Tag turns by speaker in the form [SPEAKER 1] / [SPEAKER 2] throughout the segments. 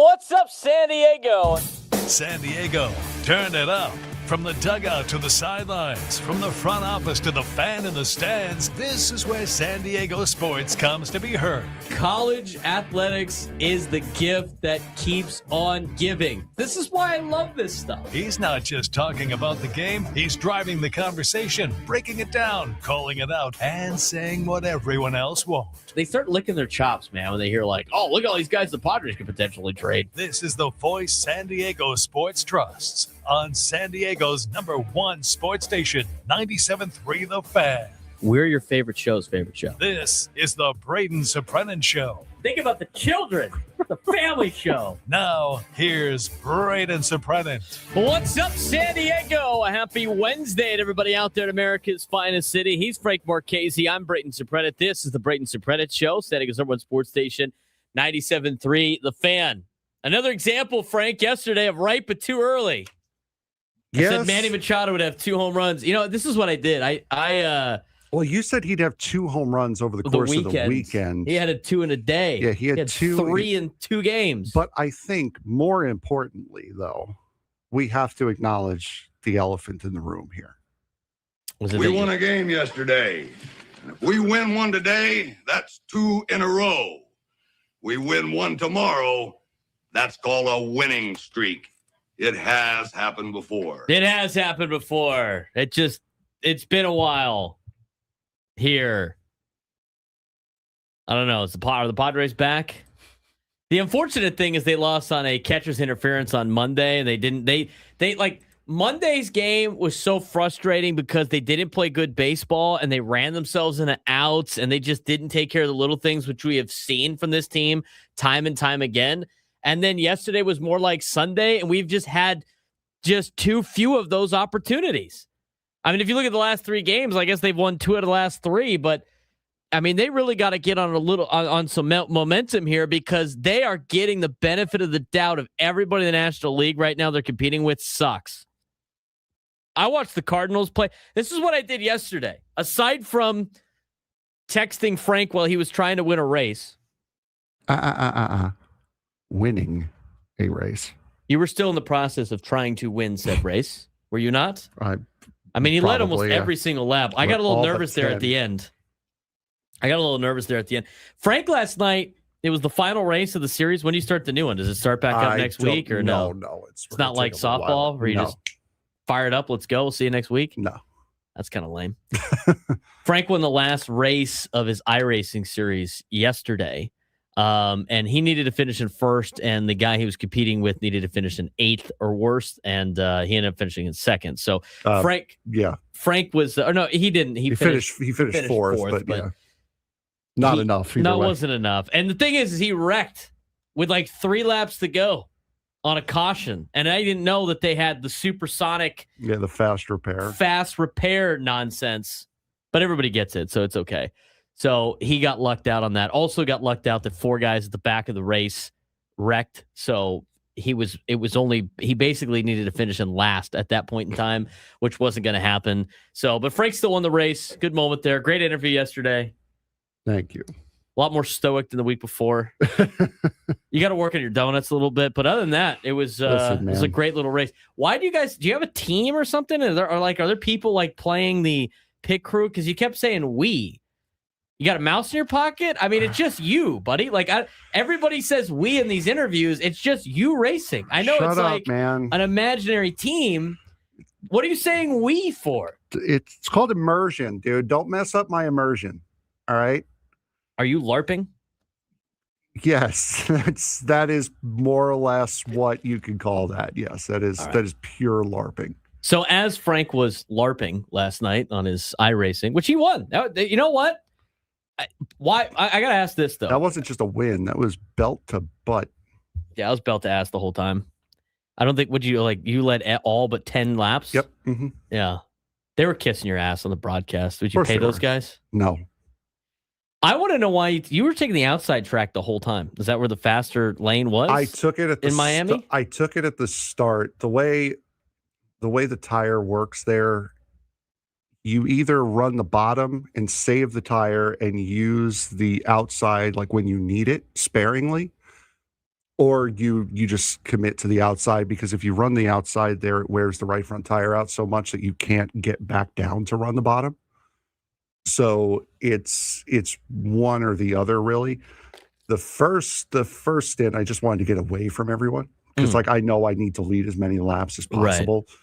[SPEAKER 1] What's up, San Diego?
[SPEAKER 2] San Diego, turn it up. From the dugout to the sidelines, from the front office to the fan in the stands, this is where San Diego sports comes to be heard.
[SPEAKER 1] College athletics is the gift that keeps on giving. This is why I love this stuff.
[SPEAKER 2] He's not just talking about the game, he's driving the conversation, breaking it down, calling it out, and saying what everyone else won't.
[SPEAKER 1] They start licking their chops, man, when they hear like, oh, look at all these guys the Padres could potentially trade.
[SPEAKER 2] This is the voice San Diego Sports trusts on San Diego's #1 sports station, 97.3 The Fan.
[SPEAKER 1] We're your favorite show's favorite show.
[SPEAKER 2] This is the Braden Surprenant Show.
[SPEAKER 1] Think about the children, the family show.
[SPEAKER 2] Now, here's Braden Surprenant.
[SPEAKER 1] What's up, San Diego? A happy Wednesday to everybody out there in America's finest city. He's Frank Marchese. I'm Braden Surprenant. This is the Braden Surprenant Show, San Diego's #1 sports station, 97.3 The Fan. Another example, Frank, yesterday of right but too early. I said Manny Machado would have 2 home runs. You know, this is what I did.
[SPEAKER 3] Well, you said he'd have 2 home runs over the course of the weekend.
[SPEAKER 1] He had 2 in a day.
[SPEAKER 3] Yeah, he had 2.
[SPEAKER 1] 3 in 2 games.
[SPEAKER 3] But I think more importantly, though, we have to acknowledge the elephant in the room here.
[SPEAKER 4] We won a game yesterday. If we win one today, that's 2 in a row. We win one tomorrow, that's called a winning streak. It has happened before.
[SPEAKER 1] It has happened before. It's been a while here. I don't know. Are the Padres back? The unfortunate thing is they lost on a catcher's interference on Monday, and they like Monday's game was so frustrating because they didn't play good baseball and they ran themselves into outs and they just didn't take care of the little things, which we have seen from this team time and time again. And then yesterday was more like Sunday, and we've just had just too few of those opportunities. I mean, if you look at the last 3 games, I guess they've won 2 out of the last 3, but I mean, they really got to get on some momentum here because they are getting the benefit of the doubt of everybody in the National League right now they're competing with sucks. I watched the Cardinals play. This is what I did yesterday. Aside from texting Frank while he was trying to win a race.
[SPEAKER 3] Winning a race.
[SPEAKER 1] You were still in the process of trying to win said race, were you not?
[SPEAKER 3] I
[SPEAKER 1] mean, he led almost every single lap. I got a little nervous there at the end. Frank, last night, it was the final race of the series. When do you start the new one? Does it start back up next week or no?
[SPEAKER 3] No, it's
[SPEAKER 1] not like softball where you just fire it up. Let's go. We'll see you next week.
[SPEAKER 3] No,
[SPEAKER 1] that's kind of lame. Frank won the last race of his iRacing series yesterday. And he needed to finish in first, and the guy he was competing with needed to finish in 8th or worse, and he ended up finishing in 2nd. So Frank was, or no, he didn't. He finished 4th, but yeah.
[SPEAKER 3] Not enough.
[SPEAKER 1] No, it wasn't enough. And the thing is he wrecked with like 3 laps to go on a caution, and I didn't know that they had the supersonic,
[SPEAKER 3] the fast repair
[SPEAKER 1] nonsense. But everybody gets it, so it's okay. So he got lucked out on that. Also got lucked out that 4 guys at the back of the race wrecked. So he basically needed to finish in last at that point in time, which wasn't going to happen. So, but Frank still won the race. Good moment there. Great interview yesterday.
[SPEAKER 3] Thank you.
[SPEAKER 1] A lot more stoic than the week before. You got to work on your donuts a little bit, but other than that, it was a great little race. Why do you have a team or something? Are there people like playing the pit crew? Because you kept saying we. You got a mouse in your pocket? I mean, it's just you, buddy. Like everybody says we in these interviews. It's just you racing. I know it's like an imaginary team. What are you saying we for?
[SPEAKER 3] It's called immersion, dude. Don't mess up my immersion. All right.
[SPEAKER 1] Are you LARPing?
[SPEAKER 3] Yes, that is more or less what you could call that. Yes, that is pure LARPing.
[SPEAKER 1] So as Frank was LARPing last night on his iRacing, which he won. You know what? Why? I gotta ask this though.
[SPEAKER 3] That wasn't just a win. That was belt to butt.
[SPEAKER 1] Yeah, I was belt to ass the whole time. I don't think. Would you you led all but 10 laps?
[SPEAKER 3] Yep. Mm-hmm.
[SPEAKER 1] Yeah, they were kissing your ass on the broadcast. Would you pay those guys?
[SPEAKER 3] No.
[SPEAKER 1] I want to know why you were taking the outside track the whole time. Is that where the faster lane was?
[SPEAKER 3] I took it in Miami. I took it at the start. The way the tire works there. You either run the bottom and save the tire and use the outside like when you need it sparingly, Or you just commit to the outside, because if you run the outside there, it wears the right front tire out so much that you can't get back down to run the bottom. So it's one or the other, really. The first stint, I just wanted to get away from everyone, because I know I need to lead as many laps as possible. Right.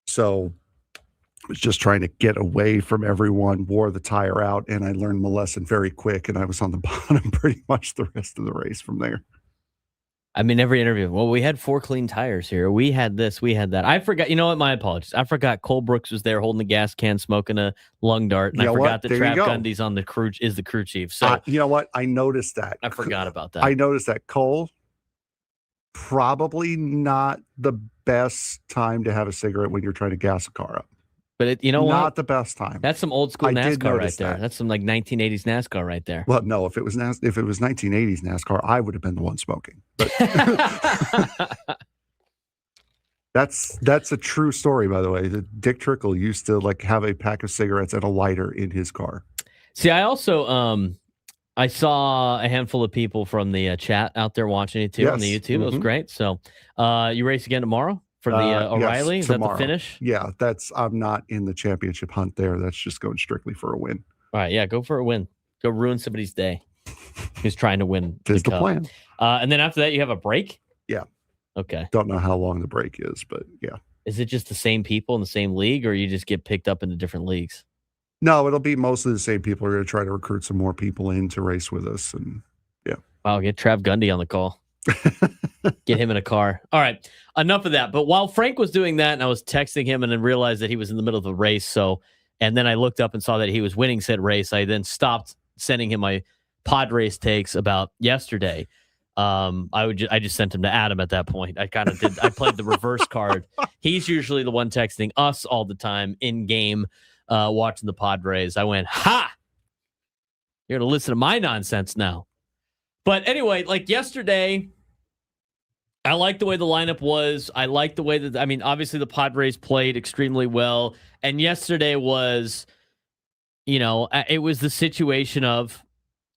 [SPEAKER 3] So I was just trying to get away from everyone, wore the tire out, and I learned my lesson very quick, and I was on the bottom pretty much the rest of the race from there.
[SPEAKER 1] I mean, every interview, well, we had 4 clean tires here. We had this, we had that. I forgot, you know what? My apologies. I forgot Cole Brooks was there holding the gas can, smoking a lung dart. And I forgot that Trav Gundy's on the crew, is the crew chief. So
[SPEAKER 3] you know what? I noticed that.
[SPEAKER 1] I forgot about that.
[SPEAKER 3] I noticed that Cole, probably not the best time to have a cigarette when you're trying to gas a car up.
[SPEAKER 1] But you know what?
[SPEAKER 3] Not the best time.
[SPEAKER 1] That's some old school NASCAR right there. That's some like 1980s NASCAR right there.
[SPEAKER 3] Well, no, if it was 1980s NASCAR, I would have been the one smoking. But that's a true story, by the way. Dick Trickle used to have a pack of cigarettes and a lighter in his car.
[SPEAKER 1] See, I also I saw a handful of people from the chat out there watching it too on the YouTube. It was great. So, you race again tomorrow? For the O'Reilly? Is that the finish?
[SPEAKER 3] Yeah, I'm not in the championship hunt there. That's just going strictly for a win.
[SPEAKER 1] All right, yeah, go for a win. Go ruin somebody's day who's trying to win.
[SPEAKER 3] Is the plan.
[SPEAKER 1] And then after that, you have a break?
[SPEAKER 3] Yeah.
[SPEAKER 1] Okay.
[SPEAKER 3] Don't know how long the break is, but yeah.
[SPEAKER 1] Is it just the same people in the same league, or you just get picked up into different leagues?
[SPEAKER 3] No, it'll be mostly the same people. We're going to try to recruit some more people in to race with us. And yeah.
[SPEAKER 1] Wow, get Trav Gundy on the call. Get him in a car. All right, enough of that. But while Frank was doing that, and I was texting him and then realized that he was in the middle of the race. And then I looked up and saw that he was winning said race. I then stopped sending him my Padres takes about yesterday. I just sent him to Adam at that point. I kind of did. I played the reverse card. He's usually the one texting us all the time in game, watching the Padres. I went, ha! You're going to listen to my nonsense now. But anyway, yesterday, I liked the way the lineup was. I liked the way that, obviously the Padres played extremely well. And yesterday was, it was the situation of,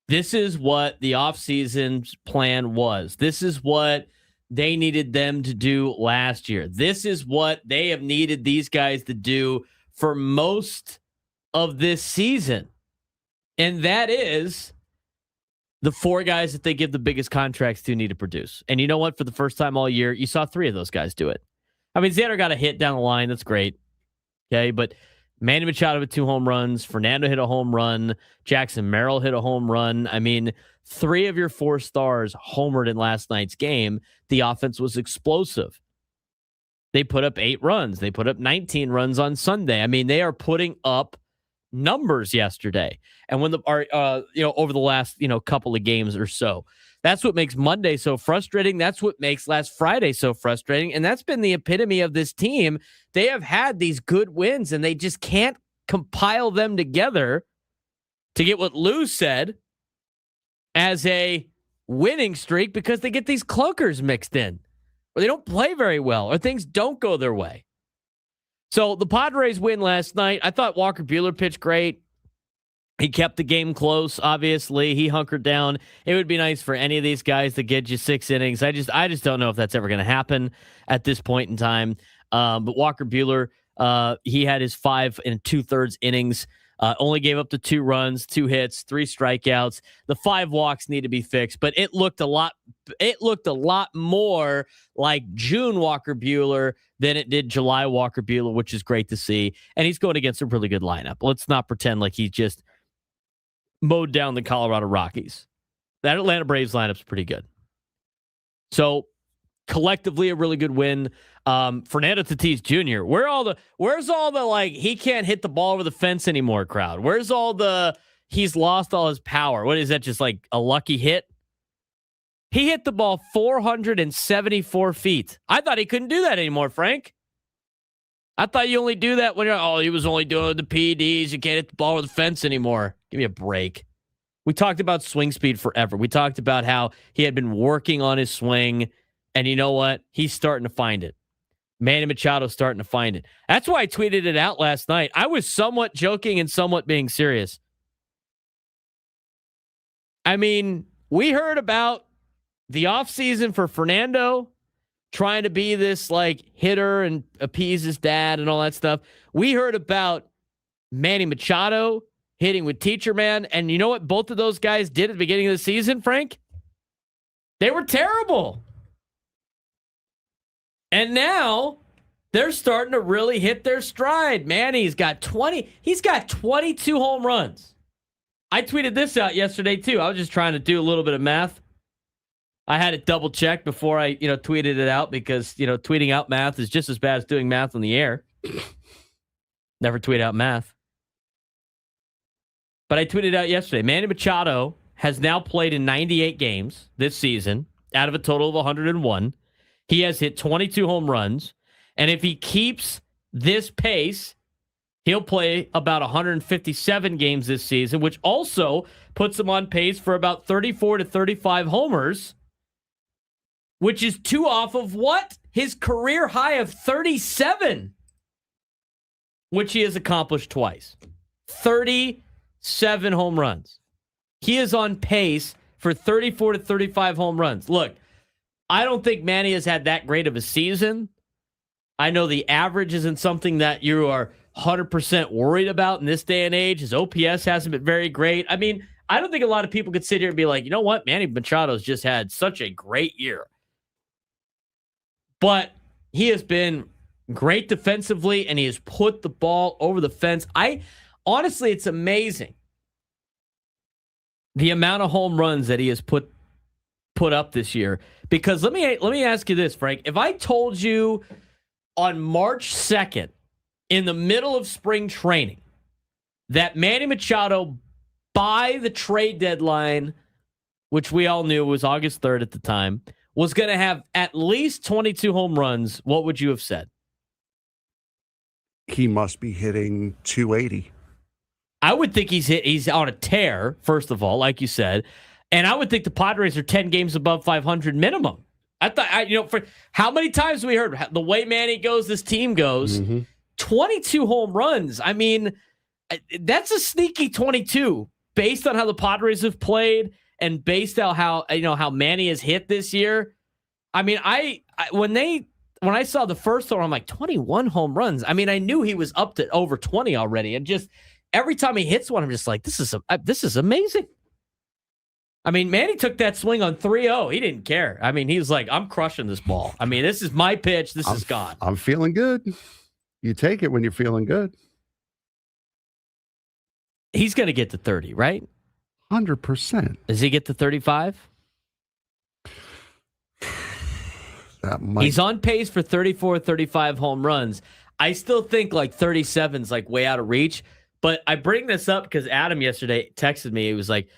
[SPEAKER 1] this is what the offseason plan was. This is what they needed them to do last year. This is what they have needed these guys to do for most of this season. And that is the 4 guys that they give the biggest contracts to need to produce. And you know what? For the first time all year, you saw 3 of those guys do it. Xander got a hit down the line. That's great. Okay, but Manny Machado with 2 home runs. Fernando hit a home run. Jackson Merrill hit a home run. 3 of your 4 stars homered in last night's game. The offense was explosive. They put up 8 runs. They put up 19 runs on Sunday. They are putting up numbers yesterday. And when over the last, couple of games or so, that's what makes Monday so frustrating. That's what makes last Friday so frustrating. And that's been the epitome of this team. They have had these good wins and they just can't compile them together to get what Lou said as a winning streak, because they get these clunkers mixed in, or they don't play very well, or things don't go their way. So the Padres win last night. I thought Walker Buehler pitched great. He kept the game close, obviously. He hunkered down. It would be nice for any of these guys to get you 6 innings. I just don't know if that's ever going to happen at this point in time. But Walker Buehler, he had his 5 2/3 innings. Only gave up the 2 runs, 2 hits, 3 strikeouts. The 5 walks need to be fixed, but it looked a lot more like June Walker Buehler than it did July Walker Buehler, which is great to see. And he's going against a really good lineup. Let's not pretend like he just mowed down the Colorado Rockies. That Atlanta Braves lineup's pretty good. So collectively a really good win. Fernando Tatis Jr. Where's all the he can't hit the ball over the fence anymore crowd? Where's all the he's lost all his power? What is that, just like a lucky hit? He hit the ball 474 feet. I thought he couldn't do that anymore, Frank. I thought you only do that when he was only doing the PEDs. You can't hit the ball over the fence anymore. Give me a break. We talked about swing speed forever. We talked about how he had been working on his swing, and you know what? He's starting to find it. Manny Machado's starting to find it. That's why I tweeted it out last night. I was somewhat joking and somewhat being serious. We heard about the offseason for Fernando, trying to be this like hitter and appease his dad and all that stuff. We heard about Manny Machado hitting with Teacher Man. And you know what both of those guys did at the beginning of the season, Frank? They were terrible. And now they're starting to really hit their stride. Manny's got 22 home runs. I tweeted this out yesterday too. I was just trying to do a little bit of math. I had it double checked before I, tweeted it out because, tweeting out math is just as bad as doing math on the air. Never tweet out math. But I tweeted out yesterday. Manny Machado has now played in 98 games this season out of a total of 101. He has hit 22 home runs. And if he keeps this pace, he'll play about 157 games this season, which also puts him on pace for about 34 to 35 homers, which is 2 off of what? His career high of 37, which he has accomplished twice. 37 home runs. He is on pace for 34 to 35 home runs. Look, I don't think Manny has had that great of a season. I know the average isn't something that you are 100% worried about in this day and age. His OPS hasn't been very great. I mean, I don't think a lot of people could sit here and be like, you know what? Manny Machado's just had such a great year. But he has been great defensively, and he has put the ball over the fence. Honestly, it's amazing the amount of home runs that he has put up this year. Because let me ask you this, Frank. If I told you on March 2nd, in the middle of spring training, that Manny Machado by the trade deadline, which we all knew was August 3rd at the time, was going to have at least 22 home runs, what would you have said?
[SPEAKER 3] He must be hitting 280.
[SPEAKER 1] I would think he's on a tear, first of all, like you said. And I would think the Padres are 10 games above 500 minimum. I thought, for how many times we heard the way Manny goes, this team goes. Mm-hmm. 22 home runs. I mean, that's a sneaky 22 based on how the Padres have played and based on how Manny has hit this year. I mean, when I saw the first one, I'm like 21 home runs. I mean, I knew he was up to over 20 already, and just every time he hits one, I'm just like, this is amazing. I mean, Manny took that swing on 3-0. He didn't care. I mean, he was like, I'm crushing this ball. I mean, this is my pitch. This is gone.
[SPEAKER 3] I'm feeling good. You take it when you're feeling good.
[SPEAKER 1] He's going to get to 30, right?
[SPEAKER 3] 100%.
[SPEAKER 1] Does he get to 35? He's on pace for 34, 35 home runs. I still think like 37's like way out of reach. But I bring this up because Adam yesterday texted me. He was like,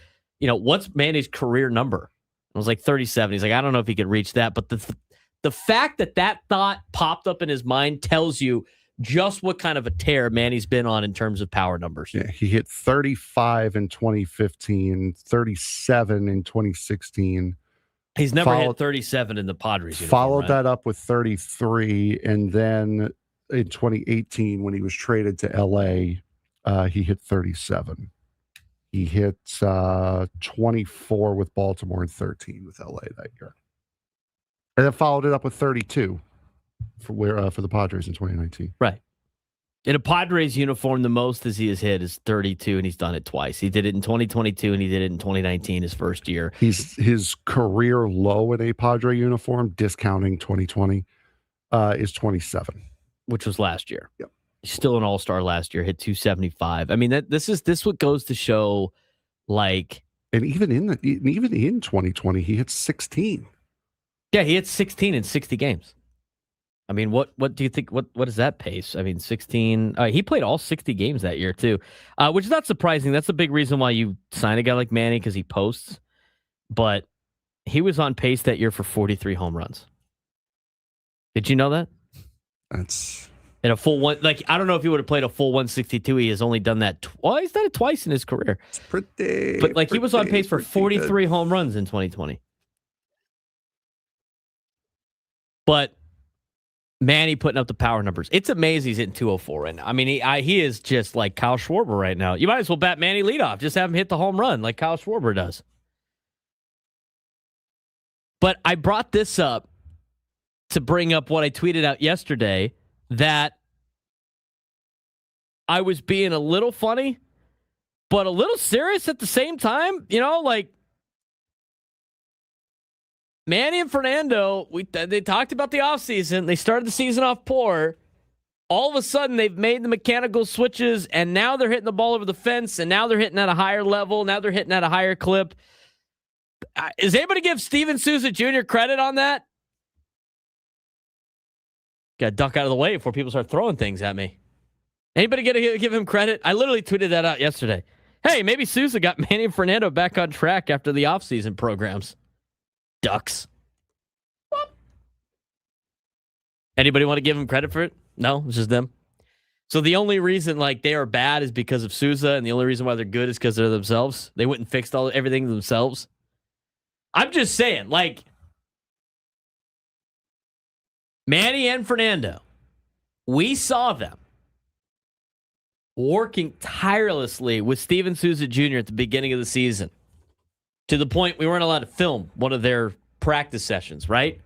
[SPEAKER 1] what's Manny's career number? I was like 37. He's like, I don't know if he could reach that. But the fact that thought popped up in his mind tells you just what kind of a tear Manny's been on in terms of power numbers.
[SPEAKER 3] Yeah, he hit 35 in 2015, 37 in 2016.
[SPEAKER 1] He's never hit 37 in the Padres uniform.
[SPEAKER 3] Followed that up with 33, and then in 2018, when he was traded to LA, he hit 37. He hit 24 with Baltimore and 13 with LA that year. And then followed it up with 32 for the Padres in 2019.
[SPEAKER 1] Right. In a Padres uniform, the most as he has hit is 32, and he's done it twice. He did it in 2022, and he did it in 2019, his first year.
[SPEAKER 3] His career low in a Padre uniform, discounting 2020, is 27.
[SPEAKER 1] Which was last year.
[SPEAKER 3] Yep.
[SPEAKER 1] He's still an all-star last year, hit 275. I mean, this what goes to show, like...
[SPEAKER 3] And even in 2020, he hit 16.
[SPEAKER 1] Yeah, he hit 16 in 60 games. I mean, what do you think? What is that pace? I mean, 16. He played all 60 games that year too, which is not surprising. That's a big reason why you sign a guy like Manny, because he posts. But he was on pace that year for 43 home runs. Did you know that?
[SPEAKER 3] That's
[SPEAKER 1] in a full one. Like, I don't know if he would have played a full 162. He has only done that. He's done it twice in his career.
[SPEAKER 3] It's pretty.
[SPEAKER 1] But like, he was on pace for 43 home runs in 2020. But Manny putting up the power numbers. It's amazing he's hitting 204 right now. I mean, he is just like Kyle Schwarber right now. You might as well bat Manny leadoff. Just have him hit the home run like Kyle Schwarber does. But I brought this up to bring up what I tweeted out yesterday, that I was being a little funny, but a little serious at the same time. You know, like Manny and Fernando, they talked about the offseason. They started the season off poor. All of a sudden, they've made the mechanical switches, and now they're hitting the ball over the fence, and now they're hitting at a higher level. Now they're hitting at a higher clip. Is anybody give Steven Souza Jr. credit on that? Got to duck out of the way before people start throwing things at me. Anybody give him credit? I literally tweeted that out yesterday. Hey, maybe Souza got Manny and Fernando back on track after the offseason programs. Ducks. Anybody want to give him credit for it? No, it's just them. So the only reason like they are bad is because of Souza, and the only reason why they're good is because they're themselves. They wouldn't fix everything themselves. I'm just saying, like, Manny and Fernando, we saw them working tirelessly with Steven Souza Jr. at the beginning of the season, to the point we weren't allowed to film one of their practice sessions, right?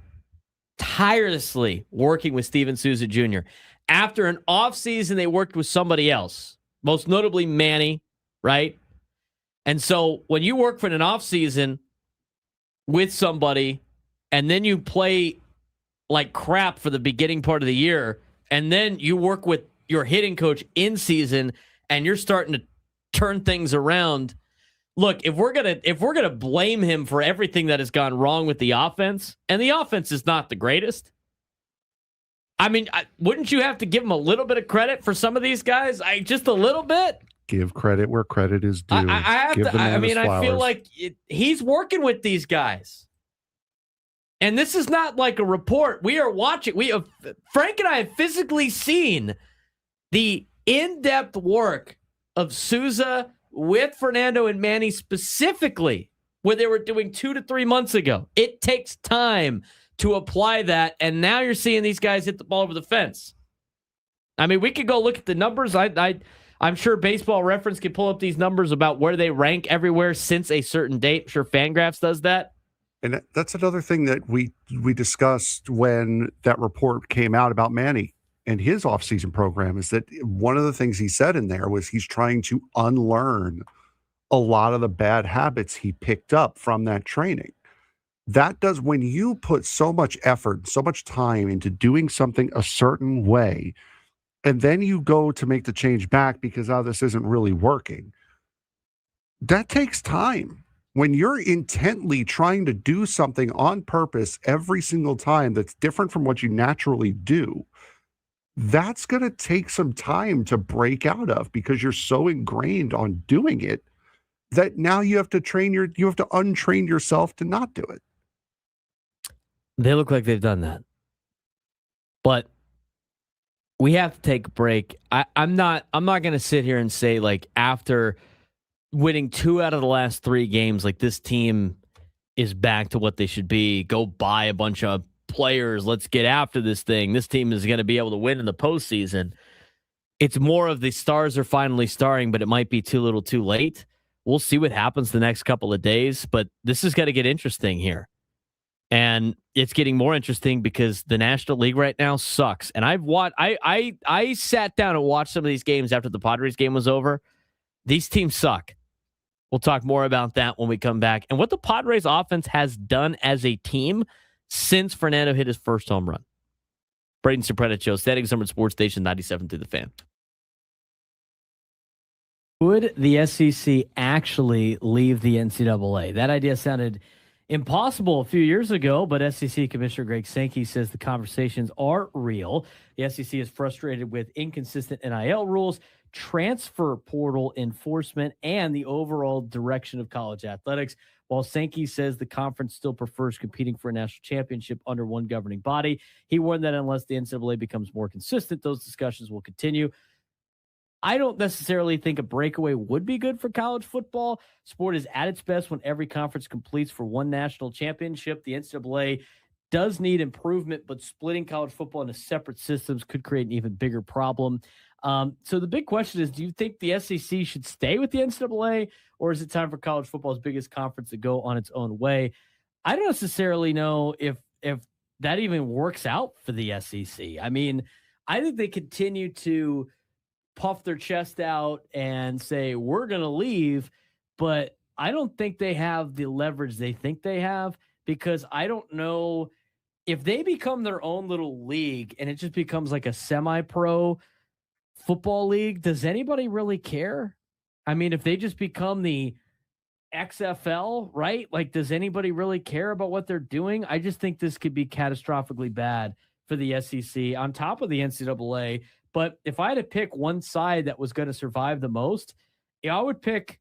[SPEAKER 1] Tirelessly working with Steven Souza Jr. After an offseason, they worked with somebody else, most notably Manny, right? And so when you work for an offseason with somebody and then you play like crap for the beginning part of the year, and then you work with your hitting coach in season and you're starting to turn things around. Look, if we're gonna blame him for everything that has gone wrong with the offense, and the offense is not the greatest, I mean, wouldn't you have to give him a little bit of credit for some of these guys? Just a little bit.
[SPEAKER 3] Give credit where credit is due.
[SPEAKER 1] I feel like he's working with these guys. And this is not like a report. We are watching. Frank and I have physically seen the in-depth work of Souza with Fernando and Manny specifically, where they were doing 2 to 3 months ago. It takes time to apply that, and now you're seeing these guys hit the ball over the fence. I mean, we could go look at the numbers. I'm sure Baseball Reference can pull up these numbers about where they rank everywhere since a certain date. I'm sure Fangraphs does that.
[SPEAKER 3] And that's another thing that we discussed when that report came out about Manny and his offseason program, is that one of the things he said in there was he's trying to unlearn a lot of the bad habits he picked up from that training. That does, when you put so much effort, so much time into doing something a certain way, and then you go to make the change back because, this isn't really working, that takes time. When you're intently trying to do something on purpose every single time that's different from what you naturally do, that's going to take some time to break out of, because you're so ingrained on doing it that now you have to untrain yourself to not do it.
[SPEAKER 1] They look like they've done that. But we have to take a break. I'm not going to sit here and say, like, after winning 2 out of the last 3 games, like, this team is back to what they should be. Go buy a bunch of players. Let's get after this thing. This team is going to be able to win in the postseason. It's more of the stars are finally starring, but it might be too little too late. We'll see what happens the next couple of days, but this is going to get interesting here. And it's getting more interesting because the National League right now sucks. And I sat down and watched some of these games after the Padres game was over. These teams suck. We'll talk more about that when we come back, and what the Padres offense has done as a team since Fernando hit his first home run. Braden Surprenant Show, San Diego Summer Sports Station 97 through the Fan.
[SPEAKER 5] Would the SEC actually leave the NCAA? That idea sounded impossible a few years ago, but SEC Commissioner Greg Sankey says the conversations are real. The SEC is frustrated with inconsistent NIL rules, transfer portal enforcement, and the overall direction of college athletics. While Sankey says the conference still prefers competing for a national championship under one governing body, he warned that unless the NCAA becomes more consistent, those discussions will continue. I don't necessarily think a breakaway would be good for college football. Sport is at its best when every conference competes for one national championship. The NCAA does need improvement, but splitting college football into separate systems could create an even bigger problem. So the big question is, do you think the SEC should stay with the NCAA, or is it time for college football's biggest conference to go on its own way? I don't necessarily know if that even works out for the SEC. I mean, I think they continue to puff their chest out and say, we're going to leave, but I don't think they have the leverage they think they have, because I don't know if they become their own little league and it just becomes like a semi-pro football league. Does anybody really care? I mean, if they just become the XFL, right? Like, does anybody really care about what they're doing? I just think this could be catastrophically bad for the SEC on top of the NCAA. But if I had to pick one side that was going to survive the most, I would pick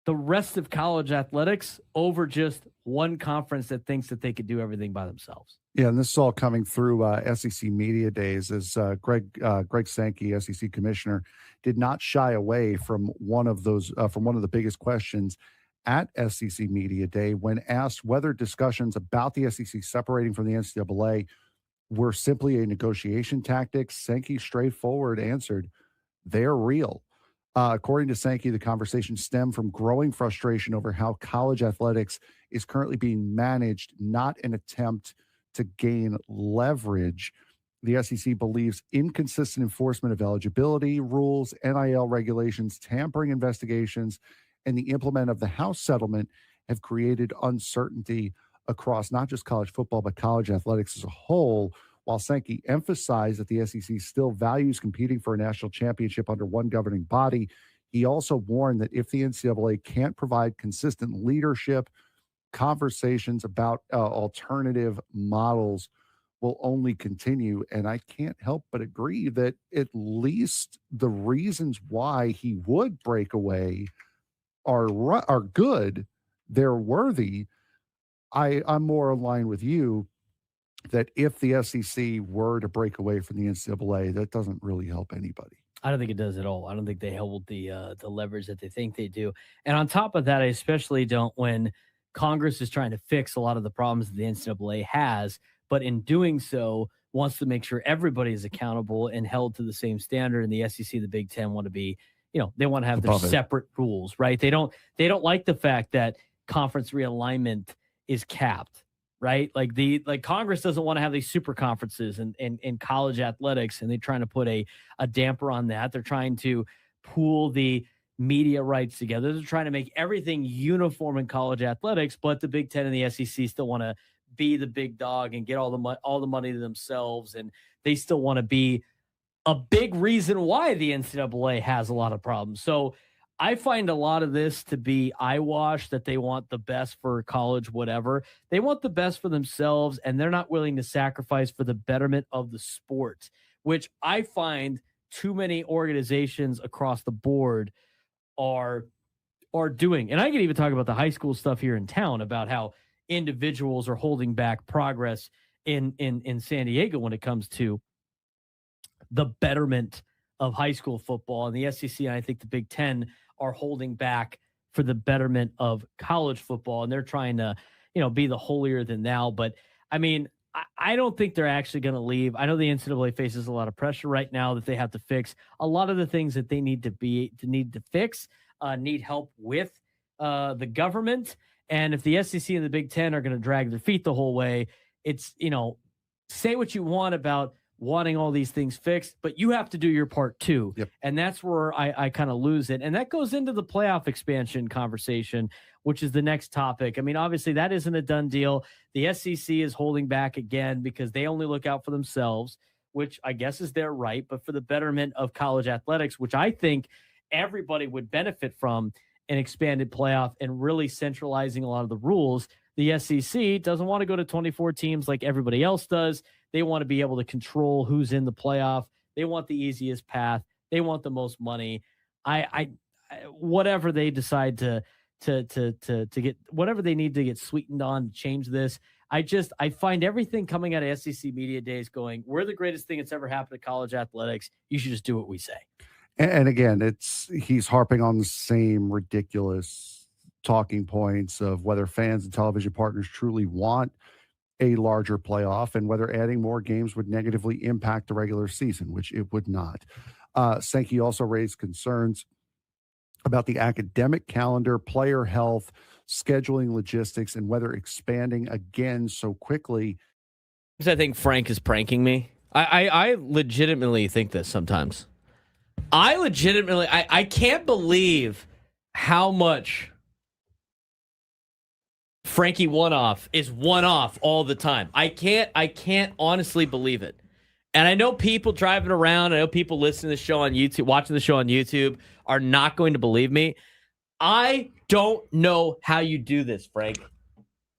[SPEAKER 5] the rest of college athletics over just one conference that thinks that they could do everything by themselves.
[SPEAKER 3] Yeah, and this is all coming through SEC Media Days, as Greg Sankey, SEC commissioner, did not shy away from one of the biggest questions at SEC Media Day when asked whether discussions about the SEC separating from the NCAA were simply a negotiation tactic. Sankey straightforward answered, "They're real." According to Sankey, the conversation stemmed from growing frustration over how college athletics is currently being managed, not an attempt to gain leverage. The SEC believes inconsistent enforcement of eligibility rules, NIL regulations, tampering investigations, and the implement of the House settlement have created uncertainty across not just college football, but college athletics as a whole. While Sankey emphasized that the SEC still values competing for a national championship under one governing body, he also warned that if the NCAA can't provide consistent leadership, conversations about alternative models will only continue. And I can't help but agree that at least the reasons why he would break away are good. They're worthy. I'm more aligned with you that if the SEC were to break away from the NCAA, that doesn't really help anybody.
[SPEAKER 5] I don't think it does at all. I don't think they hold the leverage that they think they do. And on top of that, I especially don't when Congress is trying to fix a lot of the problems that the NCAA has, but in doing so, wants to make sure everybody is accountable and held to the same standard. And the SEC, the Big Ten want to be, they want to have their separate rules, right? They don't like the fact that conference realignment is capped, right? Like Congress doesn't want to have these super conferences in college athletics, and they're trying to put a damper on that. They're trying to pool the media rights together. They're trying to make everything uniform in college athletics, but the Big Ten and the SEC still want to be the big dog and get all the money to themselves, and they still want to be a big reason why the NCAA has a lot of problems. So I find a lot of this to be eyewash, that they want the best for college, whatever. They want the best for themselves, and they're not willing to sacrifice for the betterment of the sport, which I find too many organizations across the board are doing. And I can even talk about the high school stuff here in town about how individuals are holding back progress in San Diego when it comes to the betterment of high school football. And the SEC, and I think the Big Ten, are holding back for the betterment of college football. And they're trying to, be the holier than thou. But I mean, I don't think they're actually going to leave. I know the NCAA faces a lot of pressure right now that they have to fix. A lot of the things that they need to fix need help with the government. And if the SEC and the Big Ten are going to drag their feet the whole way, it's, say what you want about wanting all these things fixed, but you have to do your part too.
[SPEAKER 3] Yep.
[SPEAKER 5] And that's where I kind of lose it. And that goes into the playoff expansion conversation, which is the next topic. I mean, obviously that isn't a done deal. The SEC is holding back again because they only look out for themselves, which I guess is their right, but for the betterment of college athletics, which I think everybody would benefit from an expanded playoff and really centralizing a lot of the rules. The SEC doesn't want to go to 24 teams like everybody else does. They want to be able to control who's in the playoff. They want the easiest path. They want the most money. Whatever they decide to get, whatever they need to get sweetened on to change this. I find everything coming out of SEC Media Days going, we're the greatest thing that's ever happened to college athletics. You should just do what we say.
[SPEAKER 3] And again, he's harping on the same ridiculous talking points of whether fans and television partners truly want a larger playoff and whether adding more games would negatively impact the regular season, which it would not. Sankey also raised concerns about the academic calendar, player health, scheduling logistics and whether expanding again so quickly.
[SPEAKER 1] I think Frank is pranking me. I legitimately think this sometimes. I can't believe how much Frankie One-Off is one-off all the time. I can't honestly believe it. And I know people driving around, I know people listening to the show on YouTube, watching the show on YouTube, are not going to believe me. I don't know how you do this, Frank.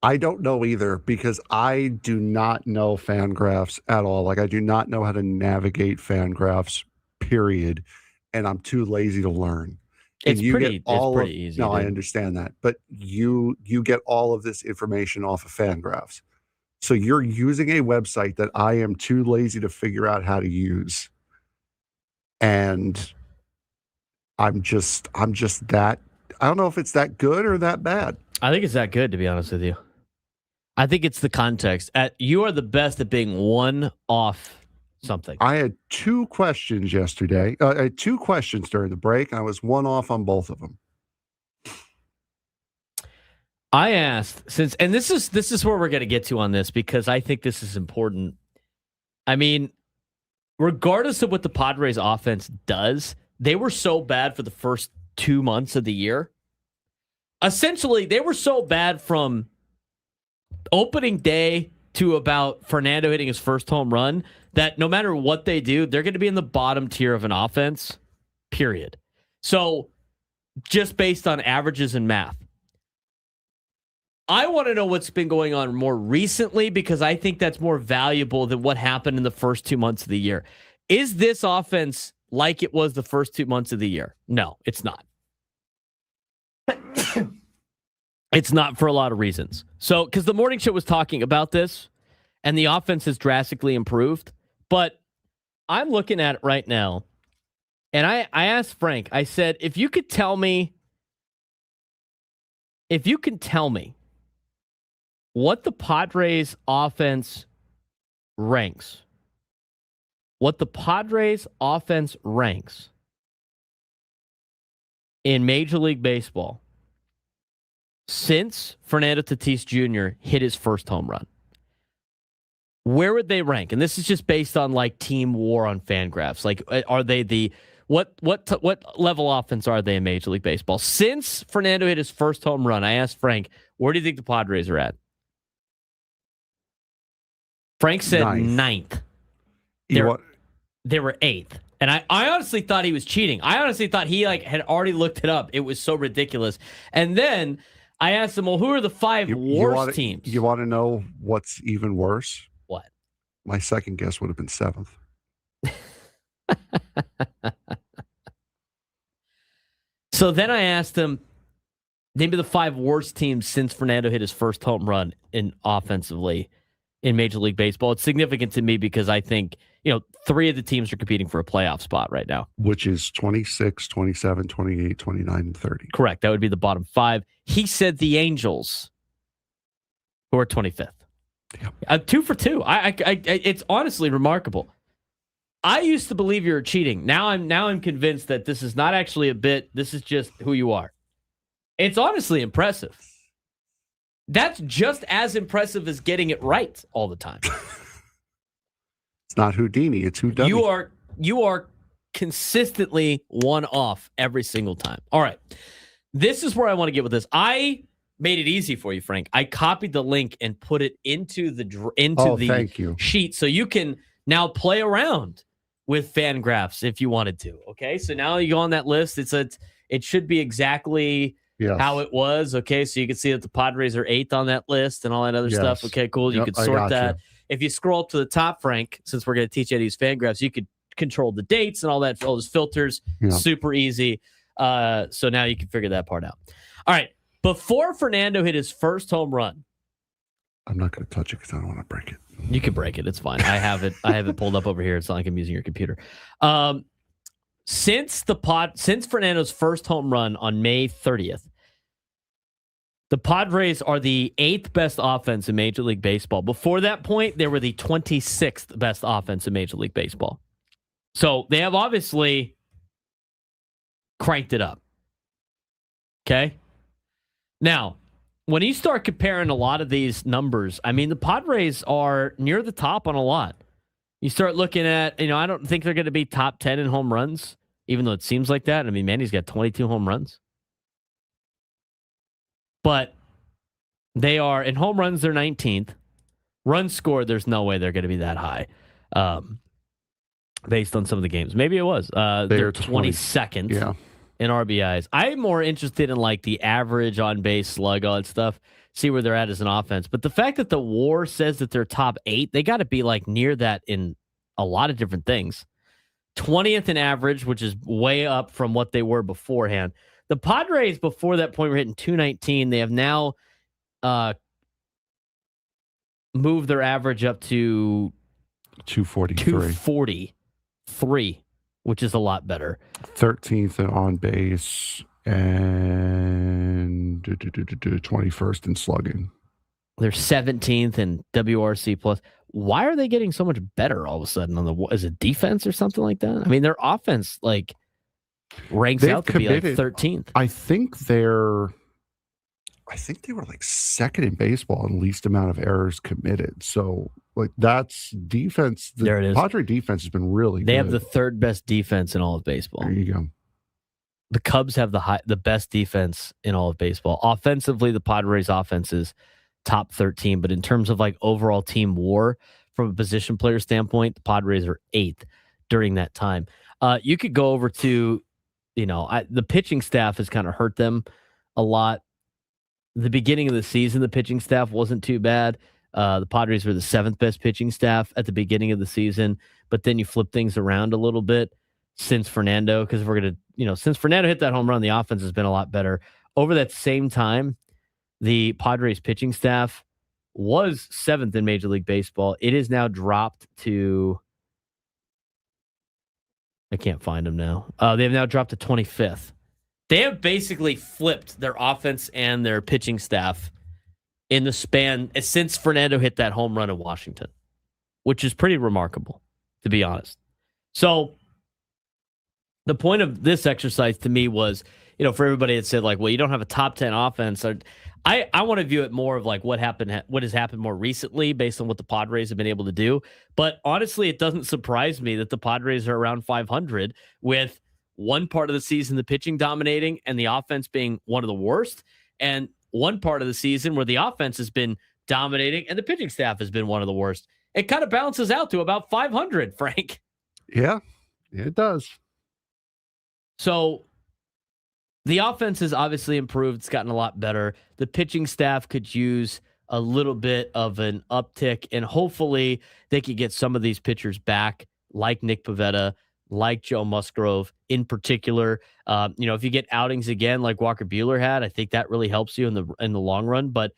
[SPEAKER 3] I don't know either, because I do not know Fangraphs at all. Like, I do not know how to navigate Fangraphs, period. And I'm too lazy to learn.
[SPEAKER 1] It's pretty easy.
[SPEAKER 3] No,
[SPEAKER 1] dude.
[SPEAKER 3] I understand that. But you get all of this information off of Fangraphs. So you're using a website that I am too lazy to figure out how to use. And I'm just that, I don't know if it's that good or that bad.
[SPEAKER 1] I think it's that good, to be honest with you. I think it's the context. You are the best at being one off something.
[SPEAKER 3] I had 2 questions yesterday. I had 2 questions during the break, and I was one off on both of them.
[SPEAKER 1] I asked, and this is where we're going to get to on this, because I think this is important. I mean, regardless of what the Padres offense does, they were so bad for the first 2 months of the year. Essentially, they were so bad from opening day to about Fernando hitting his first home run that no matter what they do, they're going to be in the bottom tier of an offense, period. So just based on averages and math. I want to know what's been going on more recently, because I think that's more valuable than what happened in the first 2 months of the year. Is this offense like it was the first 2 months of the year? No, it's not. It's not, for a lot of reasons. So, because the morning show was talking about this, and the offense has drastically improved, but I'm looking at it right now, and I asked Frank, I said, if you can tell me what the Padres offense ranks in Major League Baseball since Fernando Tatis Jr. hit his first home run, where would they rank? And this is just based on like team WAR on Fangraphs. Like, are they what level offense are they in Major League Baseball since Fernando hit his first home run? I asked Frank, where do you think the Padres are at? Frank said ninth. They were 8th. And I honestly thought he was cheating. I honestly thought he had already looked it up. It was so ridiculous. And then I asked him, well, who are the 5 worst teams?
[SPEAKER 3] You want to know what's even worse?
[SPEAKER 1] What?
[SPEAKER 3] My second guess would have been 7th.
[SPEAKER 1] So then I asked him, maybe the 5 worst teams since Fernando hit his first home run offensively in Major League Baseball. It's significant to me because I think, 3 of the teams are competing for a playoff spot right now.
[SPEAKER 3] Which is 26, 27, 28, 29, and 30.
[SPEAKER 1] Correct. That would be the bottom 5. He said the Angels, who are 25th. Yep. 2 for 2. It's honestly remarkable. I used to believe you were cheating. Now I'm convinced that this is not actually a bit. This is just who you are. It's honestly impressive. That's just as impressive as getting it right all the time.
[SPEAKER 3] It's not Houdini. It's whodunit.
[SPEAKER 1] You are consistently one off every single time. All right. This is where I want to get with this. I made it easy for you, Frank. I copied the link and put it into the
[SPEAKER 3] thank you.
[SPEAKER 1] sheet so you can now play around with Fangraphs if you wanted to. Okay, so now you go on that list. It should be exactly how it was. Okay, so you can see that the Padres are 8th on that list and all that other stuff. Okay, cool. You could sort that. If you scroll up to the top, Frank, since we're going to teach you how to use Fangraphs, you could control the dates and all that, all those filters. Super easy. So now you can figure that part out. All right. Before Fernando hit his first home run,
[SPEAKER 3] I'm not going to touch it because I don't want to break it.
[SPEAKER 1] You can break it. It's fine. I have it. I have it pulled up over here. It's not like I'm using your computer. Since Fernando's first home run on May 30th, the Padres are the 8th best offense in Major League Baseball. Before that point, they were the 26th best offense in Major League Baseball. So they have obviously cranked it up. Okay? Now, when you start comparing a lot of these numbers, I mean, the Padres are near the top on a lot. You start looking at, I don't think they're going to be top 10 in home runs, even though it seems like that. I mean, Manny's got 22 home runs. But they are, in home runs, they're 19th. Runs scored, there's no way they're going to be that high based on some of the games. Maybe it was. They're 22nd in RBIs. I'm more interested in like the average on base slug, all that stuff, see where they're at as an offense. But the fact that the WAR says that they're top 8, they got to be like near that in a lot of different things. 20th in average, which is way up from what they were beforehand. The Padres, before that point, were hitting 219. They have now moved their average up to 243, which is a lot better.
[SPEAKER 3] 13th on base and 21st in slugging.
[SPEAKER 1] They're 17th in WRC plus. Why are they getting so much better all of a sudden on the as a defense or something like that? I mean, their offense like ranks out to be like 13th.
[SPEAKER 3] I think they were like second in baseball in least amount of errors committed. So like that's defense.
[SPEAKER 1] There it is.
[SPEAKER 3] Padre defense has been really good.
[SPEAKER 1] They have the third best defense in all of baseball.
[SPEAKER 3] There you go.
[SPEAKER 1] The Cubs have the best defense in all of baseball. Offensively, the Padres offense is top 13, but in terms of like overall team WAR from a position player standpoint, the Padres are 8th during that time. You could go over to, the pitching staff has kind of hurt them a lot. The beginning of the season, the pitching staff wasn't too bad. The Padres were the 7th best pitching staff at the beginning of the season, but then you flip things around a little bit since Fernando, because since Fernando hit that home run, the offense has been a lot better. Over that same time, the Padres pitching staff was 7th in Major League Baseball. It is now dropped to, I can't find them now. They have now dropped to 25th. They have basically flipped their offense and their pitching staff in the span since Fernando hit that home run in Washington, which is pretty remarkable, to be honest. So the point of this exercise to me was, for everybody that said like, well, you don't have a top 10 offense. I want to view it more of like what has happened more recently based on what the Padres have been able to do. But honestly, it doesn't surprise me that the Padres are around 500 with one part of the season, the pitching dominating and the offense being one of the worst, and one part of the season where the offense has been dominating and the pitching staff has been one of the worst. It kind of balances out to about 500, Frank.
[SPEAKER 3] Yeah, it does.
[SPEAKER 1] So the offense has obviously improved. It's gotten a lot better. The pitching staff could use a little bit of an uptick, and hopefully they could get some of these pitchers back, like Nick Pivetta, like Joe Musgrove in particular. If you get outings again like Walker Buehler had, I think that really helps you in the long run. But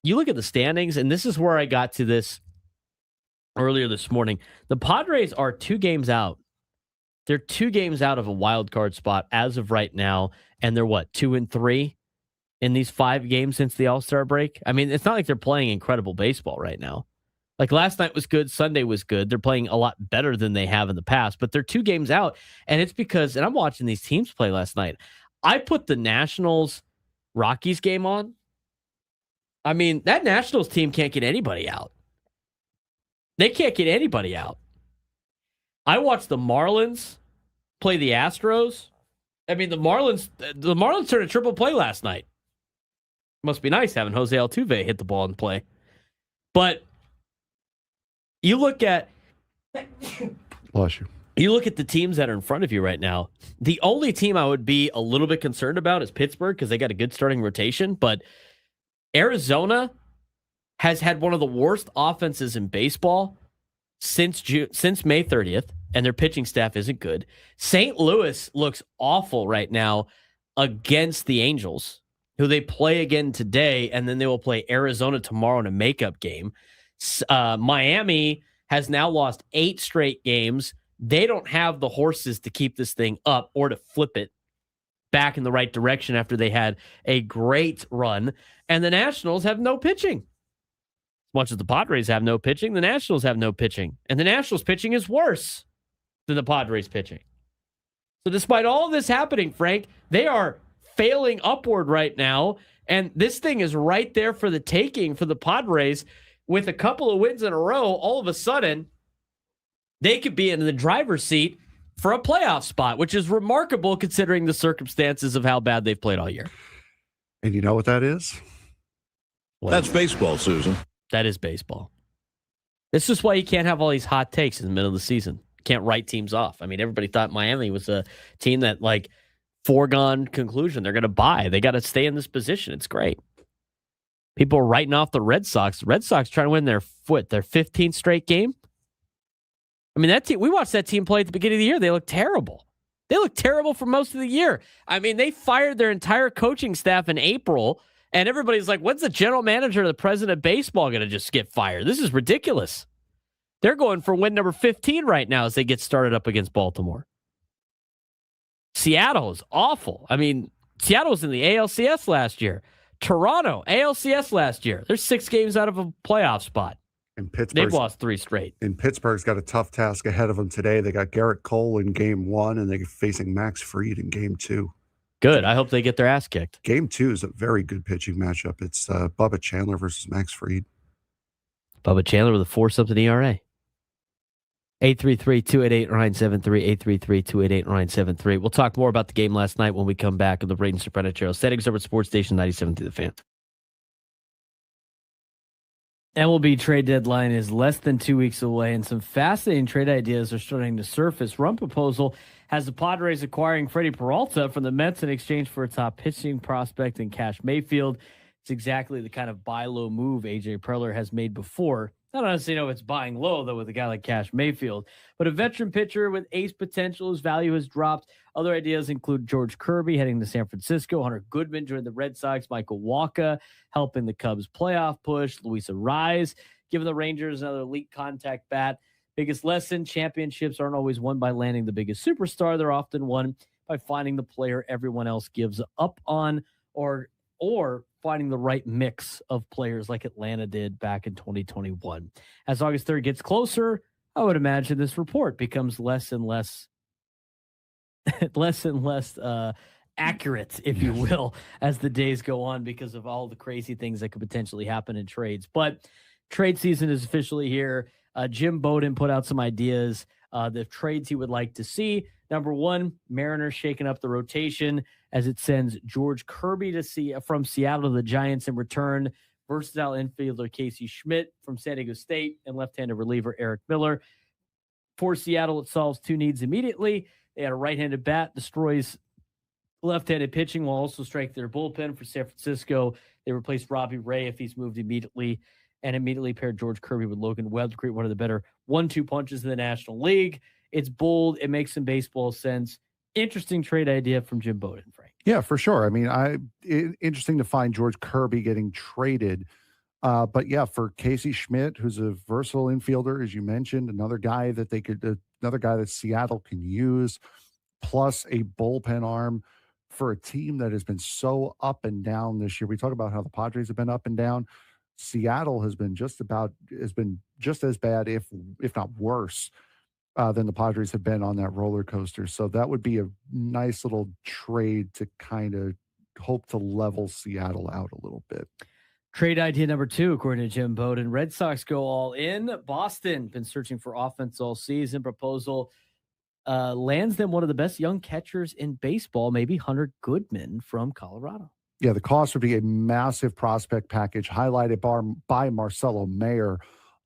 [SPEAKER 1] you look at the standings, and this is where I got to this earlier this morning. The Padres are 2 games out. They're 2 games out of a wild card spot as of right now, and they're 2-3 in these 5 games since the All-Star break. I mean, it's not like they're playing incredible baseball right now. Like last night was good, Sunday was good. They're playing a lot better than they have in the past, but they're 2 games out, and it's because, and I'm watching these teams play last night. I put the Nationals-Rockies game on. I mean, that Nationals team can't get anybody out. They can't get anybody out. I watched the Marlins play the Astros. I mean, the Marlins turned a triple play last night. Must be nice having Jose Altuve hit the ball and play. But you look at
[SPEAKER 3] Bless you.
[SPEAKER 1] You look at the teams that are in front of you right now. The only team I would be a little bit concerned about is Pittsburgh because they got a good starting rotation. But Arizona has had one of the worst offenses in baseball since May 30th, and their pitching staff isn't good. St. Louis looks awful right now against the Angels, who they play again today, and then they will play Arizona tomorrow in a makeup game. Miami has now lost 8 straight games. They don't have the horses to keep this thing up or to flip it back in the right direction after they had a great run. And the Nationals have no pitching. As much as the Padres have no pitching, the Nationals have no pitching. And the Nationals pitching is worse than the Padres pitching. So despite all of this happening, Frank, they are failing upward right now. And this thing is right there for the taking for the Padres. With a couple of wins in a row, all of a sudden, they could be in the driver's seat for a playoff spot, which is remarkable considering the circumstances of how bad they've played all year.
[SPEAKER 3] And you know what that is?
[SPEAKER 6] That's baseball, Susan.
[SPEAKER 1] That is baseball. This is why you can't have all these hot takes in the middle of the season. Can't write teams off. I mean, everybody thought Miami was a team that, like, foregone conclusion. They're going to buy. They got to stay in this position. It's great. People are writing off the Red Sox. The Red Sox trying to win their 15th straight game. I mean, that team, we watched that team play at the beginning of the year. They looked terrible. They looked terrible for most of the year. I mean, they fired their entire coaching staff in April, and everybody's like, when's the general manager or the president of baseball going to just get fired? This is ridiculous. They're going for win number 15 right now as they get started up against Baltimore. Seattle is awful. I mean, Seattle was in the ALCS last year. Toronto, ALCS last year. They're 6 games out of a playoff spot.
[SPEAKER 3] And Pittsburgh,
[SPEAKER 1] they've lost 3 straight.
[SPEAKER 3] And Pittsburgh's got a tough task ahead of them today. They got Garrett Cole in game 1, and they're facing Max Fried in game 2.
[SPEAKER 1] Good. I hope they get their ass kicked.
[SPEAKER 3] Game 2 is a very good pitching matchup. It's Bubba Chandler versus Max Fried.
[SPEAKER 1] Bubba Chandler with a 4-something ERA. 833-288-973, 833-288-973. We'll talk more about the game last night when we come back on the Braden Surprenant Show. San Diego Sports Station 97 to the Fan.
[SPEAKER 5] MLB trade deadline is less than 2 weeks away, and some fascinating trade ideas are starting to surface. One proposal has the Padres acquiring Freddie Peralta from the Mets in exchange for a top pitching prospect in Cash Mayfield. It's exactly the kind of buy low move A.J. Preller has made before. I don't honestly know if it's buying low, though, with a guy like Cash Mayfield. But a veteran pitcher with ace potential, whose value has dropped. Other ideas include George Kirby heading to San Francisco, Hunter Goodman joining the Red Sox, Michael Wacha helping the Cubs playoff push, Luisa Rise giving the Rangers another elite contact bat. Biggest lesson, championships aren't always won by landing the biggest superstar. They're often won by finding the player everyone else gives up on or finding the right mix of players like Atlanta did back in 2021. As August 3rd gets closer, I would imagine this report becomes less and less accurate, if you will, as the days go on because of all the crazy things that could potentially happen in trades. But trade season is officially here. Jim Bowden put out some ideas, the trades he would like to see. Number 1, Mariners shaking up the rotation as it sends George Kirby from Seattle to the Giants in return. Versatile infielder Casey Schmidt from San Diego State and left-handed reliever Eric Miller. For Seattle, it solves 2 needs immediately. They had a right-handed bat, destroys left-handed pitching while also striking their bullpen. For San Francisco, they replaced Robbie Ray if he's moved immediately, and immediately paired George Kirby with Logan Webb to create one of the better 1-2 punches in the National League. It's bold. It makes some baseball sense. Interesting trade idea from Jim Bowden, Frank.
[SPEAKER 3] Yeah, for sure. I mean, interesting to find George Kirby getting traded. But yeah, for Casey Schmidt, who's a versatile infielder, as you mentioned, another guy that Seattle can use, plus a bullpen arm for a team that has been so up and down this year. We talk about how the Padres have been up and down. Seattle has been just as bad, if not worse, than the Padres have been on that roller coaster. So that would be a nice little trade to kind of hope to level Seattle out a little bit.
[SPEAKER 5] Trade idea number 2, according to Jim Bowden. Red Sox go all in. Boston, been searching for offense all season. Proposal lands them one of the best young catchers in baseball, maybe Hunter Goodman from Colorado.
[SPEAKER 3] Yeah, the cost would be a massive prospect package highlighted by Marcelo Mayer,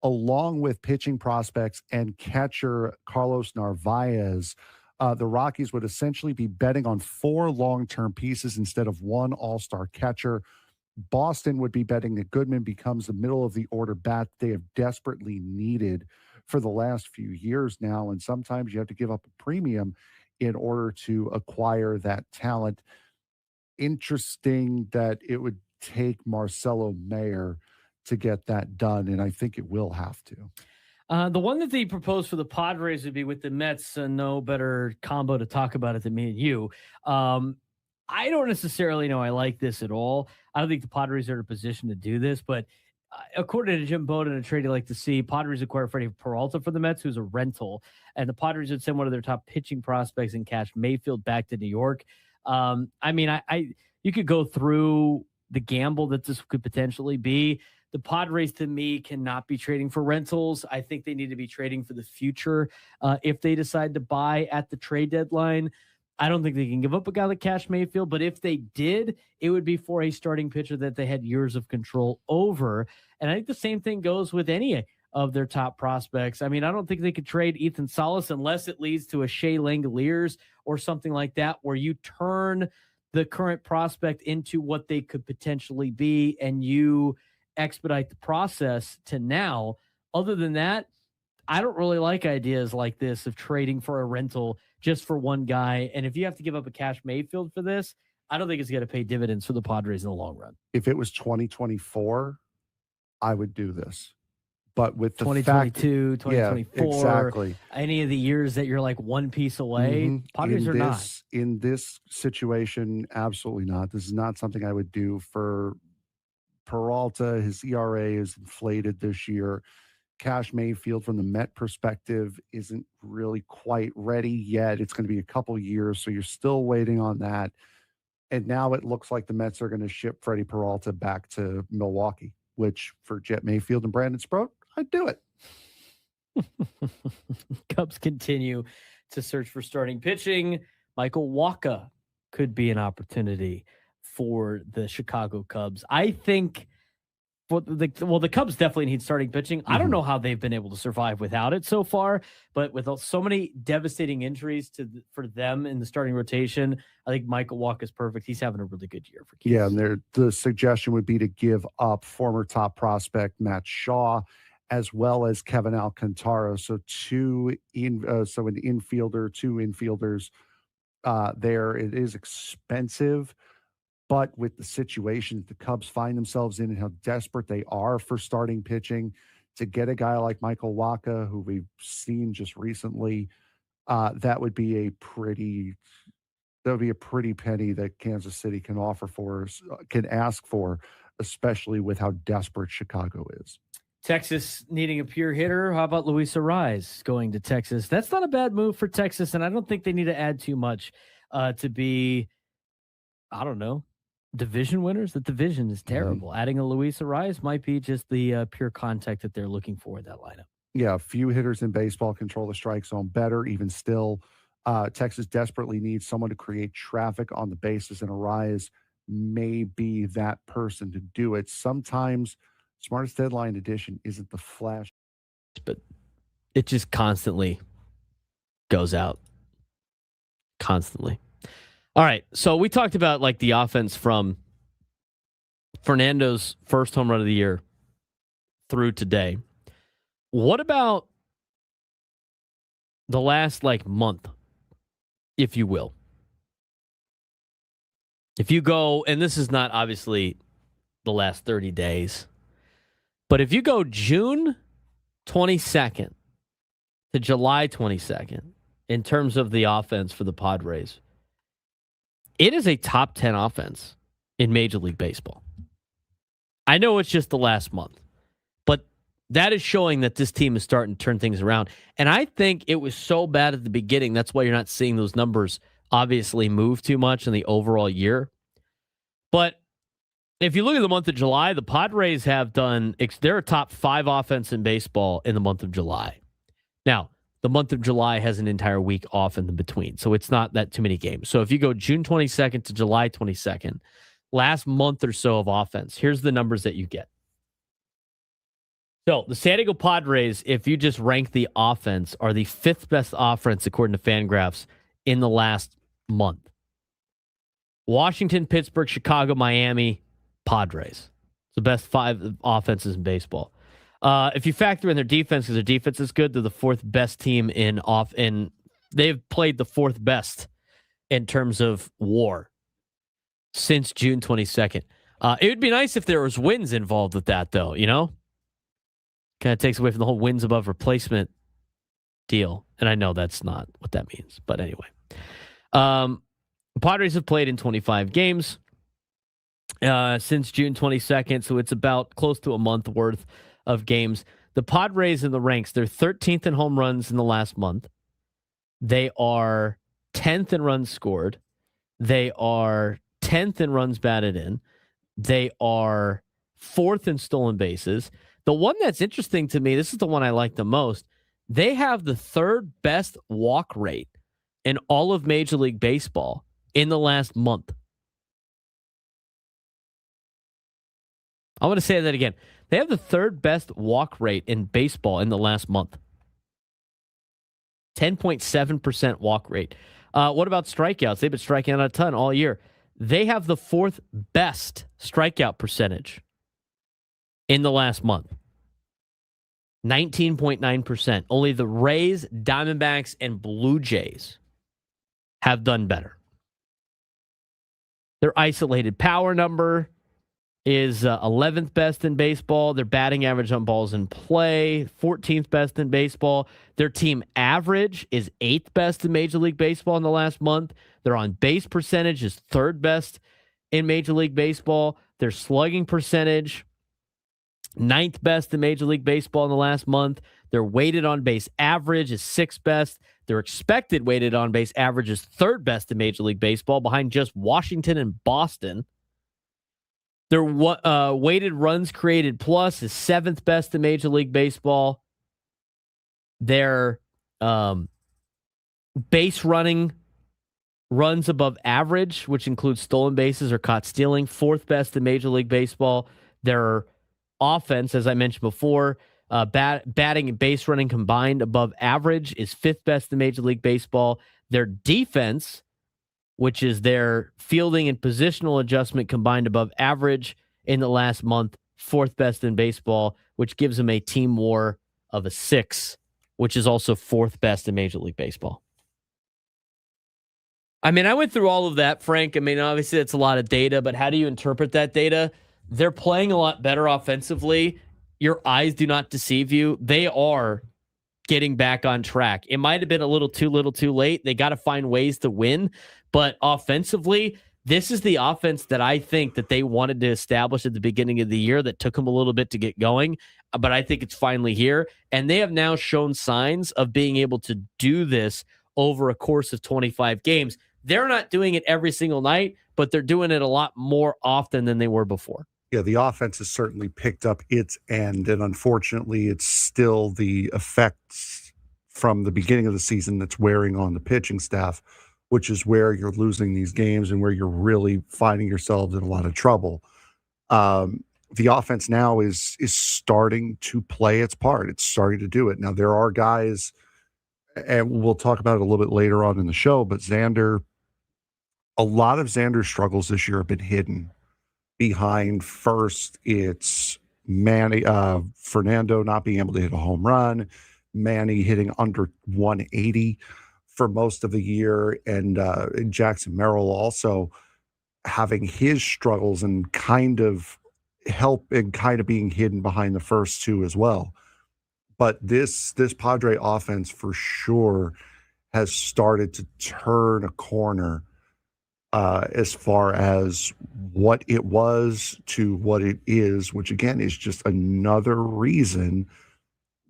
[SPEAKER 3] along with pitching prospects and catcher Carlos Narvaez. The Rockies would essentially be betting on 4 long-term pieces instead of 1 all-star catcher. Boston would be betting that Goodman becomes the middle-of-the-order bat they have desperately needed for the last few years now, and sometimes you have to give up a premium in order to acquire that talent. Interesting that it would take Marcelo Mayer to get that done, and I think it will have to.
[SPEAKER 5] The one that they proposed for the Padres would be with the Mets. No better combo to talk about it than me and you. I don't necessarily know I like this at all. I don't think the Padres are in a position to do this, but according to Jim Bowden, a trade he'd like to see, Padres acquire Freddie Peralta for the Mets, who's a rental, and the Padres would send one of their top pitching prospects in Cash Mayfield back to New York. I mean, you could go through the gamble that this could potentially be. The Padres, to me, cannot be trading for rentals. I think they need to be trading for the future. If they decide to buy at the trade deadline, I don't think they can give up a guy like Cash Mayfield, but if they did, it would be for a starting pitcher that they had years of control over. And I think the same thing goes with any of their top prospects. I mean, I don't think they could trade Ethan Salas unless it leads to a Shea Langoliers or something like that, where you turn the current prospect into what they could potentially be and you expedite the process to now. Other than that, I don't really like ideas like this of trading for a rental just for one guy. And if you have to give up a Cash Mayfield for this, I don't think it's going to pay dividends for the Padres in the long run.
[SPEAKER 3] If it was 2024, I would do this. But with the
[SPEAKER 5] 2022, 2024,
[SPEAKER 3] exactly.
[SPEAKER 5] Any of the years that you're like one piece away, Padres are not.
[SPEAKER 3] In this situation, absolutely not. This is not something I would do for Peralta. His ERA is inflated this year. Cash Mayfield, from the Met perspective, isn't really quite ready yet. It's going to be a couple years, so you're still waiting on that. And now it looks like the Mets are going to ship Freddie Peralta back to Milwaukee, which for Jet Mayfield and Brandon Sproat, I'd do it.
[SPEAKER 5] Cubs continue to search for starting pitching. Michael Wacha could be an opportunity for the Chicago Cubs. I think the Cubs definitely need starting pitching. I don't know how they've been able to survive without it so far, but with so many devastating injuries for them in the starting rotation, I think Michael Wacha is perfect. He's having a really good year for Cubs.
[SPEAKER 3] Yeah, and the suggestion would be to give up former top prospect Matt Shaw, as well as Kevin Alcantara. So an infielder, two infielders there. It is expensive, but with the situation that the Cubs find themselves in and how desperate they are for starting pitching, to get a guy like Michael Wacha, who we've seen just recently, that would be a pretty penny that Kansas City can offer for us, can ask for, especially with how desperate Chicago is.
[SPEAKER 5] Texas needing a pure hitter. How about Luis Arraez going to Texas? That's not a bad move for Texas, and I don't think they need to add too much to be, I don't know, division winners. The division is terrible. Adding a Luis Arraez might be just the pure contact that they're looking for in that lineup.
[SPEAKER 3] Yeah, few hitters in baseball control the strike zone better. Even still, Texas desperately needs someone to create traffic on the bases, and Arraez may be that person to do it. Sometimes smartest deadline edition isn't the flash,
[SPEAKER 1] but it just constantly goes out. Constantly. All right. So we talked about like the offense from Fernando's first home run of the year through today. What about the last month, if you will? If you go, and this is not obviously the last 30 days, but if you go June 22nd to July 22nd in terms of the offense for the Padres, it is a top 10 offense in Major League Baseball. I know it's just the last month, but that is showing that this team is starting to turn things around. And I think it was so bad at the beginning. That's why you're not seeing those numbers obviously move too much in the overall year. But if you look at the month of July, the Padres have done, they're a top 5 offense in baseball in the month of July. Now, the month of July has an entire week off in the between, so it's not that too many games. So if you go June 22nd to July 22nd, last month or so of offense, here's the numbers that you get. So the San Diego Padres, if you just rank the offense, are the 5th best offense according to Fangraphs in the last month. Washington, Pittsburgh, Chicago, Miami, Padres. It's the best 5 offenses in baseball. If you factor in their defense, because their defense is good, they're the 4th best team in they've played the 4th best in terms of WAR since June 22nd. It would be nice if there was wins involved with that, though, you know? Kind of takes away from the whole wins above replacement deal. And I know that's not what that means, but anyway. The Padres have played in 25 games since June 22nd, so it's about close to a month worth of games. The Padres in the ranks, they're 13th in home runs in the last month. They are 10th in runs scored. They are 10th in runs batted in.
[SPEAKER 5] They are 4th in stolen bases. The one that's interesting to me, this is the one I like the most. They have the 3rd best walk rate in all of Major League Baseball in the last month. I want to say that again. They have the 3rd best walk rate in baseball in the last month. 10.7% walk rate. What about strikeouts? They've been striking out a ton all year. They have the 4th best strikeout percentage in the last month. 19.9%. Only the Rays, Diamondbacks, and Blue Jays have done better. Their isolated power number is 11th best in baseball. Their batting average on balls in play, 14th best in baseball. Their team average is 8th best in Major League Baseball in the last month. Their on-base percentage is 3rd best in Major League Baseball. Their slugging percentage, 9th best in Major League Baseball in the last month. Their weighted on-base average is 6th best. Their expected weighted on-base average is 3rd best in Major League Baseball, behind just Washington and Boston. Their weighted runs created plus is 7th best in Major League Baseball. Their base running runs above average, which includes stolen bases or caught stealing, 4th best in Major League Baseball. Their offense, as I mentioned before, batting and base running combined above average, is 5th best in Major League Baseball. Their defense, which is their fielding and positional adjustment combined above average in the last month, 4th best in baseball, which gives them a team WAR of a 6, which is also 4th best in Major League Baseball. I mean, I went through all of that, Frank. I mean, obviously that's a lot of data, but how do you interpret that data? They're playing a lot better offensively. Your eyes do not deceive you. They are getting back on track. It might have been a little too late. They got to find ways to win. But offensively, this is the offense that I think that they wanted to establish at the beginning of the year that took them a little bit to get going. But I think it's finally here. And they have now shown signs of being able to do this over a course of 25 games. They're not doing it every single night, but they're doing it a lot more often than they were before.
[SPEAKER 3] Yeah, the offense has certainly picked up its end. And unfortunately, it's still the effects from the beginning of the season that's wearing on the pitching staff, which is where you're losing these games and where you're really finding yourselves in a lot of trouble. The offense now is starting to play its part. It's starting to do it. Now, there are guys, and we'll talk about it a little bit later on in the show, but a lot of Xander's struggles this year have been hidden behind. First, it's Manny, Fernando not being able to hit a home run, Manny hitting under 180 for most of the year, and Jackson Merrill also having his struggles and kind of being hidden behind the first two as well. But this Padre offense for sure has started to turn a corner as far as what it was to what it is, which again is just another reason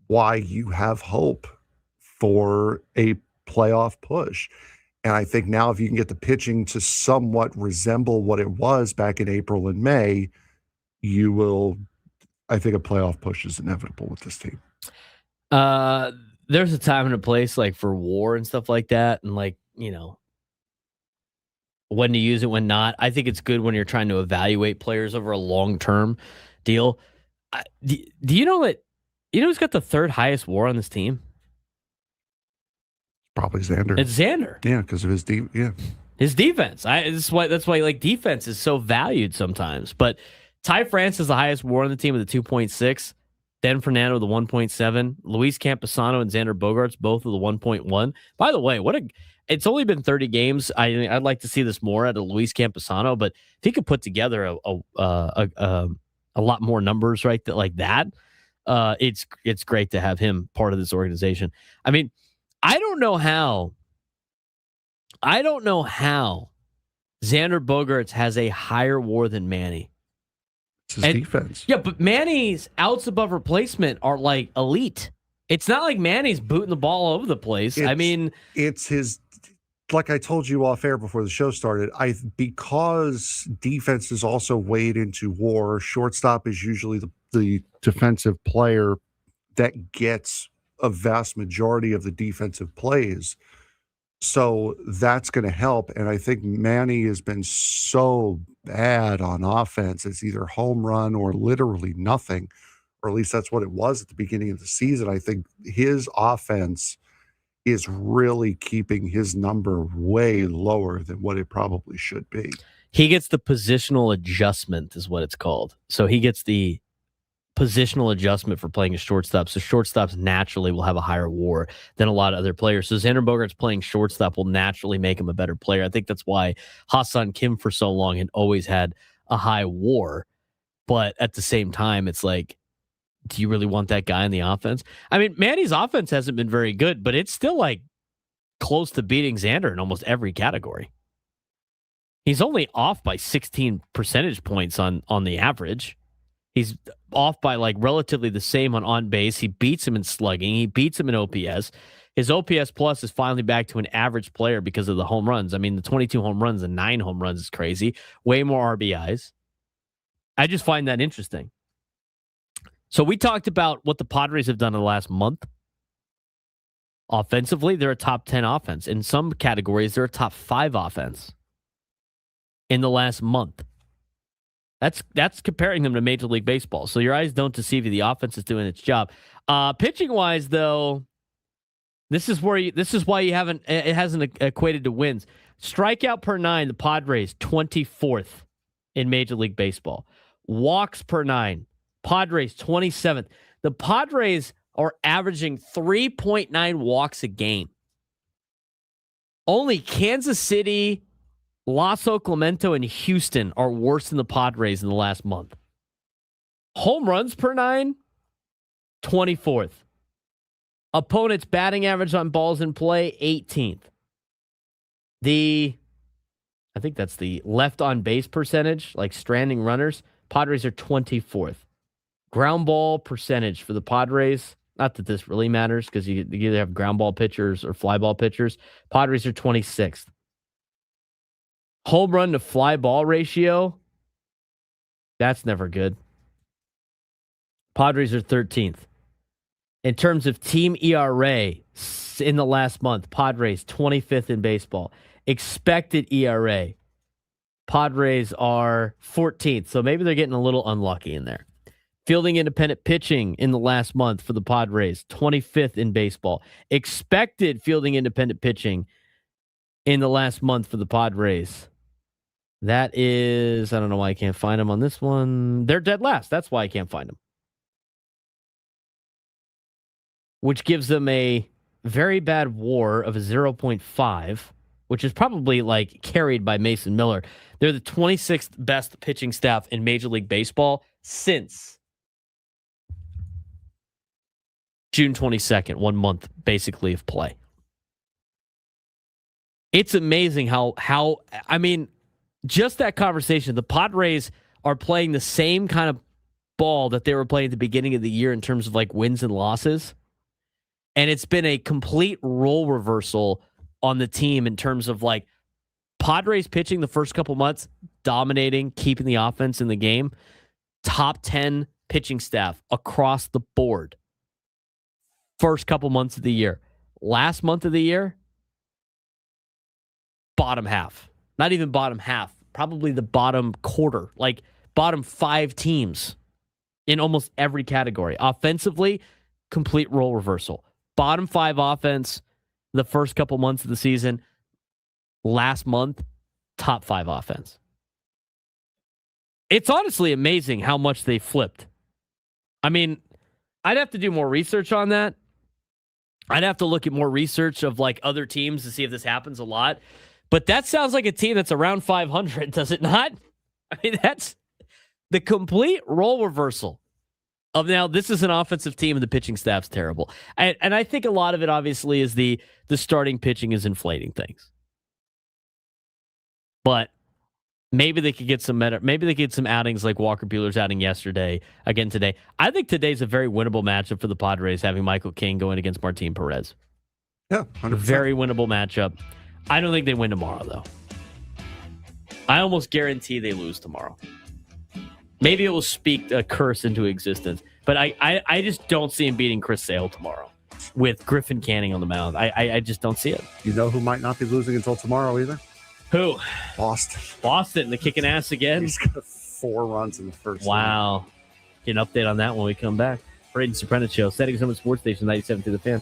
[SPEAKER 3] why you have hope for a playoff push. And I think now if you can get the pitching to somewhat resemble what it was back in April and May, you will, I think a playoff push is inevitable with this team.
[SPEAKER 5] There's a time and a place like for WAR and stuff like that. And like, when to use it, when not. I think it's good when you're trying to evaluate players over a long-term deal. Do you know that, who's got the 3rd highest WAR on this team?
[SPEAKER 3] Probably Xander.
[SPEAKER 5] It's Xander.
[SPEAKER 3] Yeah, because of his
[SPEAKER 5] his defense. That's why like defense is so valued sometimes. But Ty France is the highest WAR on the team with a 2.6. Then Fernando, the 1.7. Luis Camposano and Xander Bogaerts, both with the 1.1. By the way, it's only been 30 games. I'd like to see this more out of Luis Camposano, but if he could put together a lot more numbers like that, it's great to have him part of this organization. I mean, I don't know how Xander Bogaerts has a higher WAR than Manny.
[SPEAKER 3] It's his defense.
[SPEAKER 5] Yeah, but Manny's outs above replacement are like elite. It's not like Manny's booting the ball all over the place.
[SPEAKER 3] It's his like I told you off air before the show started, because defense is also weighed into WAR, shortstop is usually the defensive player that gets a vast majority of the defensive plays. So that's going to help. And I think Manny has been so bad on offense. It's either home run or literally nothing, or at least that's what it was at the beginning of the season. I think his offense is really keeping his number way lower than what it probably should be.
[SPEAKER 5] He gets the positional adjustment is what it's called. So he gets the positional adjustment for playing a shortstop. So shortstops naturally will have a higher WAR than a lot of other players. So Xander Bogaerts playing shortstop will naturally make him a better player. I think that's why Ha-Seong Kim for so long had always had a high WAR. But at the same time, it's like, do you really want that guy in the offense? I mean, Manny's offense hasn't been very good, but it's still like close to beating Xander in almost every category. He's only off by 16 percentage points on the average. He's off by like relatively the same on base. He beats him in slugging. He beats him in OPS. His OPS plus is finally back to an average player because of the home runs. I mean, the 22 home runs and 9 home runs is crazy. Way more RBIs. I just find that interesting. So we talked about what the Padres have done in the last month. Offensively, they're a top 10 offense. In some categories, they're a top 5 offense in the last month. That's comparing them to Major League Baseball. So your eyes don't deceive you. The offense is doing its job. Pitching wise, though, this is why it hasn't equated to wins. Strikeout per 9, the Padres 24th in Major League Baseball. Walks per 9, Padres 27th. The Padres are averaging 3.9 walks a game. Only Kansas City, Lasso, Clemente, and Houston are worse than the Padres in the last month. Home runs per 9, 24th. Opponent's batting average on balls in play, 18th. I think that's the left on base percentage, like stranding runners. Padres are 24th. Ground ball percentage for the Padres. Not that this really matters because you either have ground ball pitchers or fly ball pitchers. Padres are 26th. Home run to fly ball ratio. That's never good. Padres are 13th. In terms of team ERA in the last month, Padres 25th in baseball. Expected ERA. Padres are 14th. So maybe they're getting a little unlucky in there. Fielding independent pitching in the last month for the Padres, 25th in baseball. Expected fielding independent pitching in the last month for the Padres. That is, I don't know why I can't find them on this one. They're dead last. That's why I can't find them. Which gives them a very bad WAR of a 0.5, which is probably like carried by Mason Miller. They're the 26th best pitching staff in Major League Baseball since June 22nd, 1 month basically of play. It's amazing how I mean, just that conversation, the Padres are playing the same kind of ball that they were playing at the beginning of the year in terms of like wins and losses. And it's been a complete role reversal on the team in terms of like Padres pitching the first couple months, dominating, keeping the offense in the game. Top 10 pitching staff across the board. First couple months of the year. Last month of the year, bottom half. Not even bottom half. Probably the bottom quarter. Like bottom 5 teams in almost every category. Offensively, complete role reversal. Bottom 5 offense the first couple months of the season. Last month, top 5 offense. It's honestly amazing how much they flipped. I mean, I'd have to do more research on that. I'd have to look at more research of like other teams to see if this happens a lot. But that sounds like a team that's around 500, does it not? I mean, that's the complete role reversal of now this is an offensive team and the pitching staff's terrible. And I think a lot of it obviously is the starting pitching is inflating things. But maybe they could get some better. Maybe they get some outings like Walker Buehler's outing yesterday, again today. I think today's a very winnable matchup for the Padres, having Michael King going against Martin Perez.
[SPEAKER 3] Yeah, 100%.
[SPEAKER 5] Very winnable matchup.
[SPEAKER 1] I don't think they win tomorrow, though. I almost guarantee they lose tomorrow. Maybe it will speak a curse into existence, but I just don't see him beating Chris Sale tomorrow with Griffin Canning on the mound. I just don't see it.
[SPEAKER 3] You know who might not be losing until tomorrow either?
[SPEAKER 1] Who?
[SPEAKER 3] Boston.
[SPEAKER 1] Boston, they're kicking ass again.
[SPEAKER 3] He's got 4 runs in the first
[SPEAKER 1] Wow. Get an update on that when we come back. Braden Surprenant Show, San Diego Sports Station 97 to the Fan.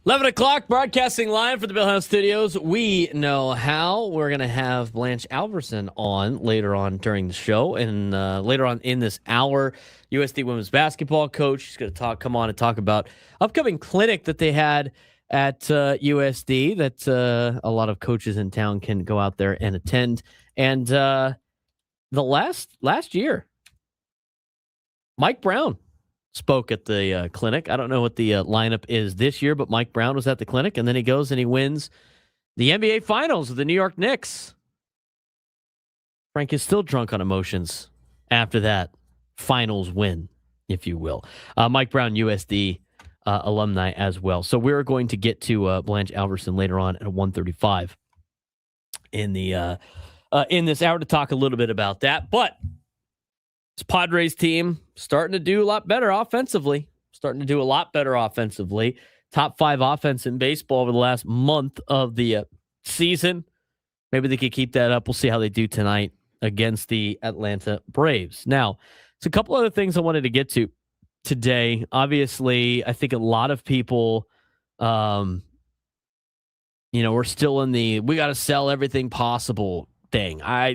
[SPEAKER 1] 11 o'clock, broadcasting live from the Bill House Studios. We know how. We're going to have Blanche Alverson on later on during the show. And later on in this hour, USD women's basketball coach. She's going to come on and talk about upcoming clinic that they had at USD that a lot of coaches in town can go out there and attend. And the last year, Mike Brown spoke at the clinic. I don't know what the lineup is this year, but Mike Brown was at the clinic, and then he goes and he wins the NBA Finals with the New York Knicks. Frank is still drunk on emotions after that finals win, if you will. Mike Brown, USD alumni as well. So we're going to get to Blanche Alverson later on at 1:35 in this hour to talk a little bit about that. But this Padres team starting to do a lot better offensively. Top 5 offense in baseball over the last month of the season. Maybe they could keep that up. We'll see how they do tonight against the Atlanta Braves. Now, it's a couple other things I wanted to get to today. Obviously, I think a lot of people, we're still in the we got to sell everything possible thing. I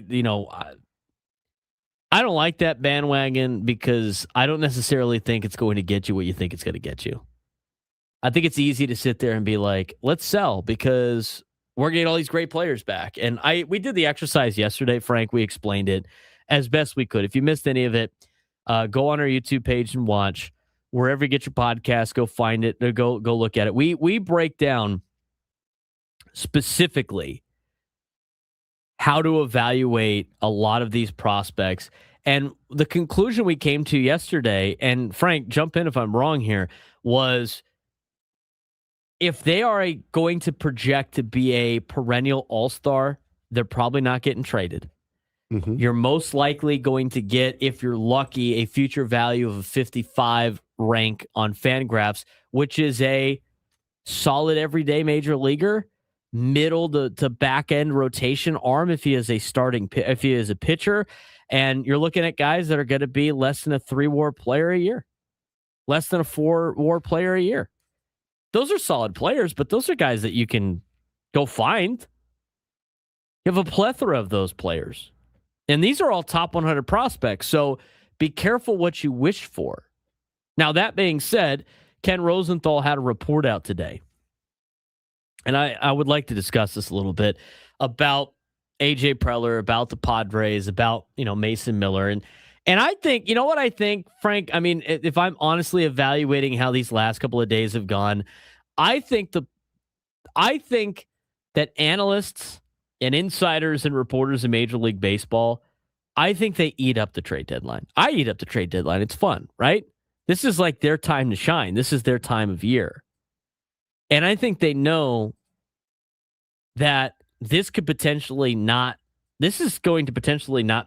[SPEAKER 1] don't like that bandwagon because I don't necessarily think it's going to get you what you think it's going to get you. I think it's easy to sit there and be like, let's sell because we're getting all these great players back. And we did the exercise yesterday, Frank. We explained it as best we could. If you missed any of it, go on our YouTube page and watch. Wherever you get your podcast, go find it. Go look at it. We break down specifically how to evaluate a lot of these prospects. And the conclusion we came to yesterday, and Frank, jump in if I'm wrong here, was if they are going to project to be a perennial all-star, they're probably not getting traded. Mm-hmm. You're most likely going to get, if you're lucky, a future value of a 55 rank on Fangraphs, which is a solid everyday major leaguer, middle to back end rotation arm if he is a pitcher, and you're looking at guys that are going to be less than a 3-WAR player a year, less than a 4-WAR player a year. Those are solid players, but those are guys that you can go find. You have a plethora of those players, and these are all top 100 prospects. So be careful what you wish for. Now, that being said, Ken Rosenthal had a report out today. And I would like to discuss this a little bit about AJ Preller, about the Padres, about, Mason Miller. And I think, you know what I think, Frank? I mean, if I'm honestly evaluating how these last couple of days have gone, I think that analysts and insiders and reporters in Major League Baseball, I think they eat up the trade deadline. I eat up the trade deadline. It's fun, right? This is like their time to shine. This is their time of year. And I think they know that this is going to potentially not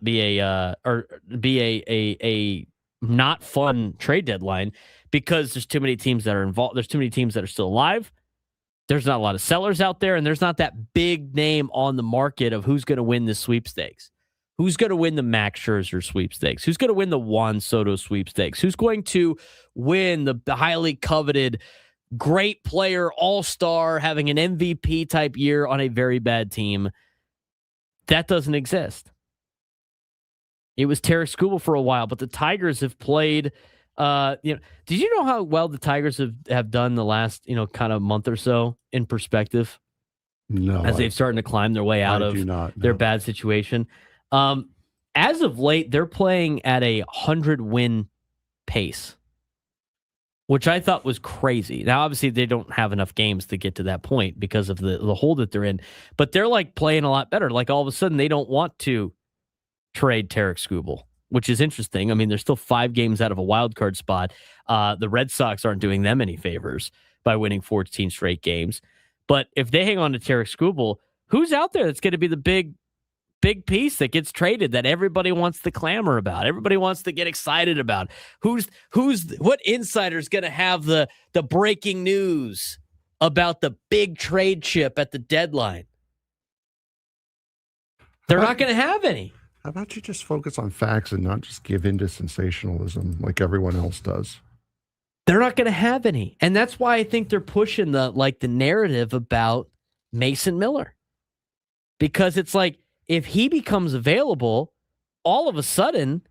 [SPEAKER 1] be a not fun trade deadline because there's too many teams that are involved. There's too many teams that are still alive. There's not a lot of sellers out there, and there's not that big name on the market of who's going to win the sweepstakes. Who's going to win the Max Scherzer sweepstakes? Who's going to win the Juan Soto sweepstakes? Who's going to win the highly coveted great player, all-star, having an MVP type year on a very bad team? That doesn't exist. It was Tarik Skubal for a while, but the Tigers have played. Did you know how well the Tigers have done the last kind of month or so in perspective?
[SPEAKER 3] No,
[SPEAKER 1] as they've started to climb their way out of their bad situation. As of late, they're playing at a 100-win pace, which I thought was crazy. Now, obviously, they don't have enough games to get to that point because of the hole that they're in, but they're like playing a lot better. Like all of a sudden, they don't want to trade Tarik Skubal, which is interesting. I mean, they're still 5 games out of a wild card spot. The Red Sox aren't doing them any favors by winning 14 straight games. But if they hang on to Tarik Skubal, who's out there that's going to be the big piece that gets traded that everybody wants to clamor about, everybody wants to get excited about? What insider's going to have the breaking news about the big trade chip at the deadline? They're not going to have any.
[SPEAKER 3] How about you just focus on facts and not just give in to sensationalism like everyone else does?
[SPEAKER 5] They're not going to have any. And that's why I think they're pushing the narrative about Mason Miller. Because it's like, if he becomes available, all of a sudden,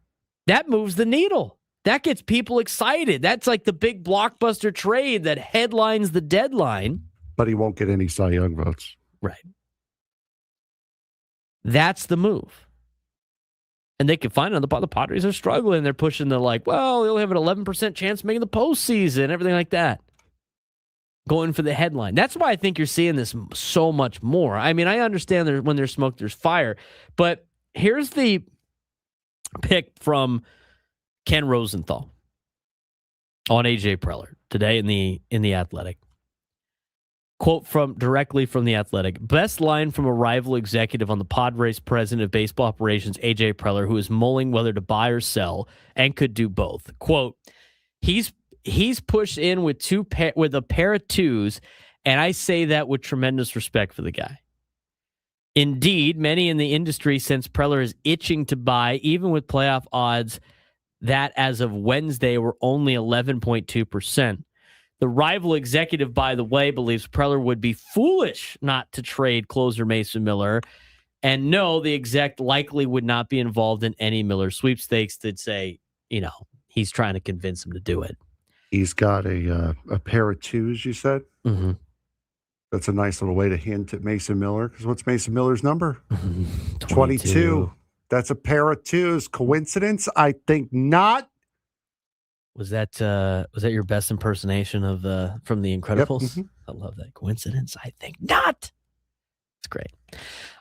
[SPEAKER 5] that moves the needle. That gets people excited. That's like the big blockbuster trade that headlines the deadline.
[SPEAKER 3] But he won't get any Cy Young votes.
[SPEAKER 5] Right. That's the move. And they can find it. The Padres are struggling. They're pushing the well, they only have an 11% chance of making the postseason, everything like that. Going for the headline. That's why I think you're seeing this so much more. I mean, I understand when there's smoke, there's fire. But here's the pick from Ken Rosenthal on AJ Preller today in the Athletic. Quote directly from the Athletic. Best line from a rival executive on the Padres president of baseball operations, AJ Preller, who is mulling whether to buy or sell and could do both. Quote, he's pushed in with a pair of twos, and I say that with tremendous respect for the guy. Indeed, many in the industry sense Preller is itching to buy, even with playoff odds that as of Wednesday were only 11.2%. The rival executive, by the way, believes Preller would be foolish not to trade closer Mason Miller. And no, the exec likely would not be involved in any Miller sweepstakes that say, he's trying to convince him to do it.
[SPEAKER 3] He's got a pair of twos, you said?
[SPEAKER 5] Mm-hmm.
[SPEAKER 3] That's a nice little way to hint at Mason Miller, because what's Mason Miller's number?
[SPEAKER 5] 22.
[SPEAKER 3] That's a pair of twos. Coincidence? I think not.
[SPEAKER 5] Was that your best impersonation of from The Incredibles?
[SPEAKER 3] Yep. Mm-hmm.
[SPEAKER 5] I love that. Coincidence? I think not. It's great.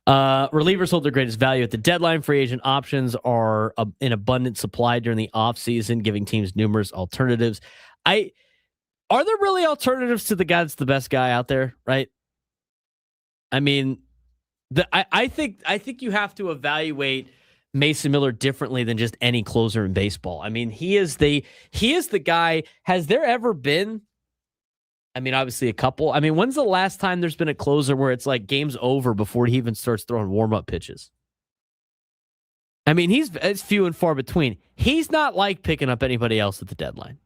[SPEAKER 5] Relievers hold their greatest value at the deadline. Free agent options are in abundant supply during the offseason, giving teams numerous alternatives. Are there really alternatives to the guy that's the best guy out there, right? I mean, I think you have to evaluate Mason Miller differently than just any closer in baseball. I mean, he is the guy. Has there ever been? I mean, obviously a couple. I mean, when's the last time there's been a closer where it's like game's over before he even starts throwing warm-up pitches? I mean, it's few and far between. He's not like picking up anybody else at the deadline.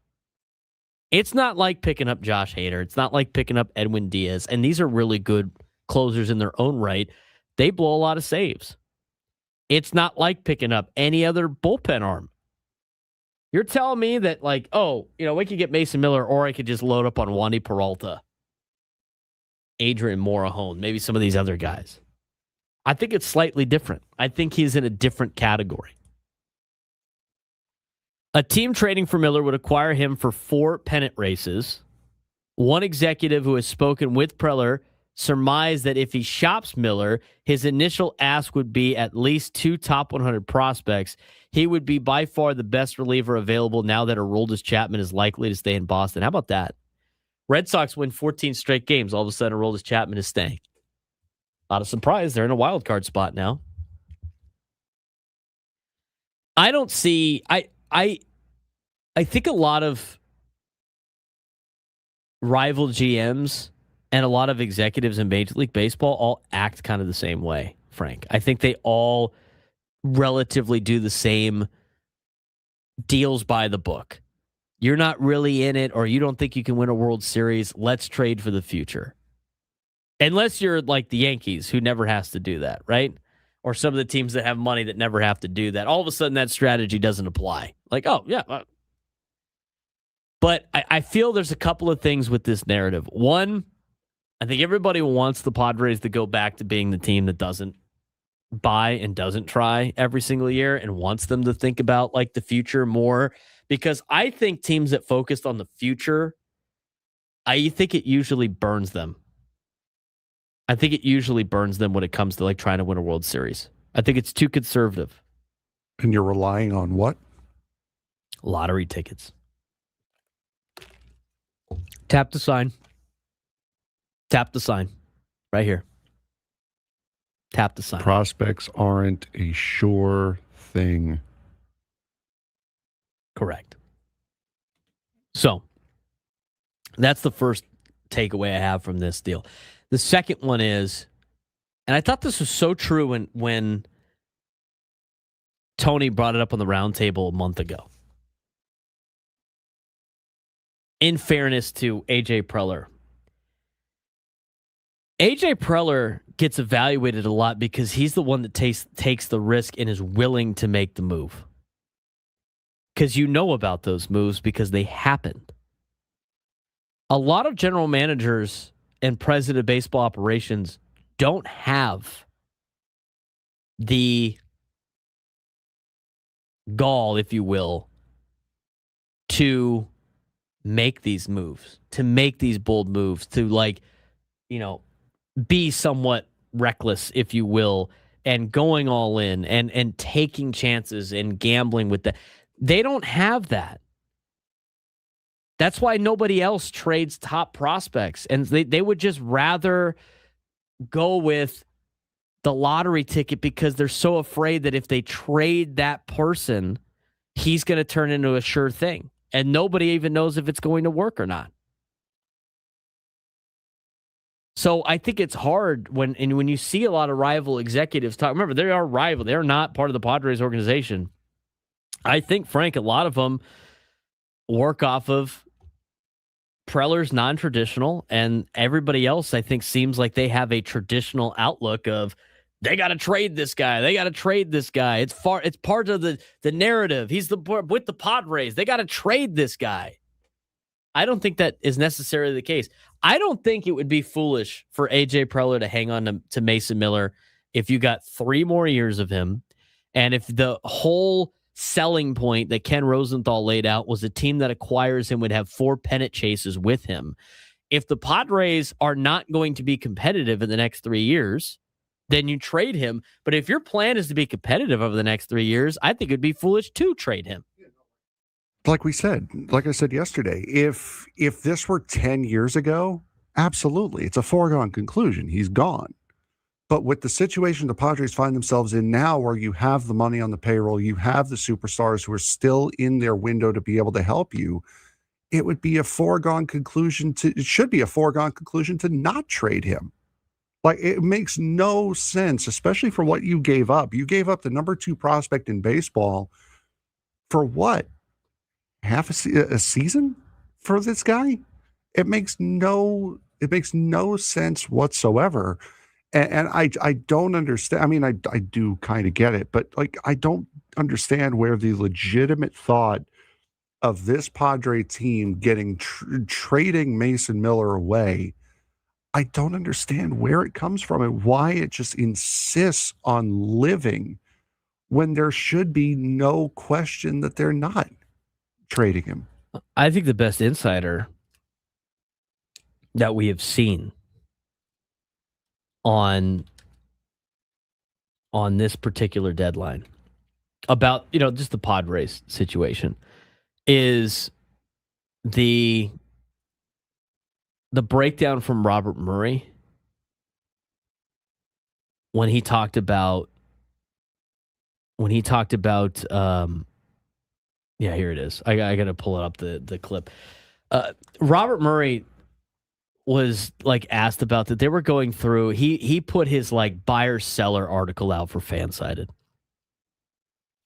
[SPEAKER 5] It's not like picking up Josh Hader. It's not like picking up Edwin Diaz. And these are really good closers in their own right. They blow a lot of saves. It's not like picking up any other bullpen arm. You're telling me that, we could get Mason Miller, or I could just load up on Wandy Peralta, Adrian Morejon, maybe some of these other guys. I think it's slightly different. I think he's in a different category. A team trading for Miller would acquire him for 4 pennant races. One executive who has spoken with Preller surmised that if he shops Miller, his initial ask would be at least 2 top 100 prospects. He would be by far the best reliever available now that Aroldis Chapman is likely to stay in Boston. How about that? Red Sox win 14 straight games. All of a sudden, Aroldis Chapman is staying. Not a surprise. They're in a wild card spot now. I don't see... I think a lot of rival GMs and a lot of executives in Major League Baseball all act kind of the same way, Frank. I think they all relatively do the same deals by the book. You're not really in it, or you don't think you can win a World Series. Let's trade for the future. Unless you're like the Yankees, who never has to do that, right? Or some of the teams that have money that never have to do that. All of a sudden, that strategy doesn't apply. But I feel there's a couple of things with this narrative. One, I think everybody wants the Padres to go back to being the team that doesn't buy and doesn't try every single year, and wants them to think about the future more. Because I think teams that focused on the future, I think it usually burns them. I think it usually burns them when it comes to trying to win a World Series. I think it's too conservative.
[SPEAKER 3] And you're relying on what?
[SPEAKER 5] Lottery tickets. Tap the sign. Tap the sign. Right here. Tap the sign.
[SPEAKER 3] Prospects aren't a sure thing.
[SPEAKER 5] Correct. So, that's the first takeaway I have from this deal. The second one is, and I thought this was so true when Tony brought it up on the roundtable a month ago. in fairness to AJ Preller, AJ Preller gets evaluated a lot because he's the one that takes the risk and is willing to make the move. Because you know about those moves because they happened. A lot of general managers and president of baseball operations don't have the gall, if you will, to make these moves, to make these bold moves, to be somewhat reckless, if you will, and going all in and taking chances and gambling with that. They don't have that. That's why nobody else trades top prospects. And they would just rather go with the lottery ticket because they're so afraid that if they trade that person, he's going to turn into a sure thing. And nobody even knows if it's going to work or not. So I think it's hard when you see a lot of rival executives talk. Remember, they are rival. They're not part of the Padres organization. I think, Frank, a lot of them work off of Preller's non-traditional, and everybody else, I think, seems like they have a traditional outlook of they got to trade this guy. They got to trade this guy. It's part of the narrative. He's with the Padres. They got to trade this guy. I don't think that is necessarily the case. I don't think it would be foolish for AJ Preller to hang on to Mason Miller if you got 3 more years of him, and if the whole selling point that Ken Rosenthal laid out was a team that acquires him would have 4 pennant chases with him. If the Padres are not going to be competitive in the next 3 years, then you trade him. But if your plan is to be competitive over the next 3 years, I think it'd be foolish to trade him.
[SPEAKER 3] Like I said yesterday, if this were 10 years ago, absolutely, it's a foregone conclusion. He's gone. But with the situation the Padres find themselves in now, where you have the money on the payroll, you have the superstars who are still in their window to be able to help you, it should be a foregone conclusion to not trade him. Like, it makes no sense, especially for what you gave up. You gave up the number 2 prospect in baseball for what? Half a season for this guy? It makes no sense whatsoever. And I don't understand. I mean, I do kind of get it, but I don't understand where the legitimate thought of this Padre team getting trading Mason Miller away. I don't understand where it comes from and why it just insists on living when there should be no question that they're not trading him.
[SPEAKER 5] I think the best insider that we have seen on this particular deadline about, just the Padres situation is the breakdown from Robert Murray when he talked about yeah, here it is. I got to pull it up, the clip. Robert Murray was asked about that. They were going through, he put his buyer seller article out for Fansided,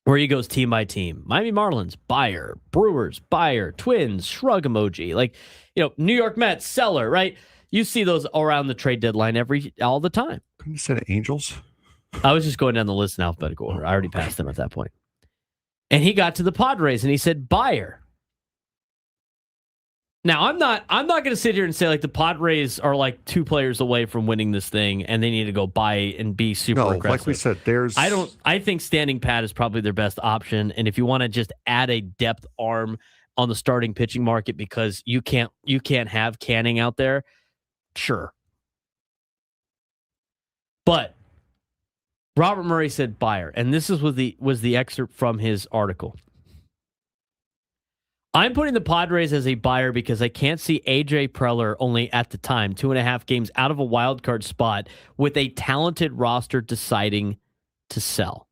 [SPEAKER 5] where he goes team by team. Miami Marlins, buyer. Brewers, buyer. Twins, shrug emoji. New York Mets, seller, right? You see those around the trade deadline all the time.
[SPEAKER 3] Couldn't you say Angels?
[SPEAKER 5] I was just going down the list in alphabetical order. I already passed them at that point. And he got to the Padres and he said buyer. Now, I'm not going to sit here and say the Padres are 2 players away from winning this thing and they need to go buy and be super aggressive.
[SPEAKER 3] Like we said,
[SPEAKER 5] I think standing pat is probably their best option. And if you want to just add a depth arm on the starting pitching market because you can't have Canning out there, sure. But Robert Murray said buyer, and this was the excerpt from his article. I'm putting the Padres as a buyer because I can't see AJ Preller, only at the time 2.5 games out of a wild card spot, with a talented roster deciding to sell.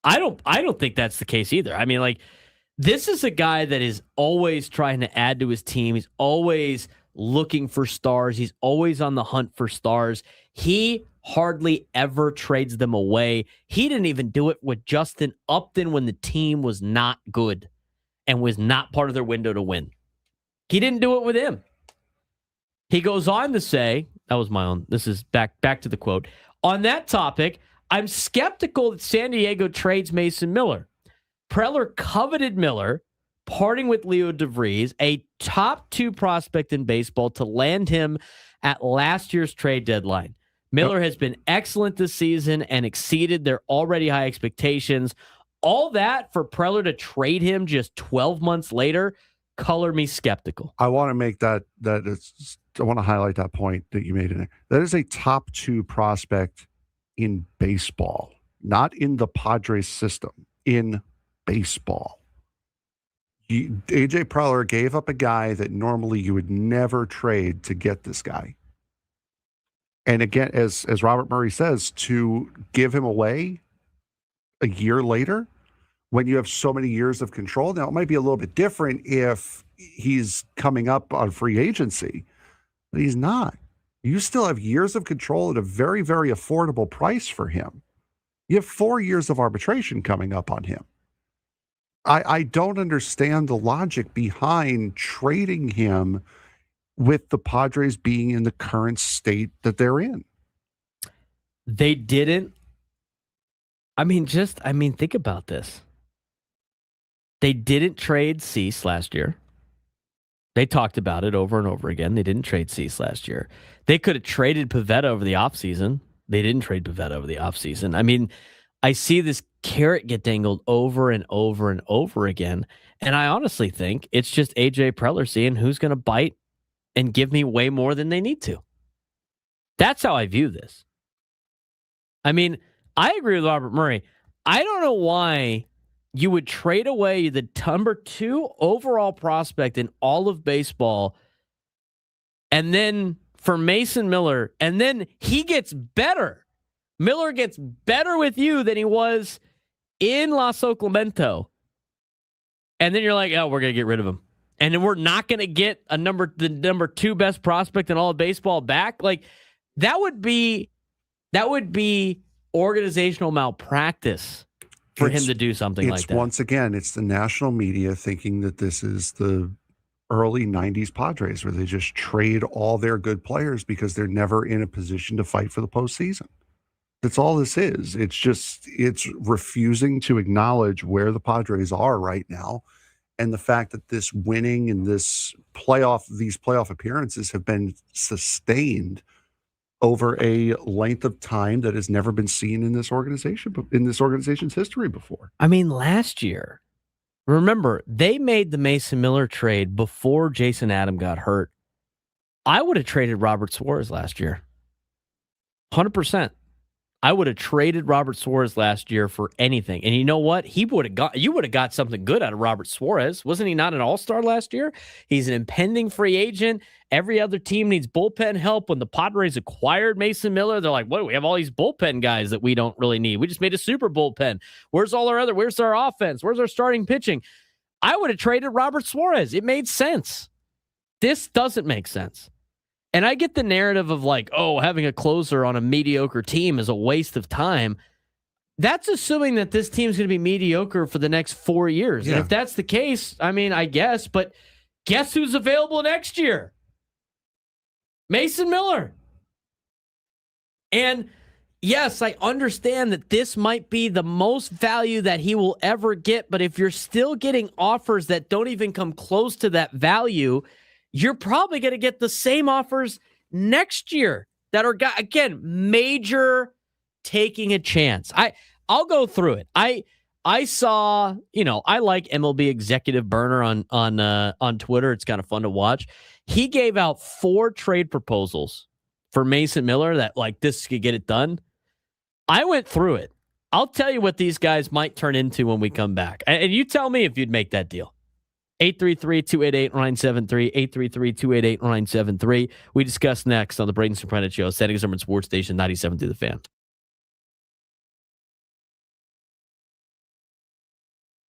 [SPEAKER 5] I don't think that's the case either. I mean, this is a guy that is always trying to add to his team. He's always looking for stars. He's always on the hunt for stars. He hardly ever trades them away. He didn't even do it with Justin Upton when the team was not good and was not part of their window to win. He didn't do it with him. He goes on to say, that was my own, this is back to the quote. On that topic, I'm skeptical that San Diego trades Mason Miller. Preller coveted Miller, parting with Leo DeVries, a top 2 prospect in baseball, to land him at last year's trade deadline. Miller has been excellent this season and exceeded their already high expectations. All that for Preller to trade him just 12 months later, color me skeptical.
[SPEAKER 3] I want to make I want to highlight that point that you made in there. That is a top 2 prospect in baseball, not in the Padres system, in baseball. AJ Preller gave up a guy that normally you would never trade to get this guy. And again, as Robert Murray says, to give him away a year later when you have so many years of control. Now, it might be a little bit different if he's coming up on free agency, but he's not. You still have years of control at a very, very affordable price for him. You have 4 years of arbitration coming up on him. I don't understand the logic behind trading him with the Padres being in the current state that they're in.
[SPEAKER 5] They didn't. Think about this. They didn't trade Cease last year. They talked about it over and over again. They didn't trade Cease last year. They could have traded Pivetta over the offseason. They didn't trade Pivetta over the offseason. I see this carrot get dangled over and over and over again. And I honestly think it's just AJ Preller seeing who's going to bite and give me way more than they need to. That's how I view this. I agree with Robert Murray. I don't know why you would trade away the number 2 overall prospect in all of baseball and then for Mason Miller, and then he gets better. Miller gets better with you than he was in Los Clemente. And then you're like, oh, we're going to get rid of him. And then we're not going to get the number 2 best prospect in all of baseball back. Like that would be organizational malpractice for him to do something like that.
[SPEAKER 3] Once again, it's the national media thinking that this is the early 90s Padres where they just trade all their good players because they're never in a position to fight for the postseason. That's all this is. It's refusing to acknowledge where the Padres are right now. And the fact that this winning and these playoff appearances have been sustained over a length of time that has never been seen in this organization's history before.
[SPEAKER 5] Last year, remember, they made the Mason Miller trade before Jason Adam got hurt. I would have traded Robert Suarez last year. 100%. I would have traded Robert Suarez last year for anything. And you know what? You would have got something good out of Robert Suarez. Wasn't he not an all-star last year? He's an impending free agent. Every other team needs bullpen help. When the Padres acquired Mason Miller, they're like, what, we have all these bullpen guys that we don't really need. We just made a super bullpen. Where's our offense? Where's our starting pitching? I would have traded Robert Suarez. It made sense. This doesn't make sense. And I get the narrative of like, oh, having a closer on a mediocre team is a waste of time. That's assuming that this team's going to be mediocre for the next 4 years. Yeah. And if that's the case, I guess. But guess who's available next year? Mason Miller. And yes, I understand that this might be the most value that he will ever get. But if you're still getting offers that don't even come close to that value, you're probably going to get the same offers next year that are, again, major taking a chance. I'll go through it. I saw, I like MLB Executive Burner on Twitter. It's kind of fun to watch. He gave out 4 trade proposals for Mason Miller that like this could get it done. I went through it. I'll tell you what these guys might turn into when we come back. And you tell me if you'd make that deal. 833-288-973, 833-288-973. We discuss next on the Braden Surprenant Show, San Diego Sports Station 97 through the Fan.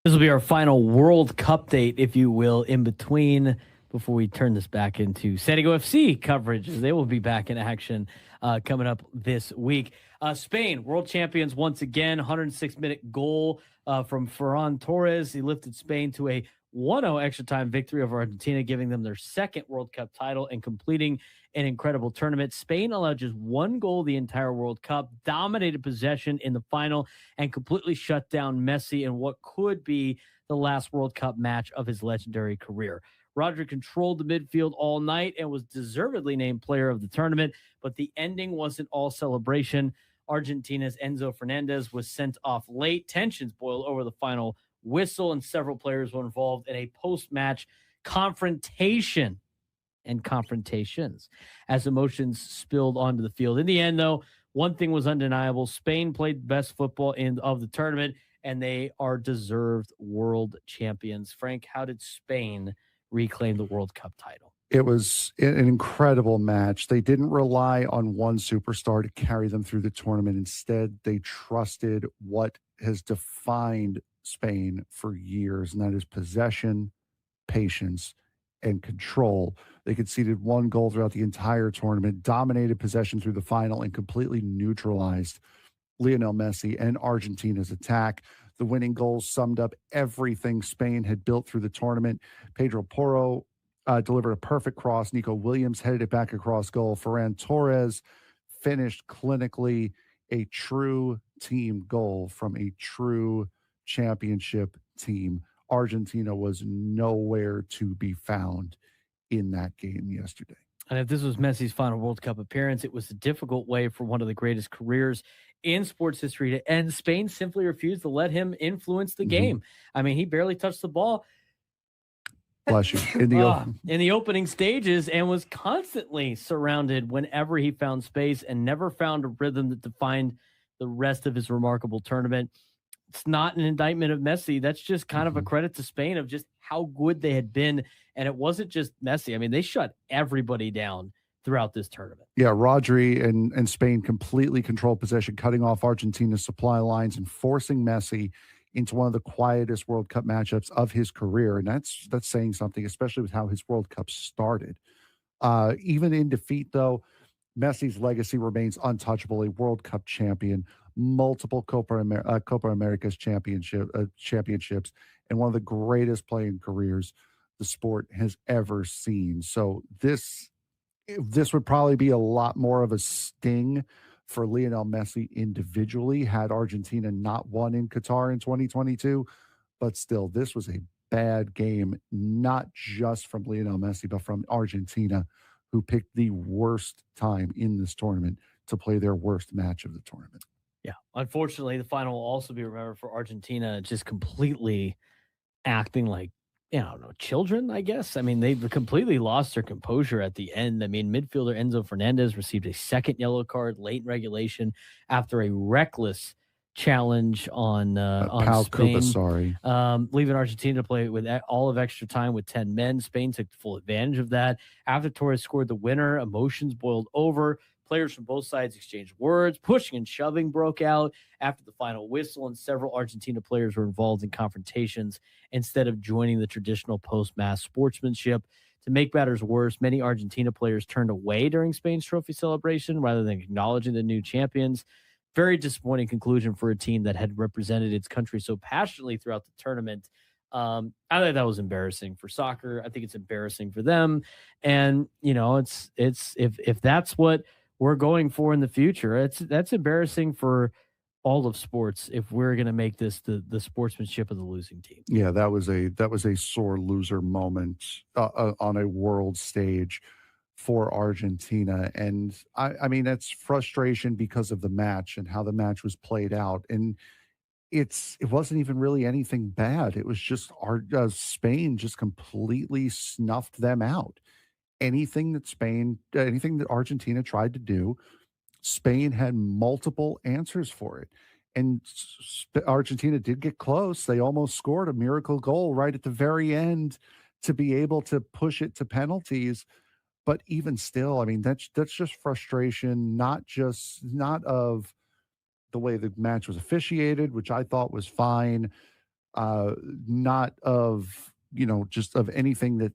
[SPEAKER 5] This will be our final World Cup date, if you will, in between before we turn this back into San Diego FC coverage, as they will be back in action coming up this week. Spain, world champions once again, 106-minute goal from Ferran Torres. He lifted Spain to a 1-0 extra time victory over Argentina, giving them their second World Cup title and completing an incredible tournament. Spain allowed just one goal the entire World Cup, dominated possession in the final, and completely shut down Messi in what could be the last World Cup match of his legendary career. Rodri controlled the midfield all night and was deservedly named player of the tournament, but the ending wasn't all celebration. Argentina's Enzo Fernandez was sent off late. Tensions boiled over the final whistle, and several players were involved in a post-match confrontation and confrontations as emotions spilled onto the field. In the end, though, one thing was undeniable. Spain played the best football of the tournament, and they are deserved world champions. Frank, how did Spain reclaim the World Cup title?
[SPEAKER 3] It was an incredible match. They didn't rely on one superstar to carry them through the tournament. Instead, they trusted what has defined Spain for years, and that is possession, patience, and control. They conceded one goal throughout the entire tournament, dominated possession through the final, and completely neutralized Lionel Messi and Argentina's attack. The winning goals summed up everything Spain had built through the tournament. Pedro Porro delivered a perfect cross. Nico Williams headed it back across goal. Ferran Torres finished clinically, a true team goal from a true championship team. Argentina was nowhere to be found in that game yesterday.
[SPEAKER 5] And if this was Messi's final World Cup appearance, it was a difficult way for one of the greatest careers in sports history to end. Spain simply refused to let him influence the game. I mean, he barely touched the ball.
[SPEAKER 3] Bless you. In
[SPEAKER 5] the opening stages, and was constantly surrounded whenever he found space, and never found a rhythm that defined the rest of his remarkable tournament. It's not an indictment of Messi. That's just kind of a credit to Spain of just how good they had been. And it wasn't just Messi. I mean, they shut everybody down throughout this tournament.
[SPEAKER 3] Yeah, Rodri and Spain completely controlled possession, cutting off Argentina's supply lines and forcing Messi into one of the quietest World Cup matchups of his career. And that's saying something, especially with how his World Cup started. Even in defeat, though, Messi's legacy remains untouchable, a World Cup champion, multiple Copa Americas championships, and one of the greatest playing careers the sport has ever seen. So this would probably be a lot more of a sting for Lionel Messi individually had Argentina not won in Qatar in 2022. But still, this was a bad game, not just from Lionel Messi, but from Argentina, who picked the worst time in this tournament to play their worst match of the tournament.
[SPEAKER 5] Yeah. Unfortunately, the final will also be remembered for Argentina just completely acting like, I don't know, children, I guess. I mean, they've completely lost their composure at the end. I mean, midfielder Enzo Fernandez received a second yellow card late in regulation after a reckless challenge on Spain. Leaving Argentina to play with all of extra time with 10 men. Spain took full advantage of that. After Torres scored the winner, emotions boiled over. Players from both sides exchanged words. Pushing and shoving broke out after the final whistle, and several Argentina players were involved in confrontations instead of joining the traditional post-match sportsmanship. To make matters worse, many Argentina players turned away during Spain's trophy celebration rather than acknowledging the new champions. Very disappointing conclusion for a team that had represented its country so passionately throughout the tournament. I think that was embarrassing for soccer. I think it's embarrassing for them. And, you know, it's if that's what we're going for in the future, that's embarrassing for all of sports if we're going to make this the sportsmanship of the losing team.
[SPEAKER 3] Yeah, that was a sore loser moment on a world stage for Argentina. And I mean, that's frustration because of the match and how the match was played out. And it wasn't even really anything bad. It was just Spain just completely snuffed them out. Anything that Argentina tried to do, Spain had multiple answers for it. And Argentina did get close. They almost scored a miracle goal right at the very end to be able to push it to penalties. But even still, I mean, that's just frustration, not of the way the match was officiated, which I thought was fine, not of, just of anything that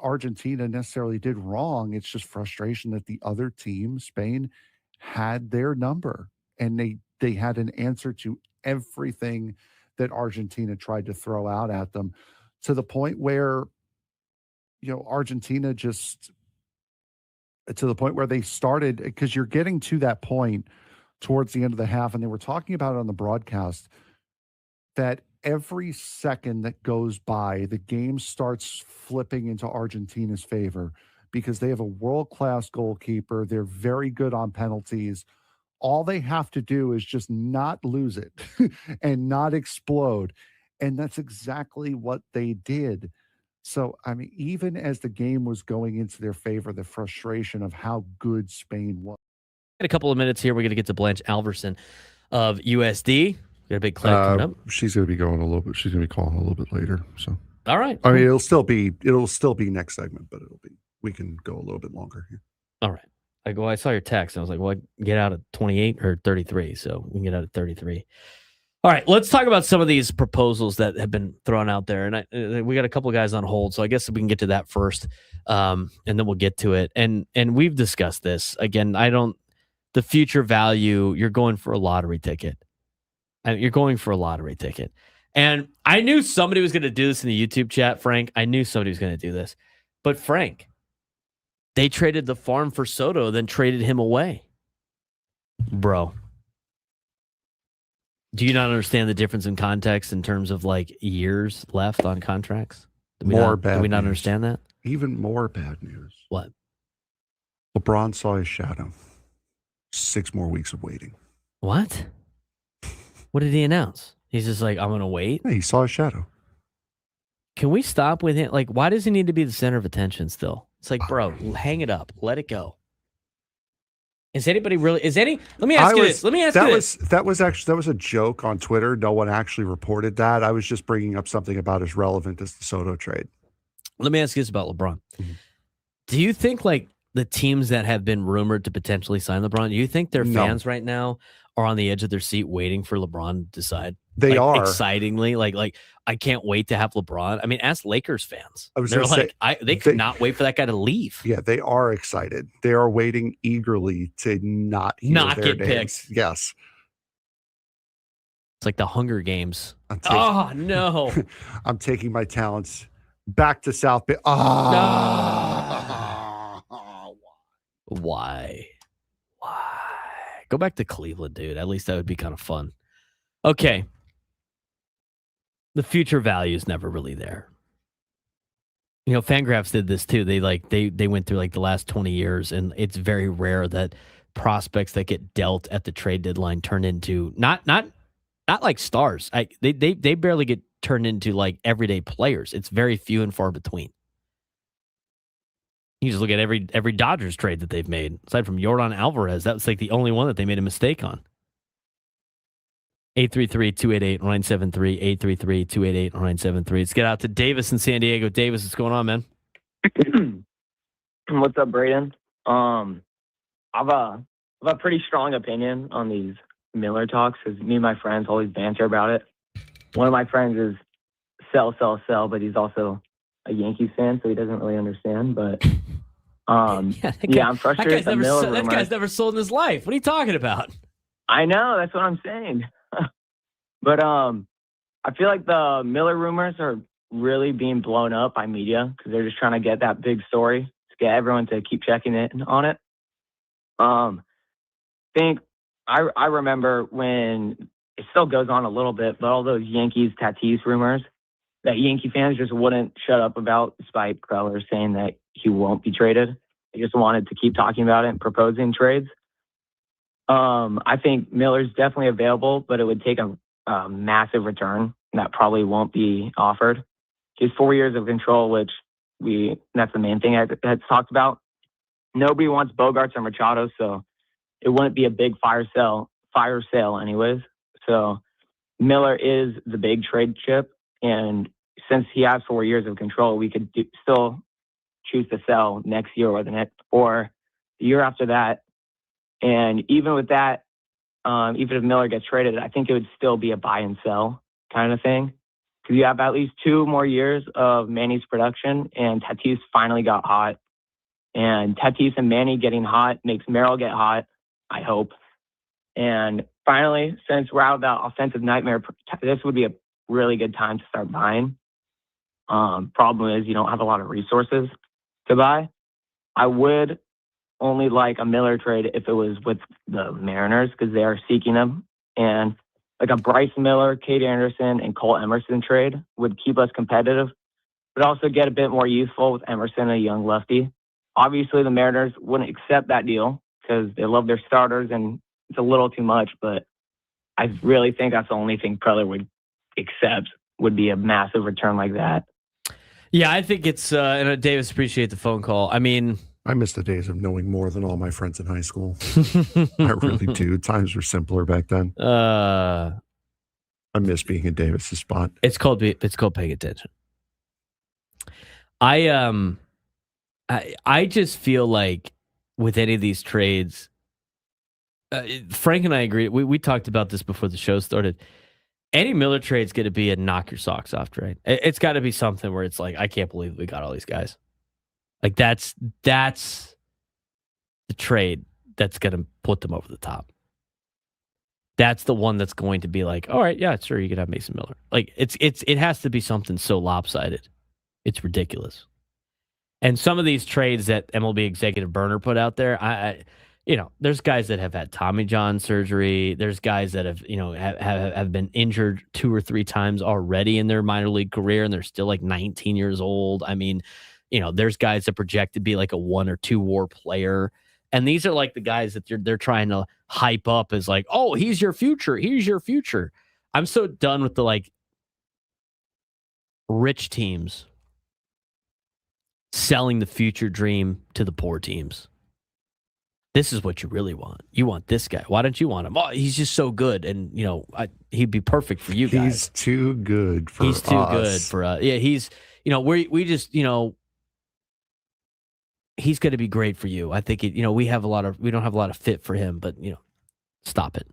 [SPEAKER 3] Argentina necessarily did wrong. It's just frustration that the other team, Spain, had their number, and they had an answer to everything that Argentina tried to throw out at them. to the point where, Argentina just to the point where they started, because you're getting to that point towards the end of the half, and they were talking about it on the broadcast, that every second that goes by, the game starts flipping into Argentina's favor because they have a world-class goalkeeper. They're very good on penalties. All they have to do is just not lose it and not explode. And that's exactly what they did. So, I mean, even as the game was going into their favor, the frustration of how good Spain was.
[SPEAKER 1] In a couple of minutes here, we're going to get to Blanche Alverson of USD. Got a big clip coming up.
[SPEAKER 3] She's going to be going a little bit. She's going to be calling a little bit later. So,
[SPEAKER 1] all right.
[SPEAKER 3] I mean, it'll still be next segment, but we can go a little bit longer here.
[SPEAKER 1] All right. I saw your text. I was like, well, get out at 28 or 33. So we can get out at 33. All right, let's talk about some of these proposals that have been thrown out there. And we got a couple of guys on hold, so I guess we can get to that first, and then we'll get to it. And we've discussed this. Again, the future value, you're going for a lottery ticket. You're going for a lottery ticket. And I knew somebody was going to do this in the YouTube chat, Frank. I knew somebody was going to do this. But Frank, they traded the farm for Soto, then traded him away. Bro. Do you not understand the difference in context in terms of like years left on contracts? Do we not understand that?
[SPEAKER 3] Even more bad news.
[SPEAKER 1] What?
[SPEAKER 3] LeBron saw his shadow. 6 more weeks of waiting.
[SPEAKER 1] What? What did he announce? He's just like, I'm going to wait?
[SPEAKER 3] Yeah, he saw his shadow.
[SPEAKER 1] Can we stop with him? Like, why does he need to be the center of attention still? It's like, bro, hang it up. Let it go. Let me ask you this.
[SPEAKER 3] That was a joke on Twitter. No one actually reported that. I was just bringing up something about as relevant as the Soto trade.
[SPEAKER 1] Let me ask you this about LeBron.
[SPEAKER 3] Mm-hmm.
[SPEAKER 1] Do you think like the teams that have been rumored to potentially sign LeBron, do you think their fans right now are on the edge of their seat waiting for LeBron to decide?
[SPEAKER 3] They are.
[SPEAKER 1] Excitingly, like I can't wait to have LeBron. I mean, ask Lakers fans. They could not wait for that guy to leave.
[SPEAKER 3] Yeah, they are excited. They are waiting eagerly to not
[SPEAKER 1] get picked.
[SPEAKER 3] Yes.
[SPEAKER 1] It's like the Hunger Games. No.
[SPEAKER 3] I'm taking my talents back to South Bay.
[SPEAKER 1] Why? Go back to Cleveland, dude. At least that would be kind of fun. Okay. The future value is never really there. Fangraphs did this too. They went through like the last 20 years, and it's very rare that prospects that get dealt at the trade deadline turn into not like stars. They barely get turned into like everyday players. It's very few and far between. You just look at every Dodgers trade that they've made, aside from Yordan Alvarez. That was like the only one that they made a mistake on. 833-288-973, 833-288-973. Let's get out to Davis in San Diego. Davis, what's going on, man?
[SPEAKER 7] What's up, Braden? I've a pretty strong opinion on these Miller talks because me and my friends always banter about it. One of my friends is sell, but he's also a Yankees fan, so he doesn't really understand. But I'm frustrated.
[SPEAKER 1] That guy's never sold in his life. What are you talking about?
[SPEAKER 7] I know, that's what I'm saying. But I feel like the Miller rumors are really being blown up by media because they're just trying to get that big story to get everyone to keep checking in on it. I remember when it still goes on a little bit, but all those Yankees Tatis rumors that Yankee fans just wouldn't shut up about, despite Preller saying that he won't be traded. They just wanted to keep talking about it and proposing trades. I think Miller's definitely available, but it would take a massive return that probably won't be offered. He has 4 years of control, which that's the main thing that's talked about. Nobody wants Bogaerts or Machado, so it wouldn't be a big fire sale anyways. So Miller is the big trade chip, and since he has 4 years of control, we could still choose to sell next year or the year after that. And even with that, even if Miller gets traded, I think it would still be a buy and sell kind of thing. Because you have at least 2 more years of Manny's production, and Tatis finally got hot. And Tatis and Manny getting hot makes Merrill get hot, I hope. And finally, since we're out of that offensive nightmare, this would be a really good time to start buying. Problem is you don't have a lot of resources to buy. I would only like a Miller trade if it was with the Mariners because they are seeking them. And like a Bryce Miller, Kate Anderson, and Cole Emerson trade would keep us competitive, but also get a bit more youthful with Emerson, a young lefty. Obviously, the Mariners wouldn't accept that deal because they love their starters and it's a little too much, but I really think that's the only thing Preller would accept would be a massive return like that.
[SPEAKER 1] Yeah, I think it's, and Davis, appreciate the phone call. I mean,
[SPEAKER 3] I miss the days of knowing more than all my friends in high school. I really do. Times were simpler back then. I miss being in Davis's spot.
[SPEAKER 1] It's called paying attention. I just feel like with any of these trades, Frank and I agree. We talked about this before the show started. Any Miller trade's going to be a knock your socks off trade. It's got to be something where it's like, I can't believe we got all these guys. Like that's the trade that's going to put them over the top. That's the one that's going to be like, all right, yeah, sure, you could have Mason Miller. Like it has to be something so lopsided. It's ridiculous. And some of these trades that MLB executive Burner put out there, there's guys that have had Tommy John surgery. There's guys that have, have been injured 2 or 3 times already in their minor league career, and they're still like 19 years old. I mean, there's guys that project to be like a 1 or 2 WAR player. And these are like the guys that they're trying to hype up as like, oh, he's your future. He's your future. I'm so done with the like rich teams selling the future dream to the poor teams. This is what you really want. You want this guy. Why don't you want him? Oh, he's just so good. And, he'd be perfect for you guys.
[SPEAKER 3] He's too good for us.
[SPEAKER 1] He's too good for us. Yeah, he's, we just, he's going to be great for you. I think, we don't have a lot of fit for him, but, stop it.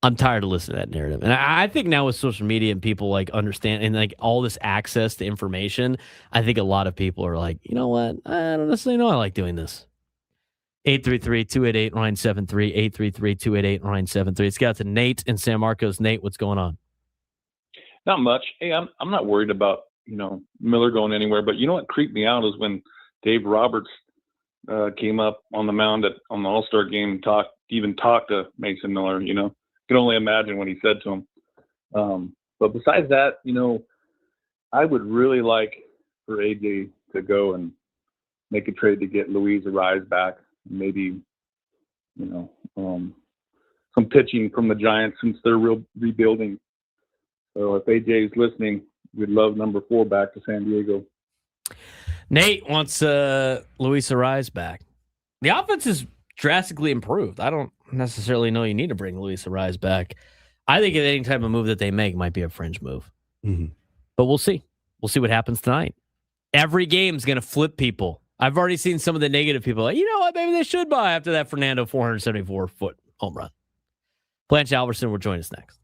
[SPEAKER 1] I'm tired of listening to that narrative. And I think now with social media and people like understand and like all this access to information, I think a lot of people are like, you know what? I don't necessarily know I like doing this. 833-288-973, 833-288-973. Let's get out to Nate in San Marcos. Nate, what's going on?
[SPEAKER 8] Not much. Hey, I'm not worried about, Miller going anywhere, but you know what creeped me out is when Dave Roberts came up on the mound on the All-Star game, talked to Mason Miller, Can only imagine what he said to him. But besides that, I would really like for AJ to go and make a trade to get Luis Ariz back. Maybe, some pitching from the Giants since they're rebuilding. So if AJ is listening, we'd love number 4 back to San Diego.
[SPEAKER 1] Nate wants Luis Ariz back. The offense is drastically improved. I don't necessarily know you need to bring Luis Ariz back. I think any type of move that they make might be a fringe move.
[SPEAKER 3] Mm-hmm.
[SPEAKER 1] But we'll see. We'll see what happens tonight. Every game's going to flip people. I've already seen some of the negative people like, you know what, maybe they should buy after that Fernando 474-foot home run. Blanche Alverson will join us next.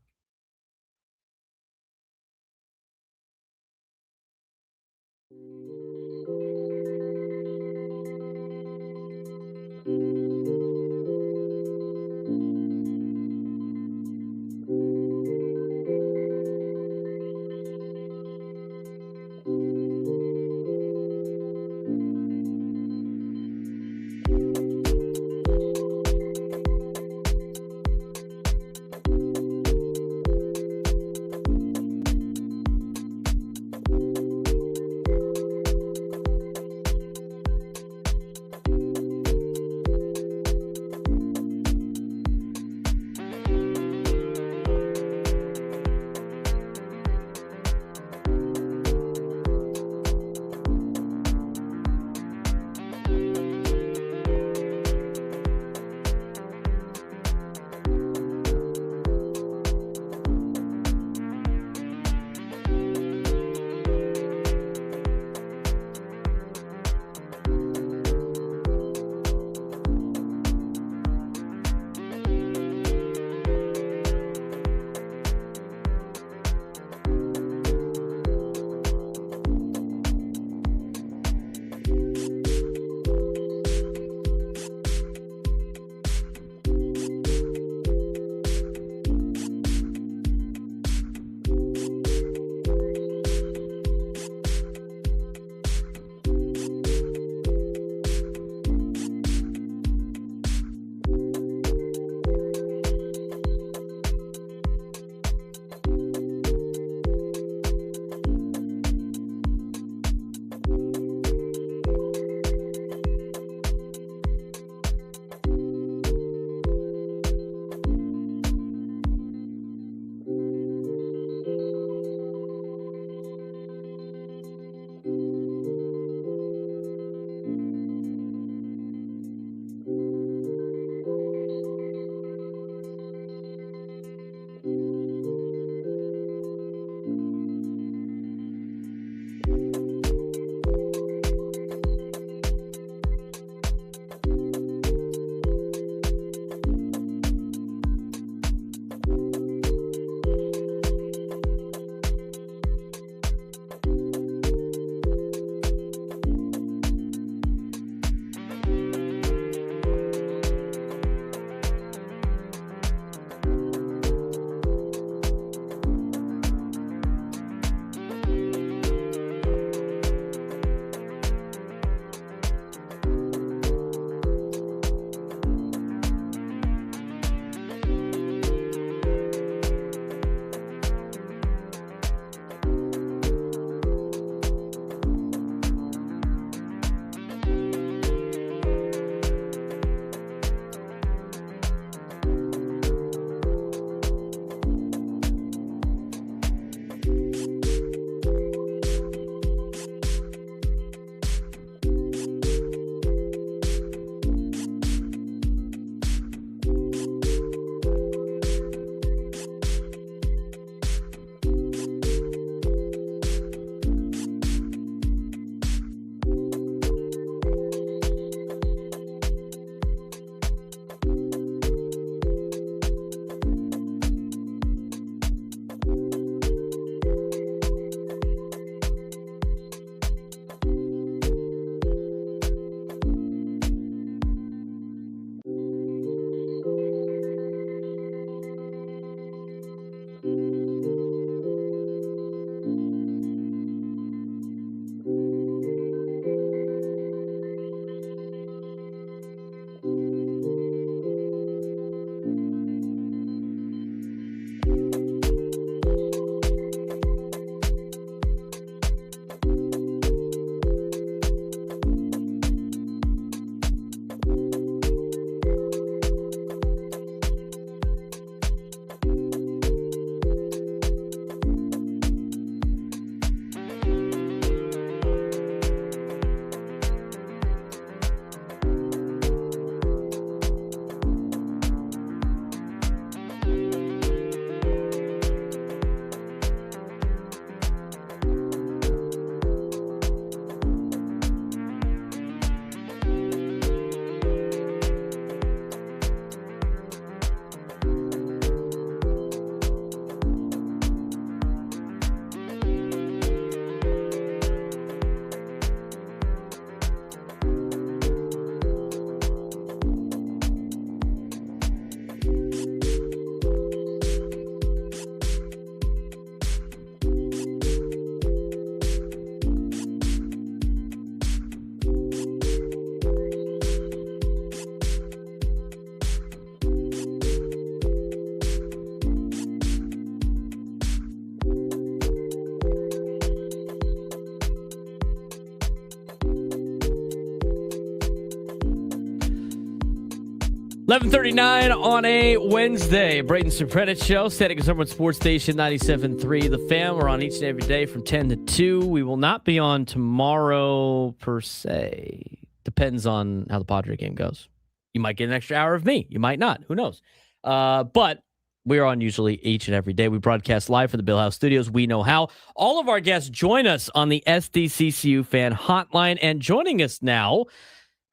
[SPEAKER 1] 11:39 on a Wednesday. Braden Surprenant Show, San Diego Padres Sports Station 97.3. The Fan. We're on each and every day from 10 to 2. We will not be on tomorrow per se. Depends on how the Padre game goes. You might get an extra hour of me. You might not. Who knows? But we're on usually each and every day. We broadcast live from the Bill House Studios. We know how. All of our guests join us on the SDCCU Fan Hotline. And joining us now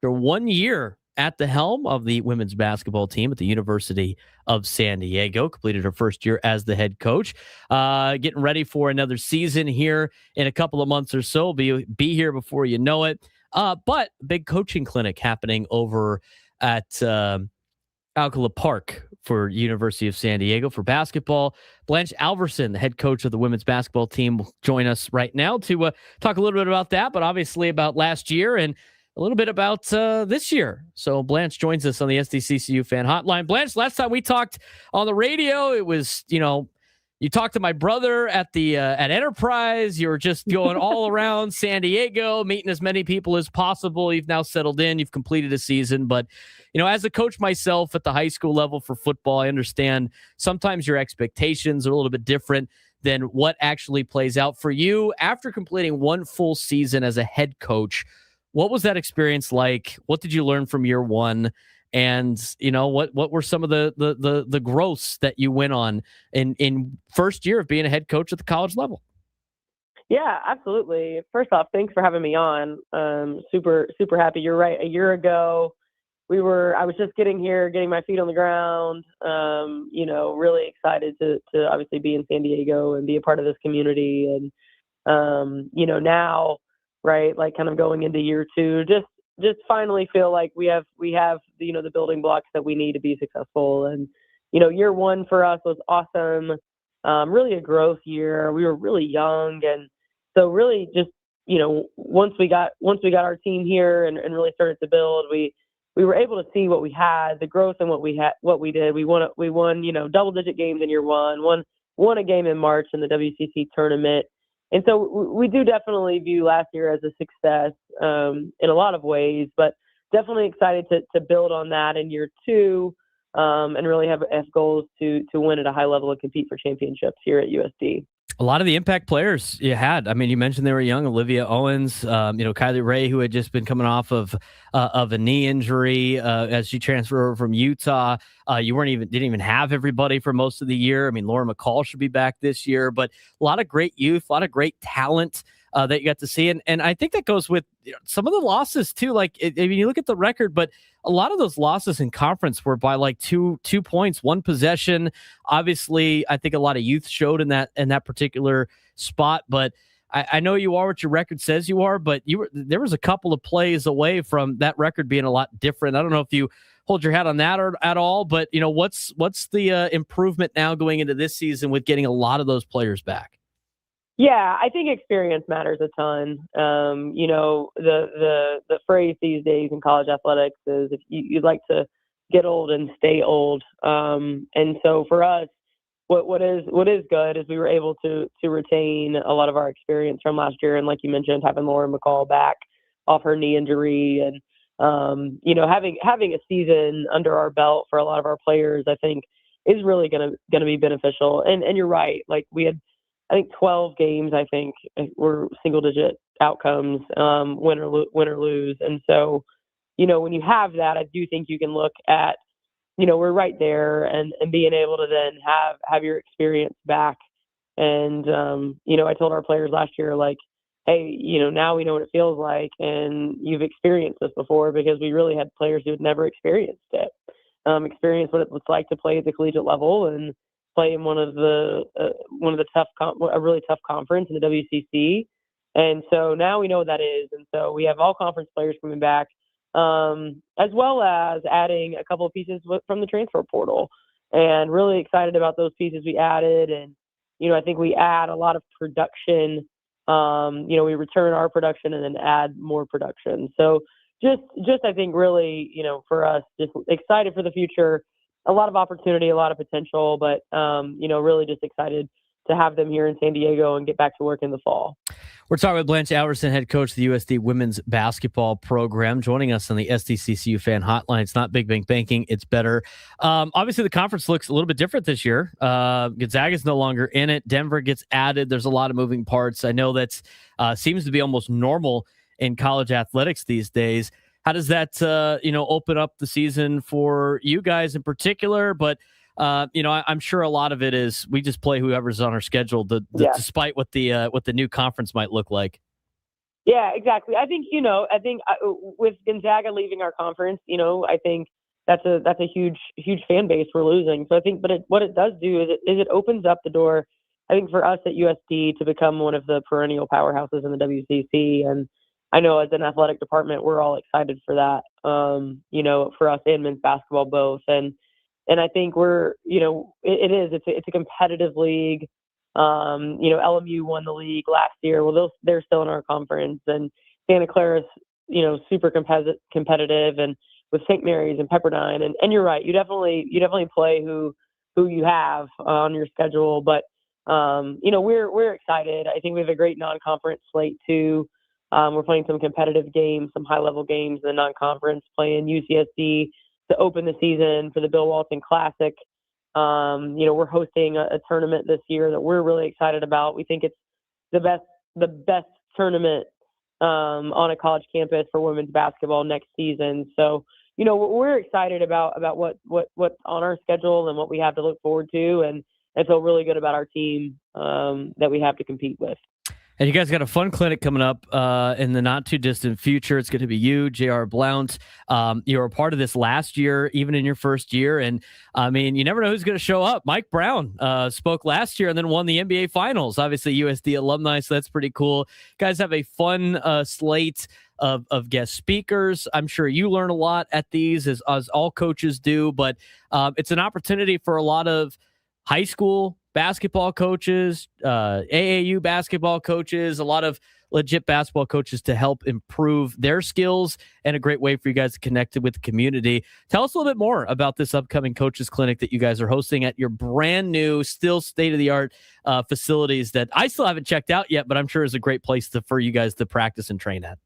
[SPEAKER 1] for 1 year at the helm of the women's basketball team at the University of San Diego, completed her first year as the head coach, getting ready for another season here in a couple of months or so. Be here before you know it. But big coaching clinic happening over at Alcala Park for University of San Diego for basketball. Blanche Alverson, the head coach of the women's basketball team, will join us right now to talk a little bit about that, but obviously about last year and a little bit about this year. So Blanche joins us on the SDCCU Fan Hotline. Blanche, last time we talked on the radio, it was, you talked to my brother at the at Enterprise. You were just going all around San Diego, meeting as many people as possible. You've now settled in. You've completed a season. But, as a coach myself at the high school level for football, I understand sometimes your expectations are a little bit different than what actually plays out for you. After completing one full season as a head coach, what was that experience like? What did you learn from year one? And, what were some of the growths that you went on in first year of being a head coach at the college level?
[SPEAKER 9] Yeah, absolutely. First off, thanks for having me on. Super, super happy. You're right. A year ago, I was just getting my feet on the ground, really excited to obviously be in San Diego and be a part of this community. And, now, right, like kind of going into year two, just finally feel like we have the building blocks that we need to be successful. And year one for us was awesome, really a growth year. We were really young, and so really just once we got our team here and really started to build, we were able to see what we had, the growth and what we did. We won double digit games in year one, won a game in March in the WCC tournament. And so we do definitely view last year as a success in a lot of ways, but definitely excited to build on that in year two and really have goals to win at a high level and compete for championships here at USD.
[SPEAKER 1] A lot of the impact players you had. I mean, you mentioned they were young. Olivia Owens, Kylie Ray, who had just been coming off of a knee injury as she transferred over from Utah. You didn't even have everybody for most of the year. I mean, Laura McCall should be back this year, but a lot of great youth, a lot of great talent that you got to see. And I think that goes with some of the losses too. Like, you look at the record, but a lot of those losses in conference were by like two points, one possession. Obviously, I think a lot of youth showed in that particular spot, but I know you are what your record says you are, but there was a couple of plays away from that record being a lot different. I don't know if you hold your hat on that or at all, but what's the improvement now going into this season with getting a lot of those players back?
[SPEAKER 9] Yeah, I think experience matters a ton. The phrase these days in college athletics is if you'd like to get old and stay old. And so for us, what is good is we were able to retain a lot of our experience from last year. And like you mentioned, having Laura McCall back off her knee injury and, having a season under our belt for a lot of our players, I think is really going to be beneficial. And you're right. Like we had, I think 12 games, were single digit outcomes, win or lose. And so, when you have that, I do think you can look at, we're right there and being able to then have your experience back. And, I told our players last year, like, hey, now we know what it feels like and you've experienced this before, because we really had players who had never experienced it, experienced what it looks like to play at the collegiate level and play in one of the a really tough conference in the WCC. And so now we know what that is. And so we have all conference players coming back, as well as adding a couple of pieces from the transfer portal, and really excited about those pieces we added. And, I think we add a lot of production. We return our production and then add more production. So just I think really, for us, just excited for the future. A lot of opportunity, a lot of potential, but, really just excited have them here in San Diego and get back to work in the fall.
[SPEAKER 5] We're talking with Blanche Alverson, head coach of the USD women's basketball program, joining us on the SDCCU fan hotline. It's not Big Bang Banking, it's better. Obviously, the conference looks a little bit different this year. Gonzaga's no longer in it. Denver gets added. There's a lot of moving parts. I know that seems to be almost normal in college athletics these days. How does that, open up the season for you guys in particular? But I'm sure a lot of it is we just play whoever's on our schedule, despite what the new conference might look like.
[SPEAKER 9] Yeah, exactly. I think with Gonzaga leaving our conference, I think that's a huge fan base we're losing. So I think, but what it does do is it opens up the door, I think, for us at USD to become one of the perennial powerhouses in the WCC. And I know as an athletic department, we're all excited for that. For us and men's basketball both. And I think it's a competitive league. LMU won the league last year. Well, they're still in our conference, and Santa Clara's, super competitive, and with St. Mary's and Pepperdine. And you're right. You definitely play who you have on your schedule. But, we're excited. I think we have a great non-conference slate too. We're playing some competitive games, some high-level games in the non-conference, playing UCSD to open the season for the Bill Walton Classic. We're hosting a tournament this year that we're really excited about. We think it's the best tournament on a college campus for women's basketball next season. So, we're excited about what's on our schedule and what we have to look forward to, and feel really good about our team that we have to compete with.
[SPEAKER 5] And you guys got a fun clinic coming up in the not too distant future. It's going to be you, JR Blount. You were a part of this last year, even in your first year. And I mean, you never know who's going to show up. Mike Brown spoke last year and then won the NBA Finals. Obviously, USD alumni, so that's pretty cool. Guys have a fun slate of guest speakers. I'm sure you learn a lot at these, as all coaches do. But it's an opportunity for a lot of high school basketball coaches, AAU basketball coaches, a lot of legit basketball coaches to help improve their skills, and a great way for you guys to connect with the community. Tell us a little bit more about this upcoming coaches clinic that you guys are hosting at your brand new, still state-of-the-art facilities that I still haven't checked out yet, but I'm sure is a great place for you guys to practice and train at.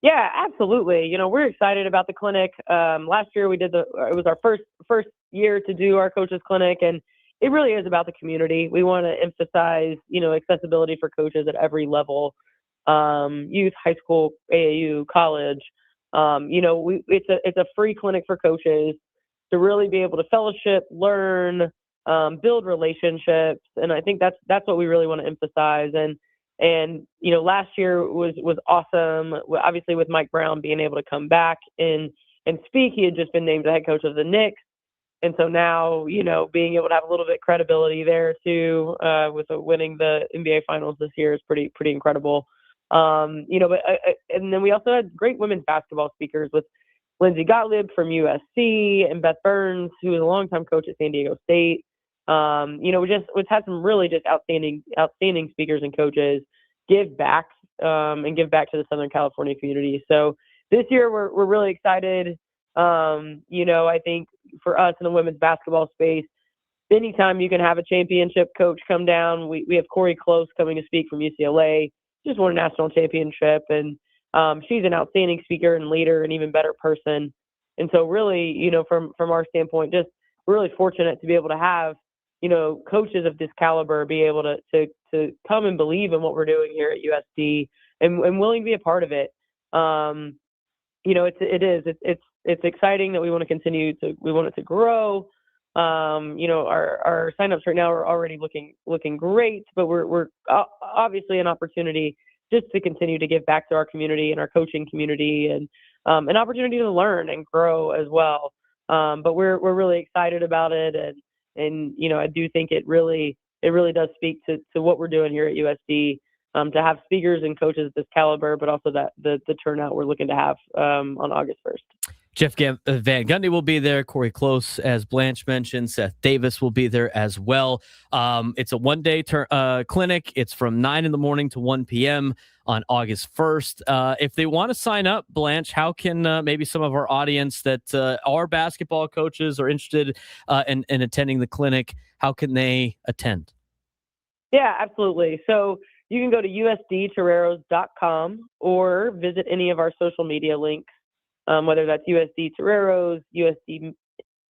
[SPEAKER 9] Yeah, absolutely. We're excited about the clinic. Last year it was our first year to do our coaches clinic, and it really is about the community. We want to emphasize, accessibility for coaches at every level, youth, high school, AAU, college. It's a free clinic for coaches to really be able to fellowship, learn, build relationships. And I think that's what we really want to emphasize. And last year was awesome. Obviously, with Mike Brown being able to come back and speak, he had just been named the head coach of the Knicks. And so now, being able to have a little bit of credibility there too, with winning the NBA Finals this year is pretty incredible. And then we also had great women's basketball speakers with Lindsay Gottlieb from USC and Beth Burns, who is a longtime coach at San Diego State. We've had some really just outstanding speakers and coaches give back and give back to the Southern California community. So this year we're really excited. I think for us in the women's basketball space, anytime you can have a championship coach come down, we have Corey Close coming to speak from UCLA, just won a national championship. And she's an outstanding speaker and leader and even better person. And so really, from our standpoint, just we're really fortunate to be able to have, coaches of this caliber be able to come and believe in what we're doing here at USD and willing to be a part of it. It's exciting that we want to continue we want it to grow. Our signups right now are already looking great, but we're obviously an opportunity just to continue to give back to our community and our coaching community, and an opportunity to learn and grow as well. But we're really excited about it, and I do think it really does speak to what we're doing here at USD, to have speakers and coaches of this caliber, but also that the turnout we're looking to have on August 1st.
[SPEAKER 5] Jeff Van Gundy will be there. Corey Close, as Blanche mentioned. Seth Davis will be there as well. It's a one-day clinic. It's from 9 in the morning to 1 p.m. on August 1st. If they want to sign up, Blanche, how can maybe some of our audience that are basketball coaches or interested in attending the clinic, how can they attend?
[SPEAKER 9] Yeah, absolutely. So you can go to usdtoreros.com or visit any of our social media links, whether that's USD Toreros, USD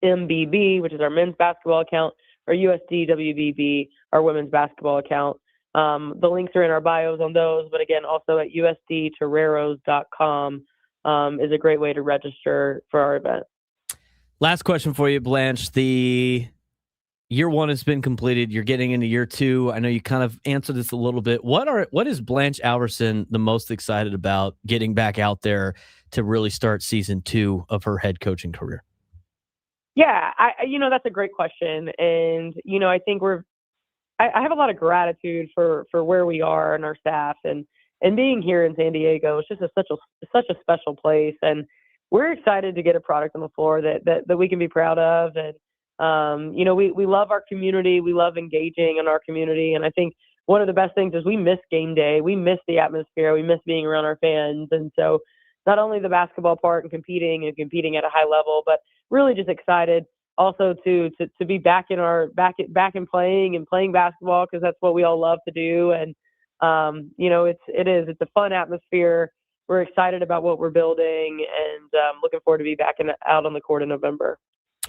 [SPEAKER 9] MBB, which is our men's basketball account, or USD WBB, our women's basketball account. The links are in our bios on those, but again, also at usdtoreros.com is a great way to register for our event.
[SPEAKER 1] Last question for you, Blanche. The year one has been completed. You're getting into year two. I know you kind of answered this a little bit. What is Blanche Alverson the most excited about getting back out there to really start season two of her head coaching career?
[SPEAKER 9] Yeah, that's a great question. And, I think I have a lot of gratitude for where we are and our staff and being here in San Diego. It's just such a special place. And we're excited to get a product on the floor that we can be proud of. And, we love our community. We love engaging in our community. And I think one of the best things is we miss game day. We miss the atmosphere. We miss being around our fans. And so not only the basketball part and competing at a high level, but really just excited also to be back in playing basketball, because that's what we all love to do. And it's a fun atmosphere. We're excited about what we're building, and looking forward to be back out on the court in November.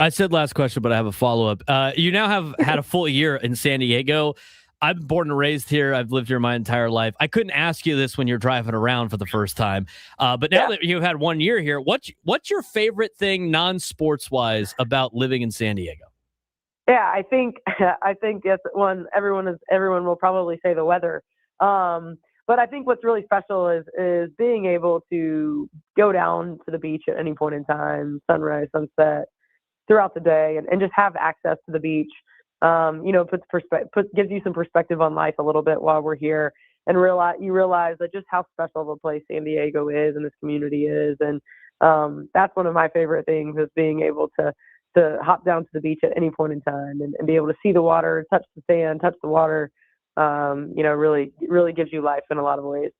[SPEAKER 1] I said last question, but I have a follow-up. You now have had a full year in San Diego. I'm born and raised here. I've lived here my entire life. I couldn't ask you this when you're driving around for the first time. But now that you've had 1 year here, what's your favorite thing non-sports wise about living in San Diego?
[SPEAKER 9] Yeah, I think that's one. Everyone will probably say the weather. But I think what's really special is being able to go down to the beach at any point in time, sunrise, sunset, throughout the day, and just have access to the beach. Gives you some perspective on life a little bit while we're here, and realize that just how special of a place San Diego is and this community is. And that's one of my favorite things, is being able to hop down to the beach at any point in time and be able to see the water, touch the sand, touch the water. Really gives you life in a lot of ways.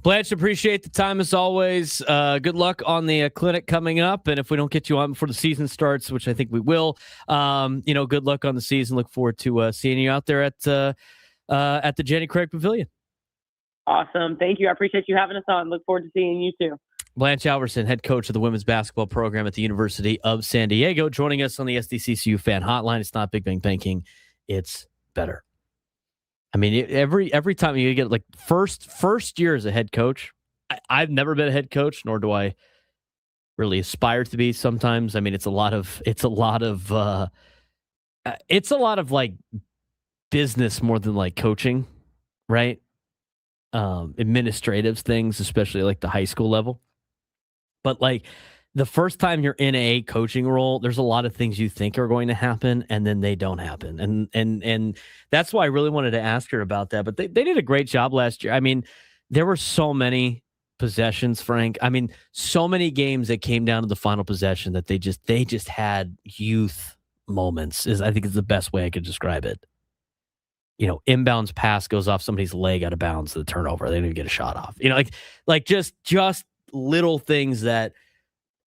[SPEAKER 1] Blanche, appreciate the time as always. Good luck on the clinic coming up. And if we don't get you on before the season starts, which I think we will, good luck on the season. Look forward to seeing you out there at the Jenny Craig Pavilion.
[SPEAKER 9] Awesome. Thank you. I appreciate you having us on. Look forward to seeing you too.
[SPEAKER 1] Blanche Alverson, head coach of the women's basketball program at the University of San Diego, joining us on the SDCCU fan hotline. It's not Big Bang Banking. It's better. I mean, every time you get first year as a head coach, I've never been a head coach, nor do I really aspire to be. Sometimes, I mean, it's a lot of like business more than like coaching, right? Administrative things, especially like the high school level. But like the first time you're in a coaching role, there's a lot of things you think are going to happen, and then they don't happen. And that's why I really wanted to ask her about that. But they did a great job last year. I mean, there were so many possessions, Frank. I mean, so many games that came down to the final possession that they just had youth moments, I think is the best way I could describe it. Inbounds pass goes off somebody's leg out of bounds to the turnover. They didn't even get a shot off. Like just little things that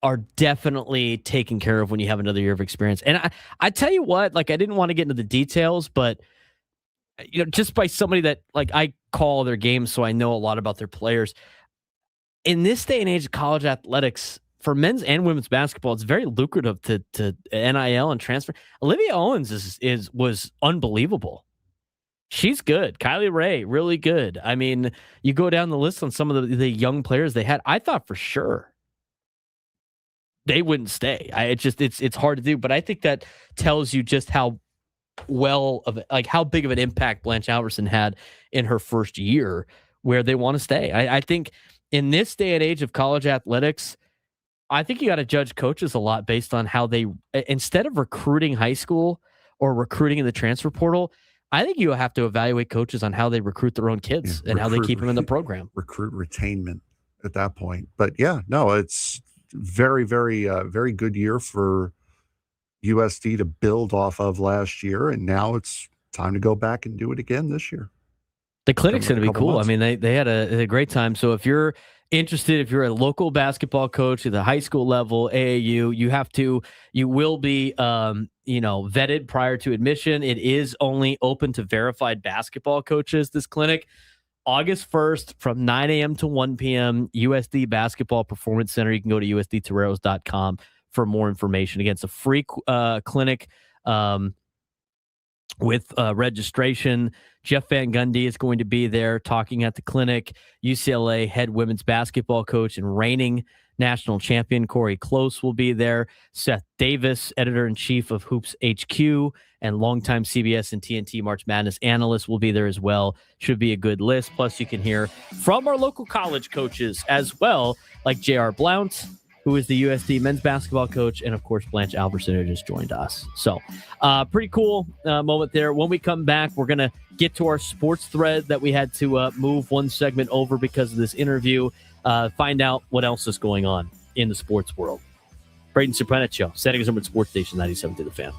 [SPEAKER 1] are definitely taken care of when you have another year of experience. And I tell you what, like, I didn't want to get into the details, but just by somebody that like I call their games, so I know a lot about their players. In this day and age of college athletics, for men's and women's basketball, it's very lucrative to NIL and transfer. Olivia Owens was unbelievable. She's good. Kylie Ray, really good. I mean, you go down the list on some of the young players they had. I thought for sure they wouldn't stay. It's hard to do, but I think that tells you just how how big of an impact Blanche Alverson had in her first year, where they want to stay. I think in this day and age of college athletics, I think you got to judge coaches a lot based on how they, instead of recruiting high school or recruiting in the transfer portal, I think you have to evaluate coaches on how they recruit their own kids and how they keep them in the program.
[SPEAKER 3] Recruit retainment at that point. But yeah, no, it's very, very, very good year for USD to build off of last year. And now it's time to go back and do it again this year.
[SPEAKER 1] The clinic's going to be cool. Months. I mean, they had a great time. So if you're interested, if you're a local basketball coach at the high school level, AAU, you will be,
[SPEAKER 5] vetted prior to admission. It is only open to verified basketball coaches, this clinic. August 1st from 9 a.m. to 1 p.m., USD Basketball Performance Center. You can go to usdtoreros.com for more information. Again, it's a free clinic with registration. Jeff Van Gundy is going to be there talking at the clinic. UCLA head women's basketball coach and reigning national champion Corey Close will be there. Seth Davis, editor-in-chief of Hoops HQ and longtime CBS and TNT March Madness analyst, will be there as well. Should be a good list. Plus, you can hear from our local college coaches as well, like J.R. Blount, who is the USD men's basketball coach, and of course, Blanche Alverson, who just joined us. So pretty cool moment there. When we come back, we're going to get to our sports thread that we had to move one segment over because of this interview. Find out what else is going on in the sports world. Braden Surprenant Show, San Diego Sports Station 97 to the Fan.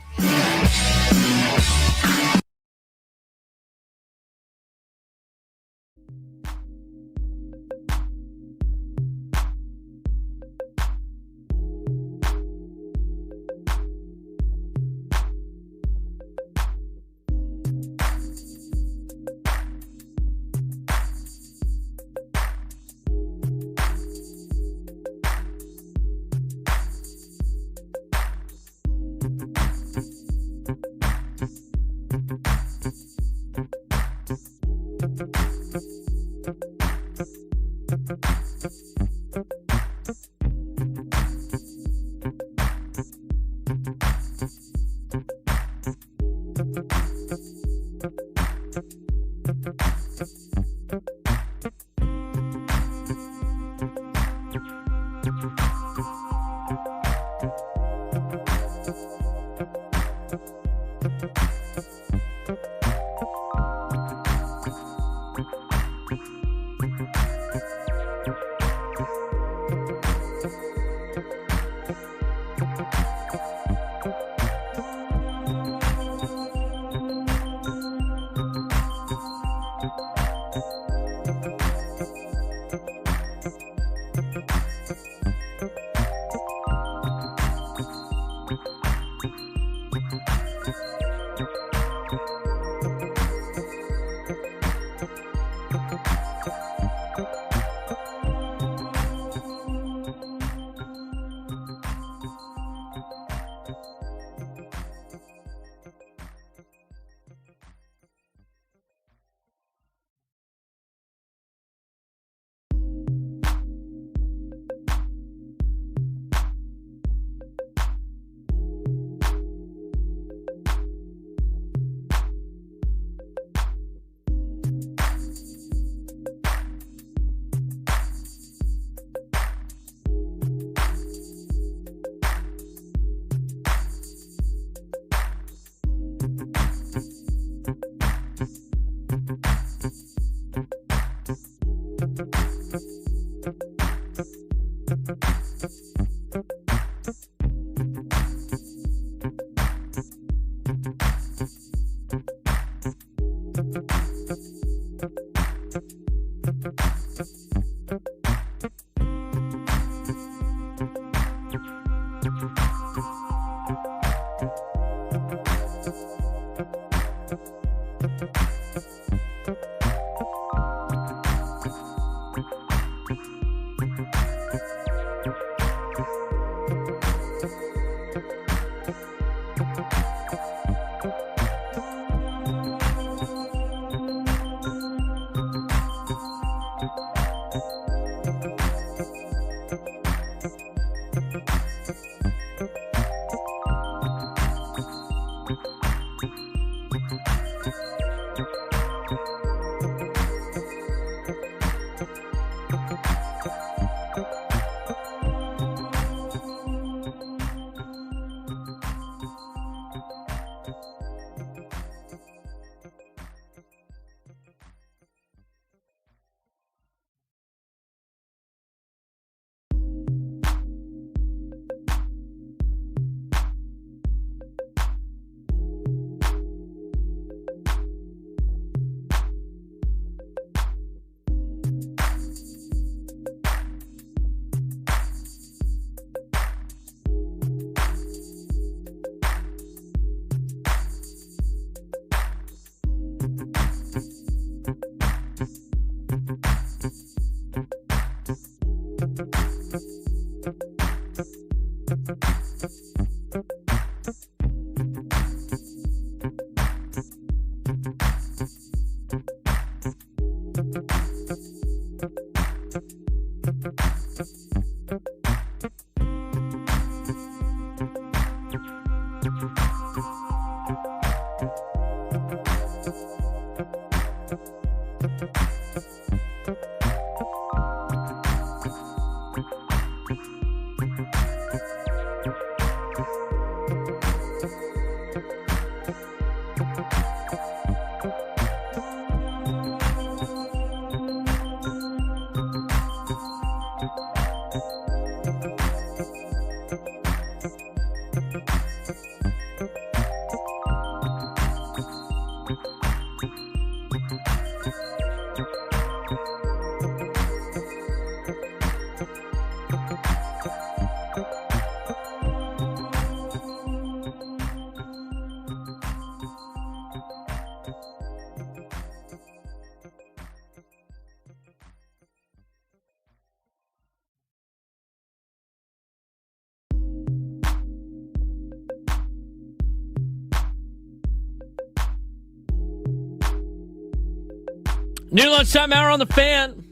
[SPEAKER 1] New lunchtime hour on the Fan.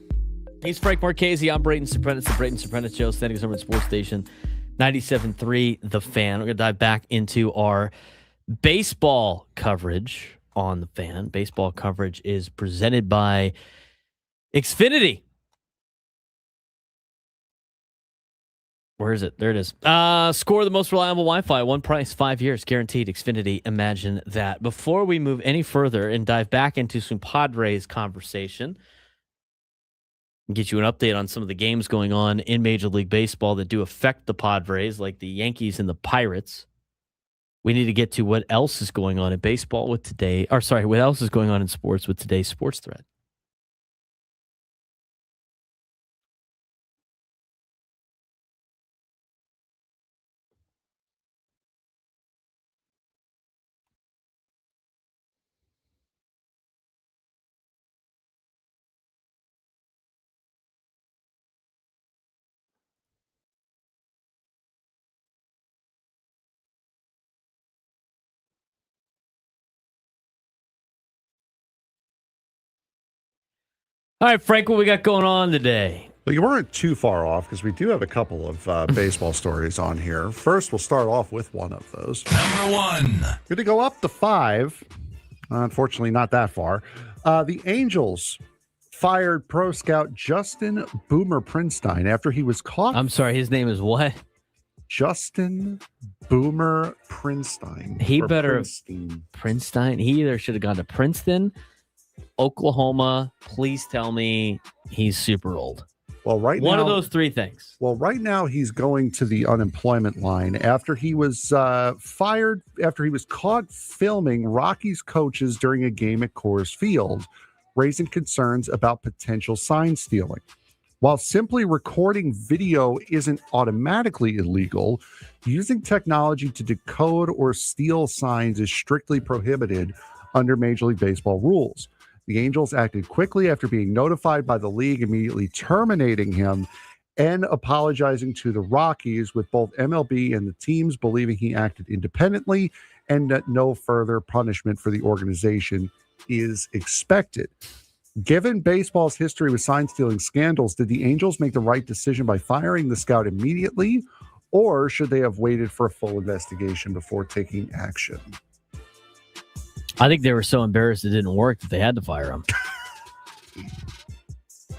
[SPEAKER 1] He's Frank Marchese. I'm Braden Surprenant. It's the Braden Surprenant Show, San Diego Sports Station, 97.3 The Fan. We're going to dive back into our baseball coverage on the Fan. Baseball coverage is presented by Xfinity. Where is it? There it is. Score the most reliable Wi-Fi. One price, 5 years, guaranteed. Xfinity. Imagine that. Before we move any further and dive back into some Padres conversation, get you an update on some of the games going on in Major League Baseball that do affect the Padres, like the Yankees and the Pirates. We need to get to what else is going on in baseball with today. Or sorry, what else is going on in sports with today's sports thread. All right, Frank, what we got going on today?
[SPEAKER 3] Well, you weren't too far off because we do have a couple of baseball stories on here. First, we'll start off with one of those.
[SPEAKER 2] Number 1.
[SPEAKER 3] Going to go up to 5. Unfortunately, not that far. The Angels fired pro scout Justin Boomer Prinstein after he was caught.
[SPEAKER 1] I'm sorry, his name is what?
[SPEAKER 3] Justin Boomer Prinstein.
[SPEAKER 1] He better Prinstein. He either should have gone to Princeton, Oklahoma. Please tell me he's super old.
[SPEAKER 3] Well, right
[SPEAKER 1] one
[SPEAKER 3] now,
[SPEAKER 1] of those three things.
[SPEAKER 3] Well, right now he's going to the unemployment line after he was fired after he was caught filming Rockies coaches during a game at Coors Field, raising concerns about potential sign stealing. While simply recording video isn't automatically illegal, using technology to decode or steal signs is strictly prohibited under Major League Baseball rules. The Angels acted quickly after being notified by the league, immediately terminating him and apologizing to the Rockies, with both MLB and the teams believing he acted independently and that no further punishment for the organization is expected. Given baseball's history with sign-stealing scandals, did the Angels make the right decision by firing the scout immediately, or should they have waited for a full investigation before taking action?
[SPEAKER 1] I think they were so embarrassed it didn't work that they had to fire him.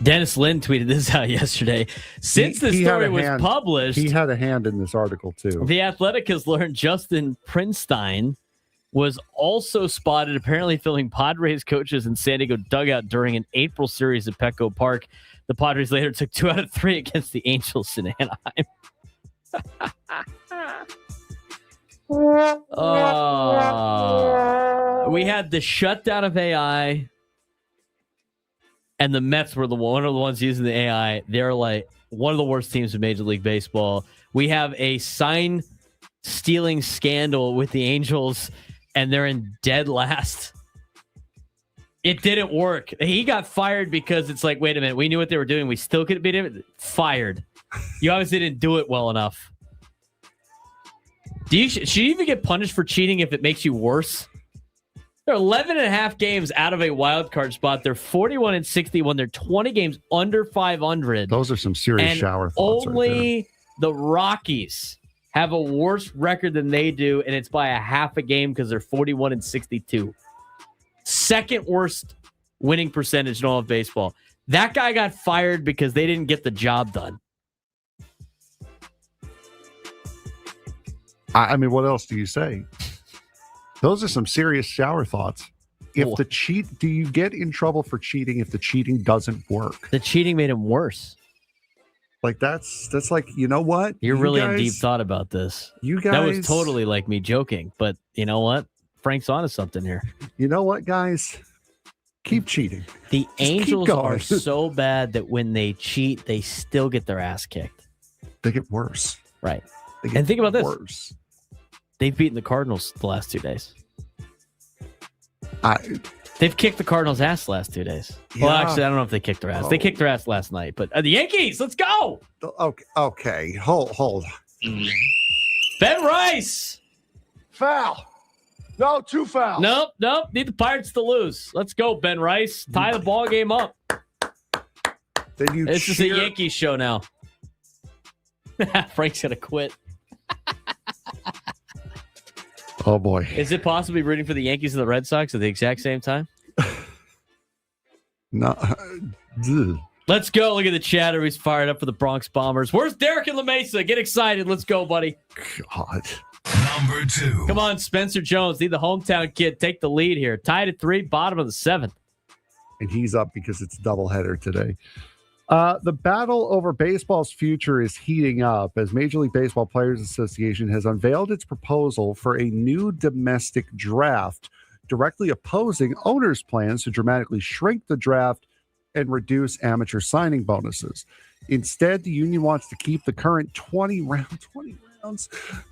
[SPEAKER 1] Dennis Lynn tweeted this out yesterday. Since the story was published,
[SPEAKER 3] he had a hand in this article too.
[SPEAKER 1] The Athletic has learned Justin Prinstein was also spotted apparently filming Padres coaches in San Diego dugout during an April series at Petco Park. The Padres later took 2 out of 3 against the Angels in Anaheim. We had the shutdown of AI, and the Mets were one of the ones using the AI. They're like one of the worst teams in Major League Baseball. We have a sign stealing scandal with the Angels, and they're in dead last. It didn't work. He got fired because it's like, wait a minute, we knew what they were doing. We still could have beat him. Fired. You obviously didn't do it well enough. Should you even get punished for cheating if it makes you worse? They're 11.5 games out of a wild card spot. They're 41-61. They're 20 games under 500.
[SPEAKER 3] Those are some serious shower thoughts.
[SPEAKER 1] Only
[SPEAKER 3] right
[SPEAKER 1] the Rockies have a worse record than they do, and it's by a half a game because they're 41-62. Second worst winning percentage in all of baseball. That guy got fired because they didn't get the job done.
[SPEAKER 3] I mean, what else do you say? Those are some serious shower thoughts. If the cheat, do you get in trouble for cheating if the cheating doesn't work?
[SPEAKER 1] The cheating made him worse.
[SPEAKER 3] Like that's like, you know what?
[SPEAKER 1] You're really in deep thought about this.
[SPEAKER 3] You guys,
[SPEAKER 1] that was totally like me joking, but you know what? Frank's onto something here.
[SPEAKER 3] You know what, guys? Keep cheating.
[SPEAKER 1] The Angels are so bad that when they cheat, they still get their ass kicked.
[SPEAKER 3] They get worse.
[SPEAKER 1] Right. And think about
[SPEAKER 3] worse.
[SPEAKER 1] This. They've beaten the Cardinals the last 2 days. They've kicked the Cardinals' ass the last 2 days. Yeah. Well, actually, I don't know if they kicked their ass. They kicked their ass last night. But the Yankees, let's go.
[SPEAKER 3] Okay. Hold.
[SPEAKER 1] Ben Rice.
[SPEAKER 3] Foul. No, 2 fouls.
[SPEAKER 1] Nope. Need the Pirates to lose. Let's go, Ben Rice. Tie the ball game up.
[SPEAKER 3] Then you
[SPEAKER 1] This is a Yankees show now. Frank's going to quit.
[SPEAKER 3] Oh, boy.
[SPEAKER 1] Is it possibly rooting for the Yankees and the Red Sox at the exact same time?
[SPEAKER 3] No.
[SPEAKER 1] Let's go. Look at the chatter. He's fired up for the Bronx Bombers. Where's Derek in La Mesa? Get excited. Let's go, buddy.
[SPEAKER 3] God.
[SPEAKER 2] Number 2.
[SPEAKER 1] Come on, Spencer Jones. Need the hometown kid. Take the lead here. Tied at 3, bottom of the 7th.
[SPEAKER 3] And he's up because it's a doubleheader today. The battle over baseball's future is heating up as Major League Baseball Players Association has unveiled its proposal for a new domestic draft, directly opposing owners' plans to dramatically shrink the draft and reduce amateur signing bonuses. Instead, the union wants to keep the current 20 round format.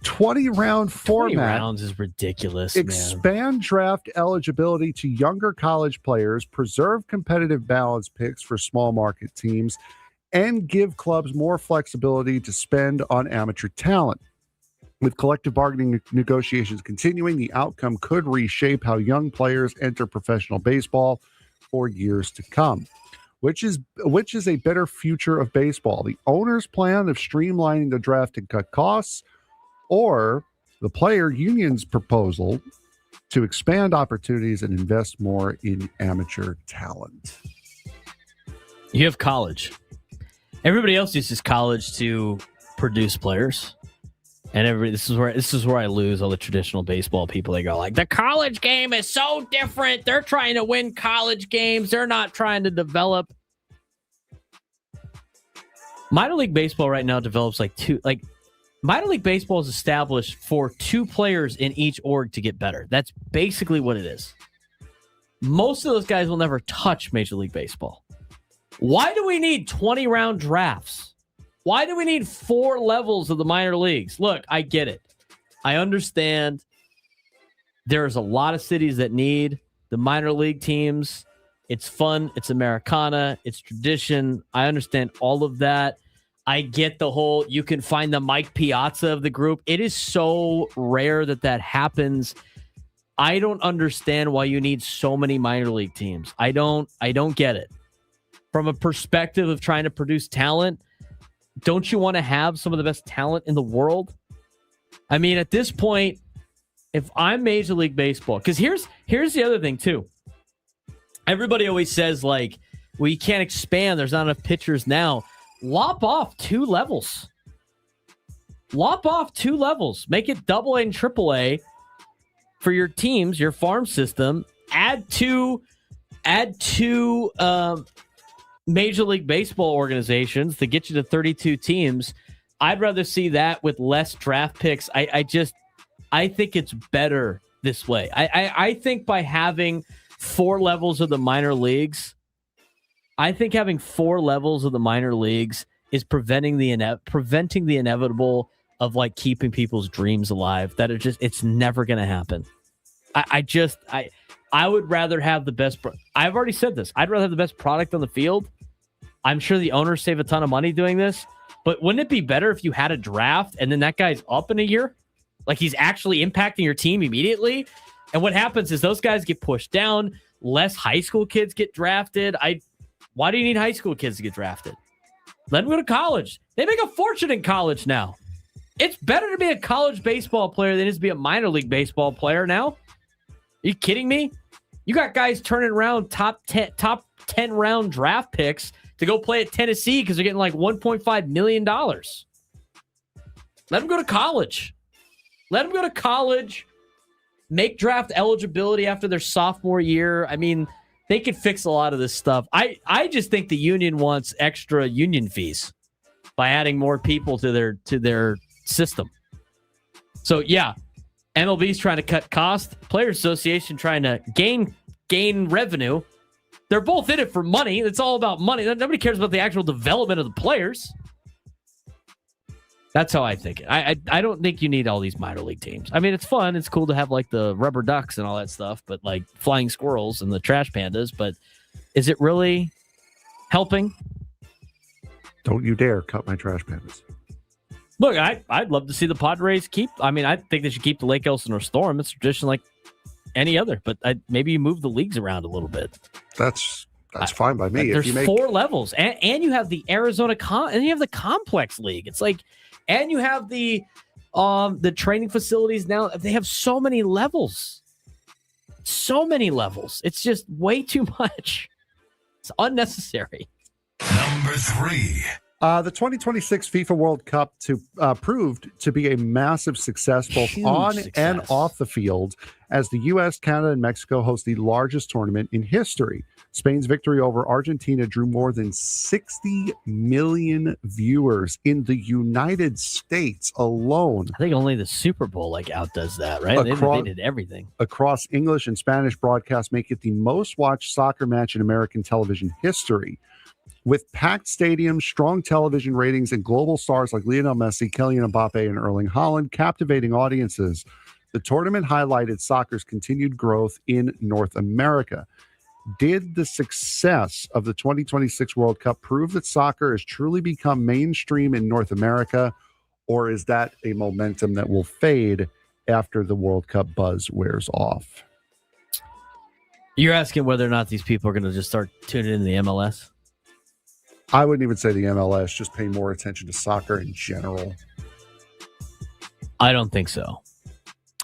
[SPEAKER 1] 20 rounds is ridiculous,
[SPEAKER 3] Expand draft eligibility to younger college players, preserve competitive balance picks for small market teams, and give clubs more flexibility to spend on amateur talent. With collective bargaining negotiations continuing, the outcome could reshape how young players enter professional baseball for years to come. Which is a better future of baseball? The owner's plan of streamlining the draft and cut costs, or the player union's proposal to expand opportunities and invest more in amateur talent?
[SPEAKER 1] You have college. Everybody else uses college to produce players. And this is where I lose all the traditional baseball people. They go like, the college game is so different. They're trying to win college games. They're not trying to develop. Minor League Baseball right now develops Minor League Baseball is established for 2 players in each org to get better. That's basically what it is. Most of those guys will never touch Major League Baseball. Why do we need 20-round drafts? Why do we need 4 levels of the minor leagues? Look, I get it. I understand there's a lot of cities that need the minor league teams. It's fun. It's Americana. It's tradition. I understand all of that. I get the whole, you can find the Mike Piazza of the group. It is so rare that happens. I don't understand why you need so many minor league teams. I don't get it. From a perspective of trying to produce talent, don't you want to have some of the best talent in the world? I mean, at this point, if I'm Major League Baseball, because here's the other thing too. Everybody always says like, well, you can't expand. There's not enough pitchers now. Lop off 2 levels. Lop off 2 levels. Make it AA and AAA for your teams, your farm system. Add two Major League Baseball organizations to get you to 32 teams. I'd rather see that with less draft picks. I think it's better this way. I think by having 4 levels of the minor leagues, is preventing the inevitable of like keeping people's dreams alive. That are just, it's never going to happen. I would rather have the best. I've already said this. I'd rather have the best product on the field. I'm sure the owners save a ton of money doing this, but wouldn't it be better if you had a draft and then that guy's up in a year? Like he's actually impacting your team immediately. And what happens is those guys get pushed down. Less high school kids get drafted. Why do you need high school kids to get drafted? Let them go to college. They make a fortune in college now. It's better to be a college baseball player than it is to be a minor league baseball player now. Are you kidding me? You got guys turning around top 10 round draft picks to go play at Tennessee because they're getting like $1.5 million. Let them go to college. Make draft eligibility after their sophomore year. I mean, they could fix a lot of this stuff. I just think the union wants extra union fees by adding more people to their system. So yeah, MLB's trying to cut costs. Players Association trying to gain revenue. They're both in it for money. It's all about money. Nobody cares about the actual development of the players. That's how I think it. I don't think you need all these minor league teams. I mean, it's fun. It's cool to have like the rubber ducks and all that stuff, but like flying squirrels and the trash pandas. But is it really helping?
[SPEAKER 3] Don't you dare cut my trash pandas.
[SPEAKER 1] Look, I'd love to see the Padres keep. I mean, I think they should keep the Lake Elsinore Storm. It's tradition like
[SPEAKER 5] any other. But maybe you move the leagues around a little bit.
[SPEAKER 3] That's fine by me.
[SPEAKER 5] There's 4 levels, and you have the Arizona and you have the complex league. It's like, and you have the training facilities now. They have so many levels. It's just way too much. It's unnecessary.
[SPEAKER 2] Number 3.
[SPEAKER 3] The 2026 FIFA World Cup proved to be a massive success both and off the field, as the U.S., Canada, and Mexico host the largest tournament in history. Spain's victory over Argentina drew more than 60 million viewers in the United States alone.
[SPEAKER 5] I think only the Super Bowl outdoes that, right? They did everything.
[SPEAKER 3] Across English and Spanish broadcasts make it the most watched soccer match in American television history. With packed stadiums, strong television ratings, and global stars like Lionel Messi, Kylian Mbappe, and Erling Haaland captivating audiences, the tournament highlighted soccer's continued growth in North America. Did the success of the 2026 World Cup prove that soccer has truly become mainstream in North America, or is that a momentum that will fade after the World Cup buzz wears off?
[SPEAKER 5] You're asking whether or not these people are going to just start tuning in the MLS?
[SPEAKER 3] I wouldn't even say the MLS, just pay more attention to soccer in general.
[SPEAKER 5] I don't think so.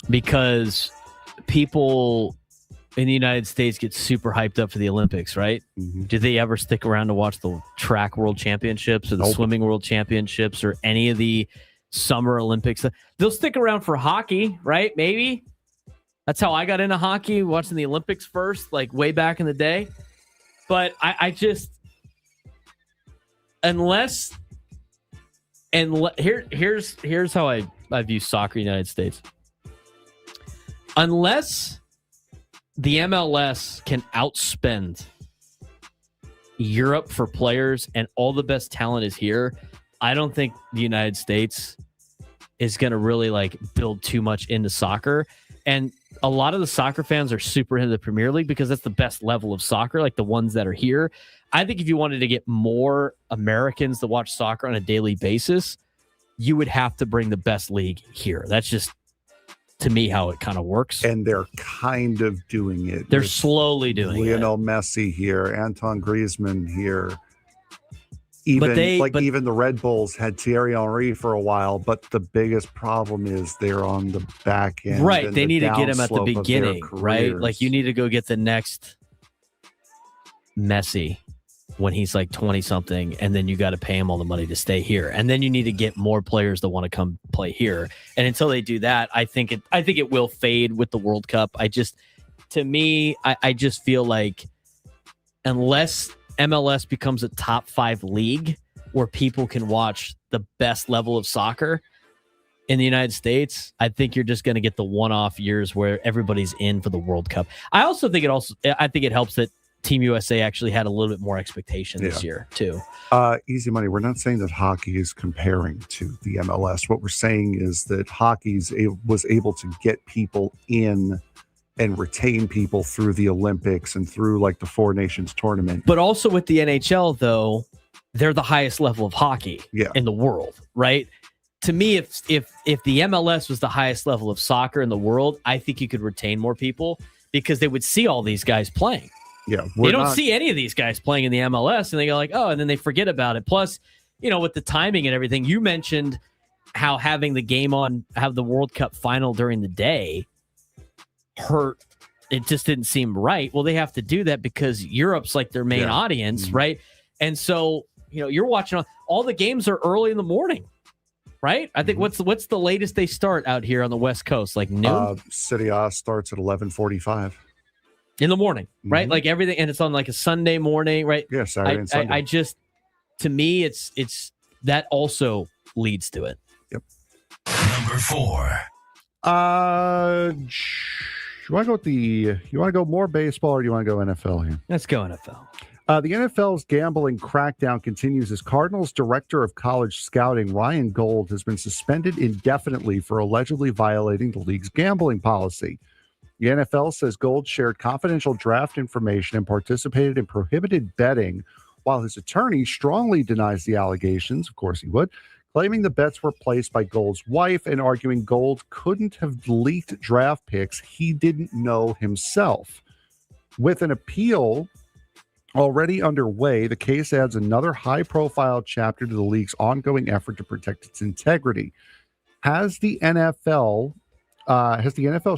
[SPEAKER 5] Because people in the United States get super hyped up for the Olympics, right?
[SPEAKER 3] Mm-hmm.
[SPEAKER 5] Do they ever stick around to watch the track world championships or the swimming world championships or any of the summer Olympics? They'll stick around for hockey, right? Maybe. That's how I got into hockey, watching the Olympics first, way back in the day. But I just... Here's how I view soccer in the United States. Unless the MLS can outspend Europe for players and all the best talent is here, I don't think the United States is going to really build too much into soccer. And a lot of the soccer fans are super into the Premier League because that's the best level of soccer, the ones that are here. I think if you wanted to get more Americans to watch soccer on a daily basis, you would have to bring the best league here. That's just, to me, how it kind of works.
[SPEAKER 3] And they're kind of doing it.
[SPEAKER 5] They're slowly doing it.
[SPEAKER 3] Lionel Messi here, Antoine Griezmann here. Even the Red Bulls had Thierry Henry for a while, but the biggest problem is they're on the back end.
[SPEAKER 5] Right. They need to get him at the beginning, right? You need to go get the next Messi when he's 20-something, and then you got to pay him all the money to stay here. And then you need to get more players that want to come play here. And until they do that, I think it will fade with the World Cup. I just feel like unless MLS becomes a top 5 league where people can watch the best level of soccer in the United States, I think you're just going to get the one-off years where everybody's in for the World Cup. I think it helps that Team USA actually had a little bit more expectation this year too.
[SPEAKER 3] Easy money. We're not saying that hockey is comparing to the MLS. What we're saying is that hockey was able to get people in and retain people through the Olympics and through the Four Nations tournament.
[SPEAKER 5] But also with the NHL, though, they're the highest level of hockey in the world, right? To me, if the MLS was the highest level of soccer in the world, I think you could retain more people because they would see all these guys playing.
[SPEAKER 3] Yeah,
[SPEAKER 5] they don't see any of these guys playing in the MLS, and they go and then they forget about it. Plus, with the timing and everything, you mentioned how having the game have the World Cup final during the day hurt. It just didn't seem right. Well, they have to do that because Europe's their main audience, right? And so, you're watching all the games are early in the morning, right? I think what's the latest they start out here on the West Coast, noon?
[SPEAKER 3] Serie A starts at 11:45.
[SPEAKER 5] In the morning, right? Everything, and it's on a Sunday morning, right?
[SPEAKER 3] Yeah, Saturday and Sunday.
[SPEAKER 5] To me, it's that also leads to it.
[SPEAKER 3] Yep.
[SPEAKER 2] Number 4.
[SPEAKER 3] You want to go more baseball, or do you want to go NFL here?
[SPEAKER 5] Let's go NFL.
[SPEAKER 3] The NFL's gambling crackdown continues as Cardinals director of college scouting, Ryan Gold, has been suspended indefinitely for allegedly violating the league's gambling policy. The NFL says Gold shared confidential draft information and participated in prohibited betting, while his attorney strongly denies the allegations. Of course he would. claiming the bets were placed by Gold's wife and arguing Gold couldn't have leaked draft picks he didn't know himself. With an appeal already underway, the case adds another high-profile chapter to the league's ongoing effort to protect its integrity. Has the NFL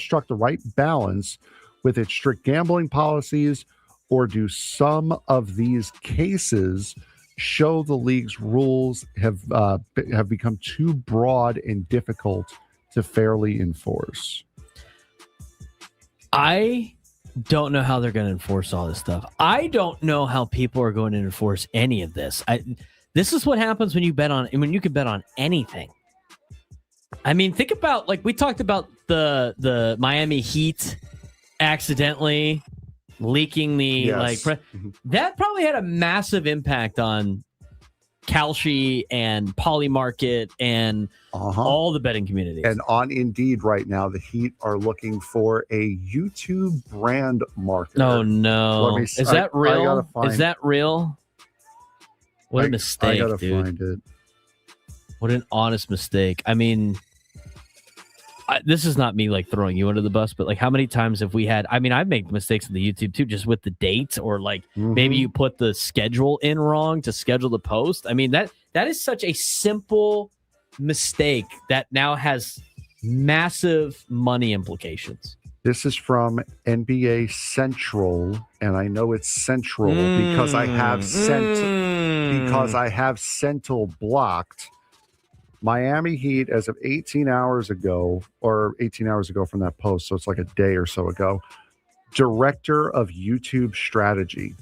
[SPEAKER 3] struck the right balance with its strict gambling policies, or do some of these cases show the league's rules have become too broad and difficult to fairly enforce?
[SPEAKER 5] I don't know how they're going to enforce all this stuff. I don't know how people are going to enforce any of this. This is what happens when you can bet on anything. I mean, think about, like, we talked about the Miami Heat accidentally leaking the that probably had a massive impact on Kalshi and Polymarket and all the betting communities.
[SPEAKER 3] And on Indeed right now, the Heat are looking for a YouTube brand marketer.
[SPEAKER 5] Oh no! Is that real? Is that real? What a mistake,
[SPEAKER 3] I gotta
[SPEAKER 5] dude!
[SPEAKER 3] Find it.
[SPEAKER 5] What an honest mistake. I mean, this is not me like throwing you under the bus, but like, how many times have we had? I mean, I've made mistakes on the YouTube too, just with the dates, or like maybe you put the schedule in wrong to schedule the post. I mean, that is such a simple mistake that now has massive money implications.
[SPEAKER 3] This is from NBA Central, and I know it's Central because I have Central blocked. Miami Heat, as of 18 hours ago from that post, so it's like a day or so ago, director of YouTube strategy.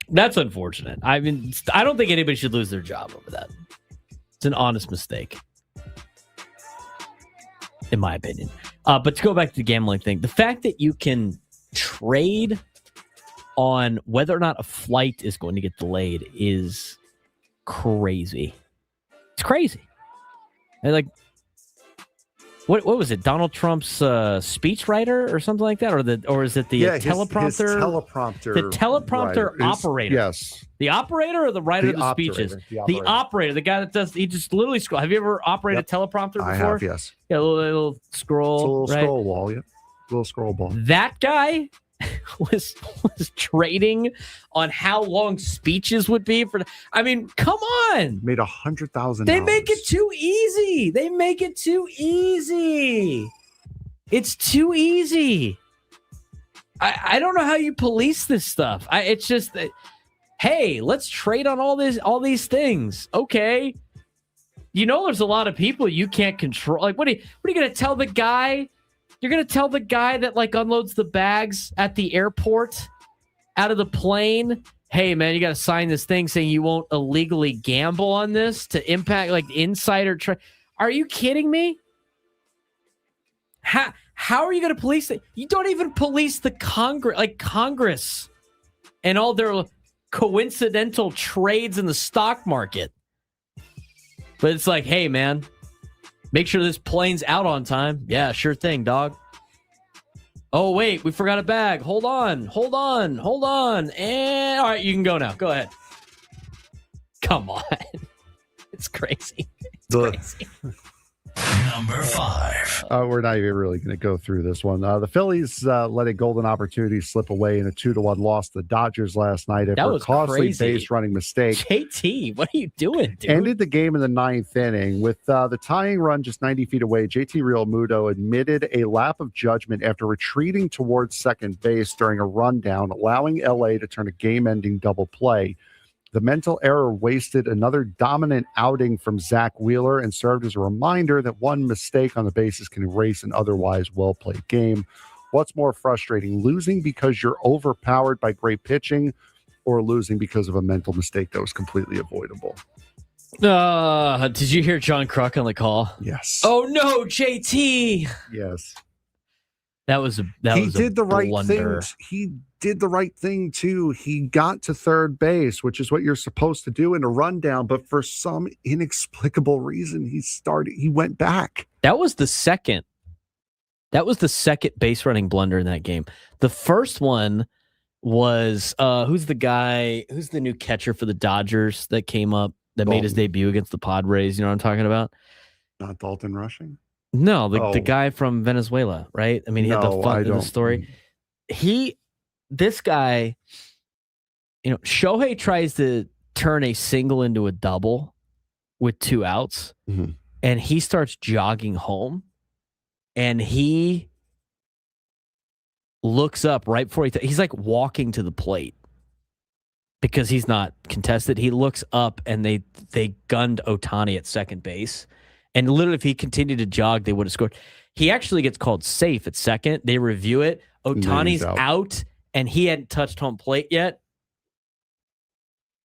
[SPEAKER 5] That's unfortunate. I mean, I don't think anybody should lose their job over that. It's an honest mistake, in my opinion. But to go back to the gambling thing, the fact that you can trade on whether or not a flight is going to get delayed is crazy. It's crazy. And like, what was it? Donald Trump's speechwriter or something like that, or is it the teleprompter?
[SPEAKER 3] His teleprompter.
[SPEAKER 5] The teleprompter operator.
[SPEAKER 3] Yes.
[SPEAKER 5] The operator or the writer of the speeches? The operator. The guy that does. He just literally scroll. Have you ever operated a teleprompter before?
[SPEAKER 3] I have. Yes.
[SPEAKER 5] Yeah, a little scroll.
[SPEAKER 3] It's a little
[SPEAKER 5] right?
[SPEAKER 3] scroll wall. Yeah. Little scroll ball.
[SPEAKER 5] That guy was trading on how long speeches would be for. I mean, come on.
[SPEAKER 3] Made $100,000.
[SPEAKER 5] They make it too easy. It's too easy. I don't know how you police this stuff. It's just that, hey, let's trade on all these things. Okay. You know, there's a lot of people you can't control. Like, what are you going to tell the guy? You're going to tell the guy that like unloads the bags at the airport out of the plane, hey man, you got to sign this thing saying you won't illegally gamble on this to impact like insider trade. Are you kidding me? How are you going to police it? You don't even police the Congress and all their coincidental trades in the stock market. But it's like, hey man, make sure this plane's out on time. Yeah, sure thing, dog. Oh, wait, we forgot a bag. Hold on. And all right, you can go now. Go ahead. Come on. It's crazy. Crazy.
[SPEAKER 2] Number 5.
[SPEAKER 3] We're not even really going to go through this one. The Phillies let a golden opportunity slip away in a 2-1 loss to the Dodgers last night after a costly base running mistake.
[SPEAKER 5] JT, what are you doing, dude?
[SPEAKER 3] Ended the game in the 9th inning with the tying run just 90 feet away. JT Realmuto admitted a lap of judgment after retreating towards second base during a rundown, allowing LA to turn a game-ending double play. The mental error wasted another dominant outing from Zach Wheeler and served as a reminder that one mistake on the bases can erase an otherwise well-played game. What's more frustrating, losing because you're overpowered by great pitching or losing because of a mental mistake that was completely avoidable?
[SPEAKER 5] Did you hear John Kruk on the call?
[SPEAKER 3] Yes.
[SPEAKER 5] Oh, no, JT.
[SPEAKER 3] Yes.
[SPEAKER 5] He did the
[SPEAKER 3] right thing too. He got to third base, which is what you're supposed to do in a rundown, but for some inexplicable reason he went back.
[SPEAKER 5] That was the second base running blunder in that game. The first one was who's the new catcher for the Dodgers that came up that made his debut against the Padres? You know what I'm talking about?
[SPEAKER 3] Not Dalton Rushing?
[SPEAKER 5] No, the guy from Venezuela, right? I mean, he had the story. This guy, Shohei tries to turn a single into a double with 2 outs, and he starts jogging home, and he looks up right before he's like walking to the plate because he's not contested. He looks up, and they gunned Ohtani at second base, and literally if he continued to jog, they would have scored. He actually gets called safe at second. They review it. Ohtani's out, and he hadn't touched home plate yet.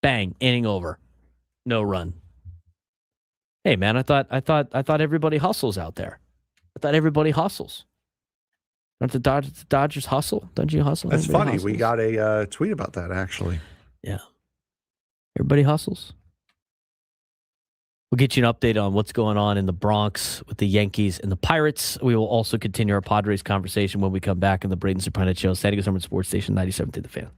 [SPEAKER 5] Bang, inning over. No run. Hey man, I thought everybody hustles out there. I thought everybody hustles. Don't the Dodgers hustle? Don't you hustle?
[SPEAKER 3] That's funny. Hustles. We got a tweet about that actually.
[SPEAKER 5] Yeah. Everybody hustles. We'll get you an update on what's going on in the Bronx with the Yankees and the Pirates. We will also continue our Padres conversation when we come back in the Braden Surprenant Show, San Diego Sports Station 97 to the Fan.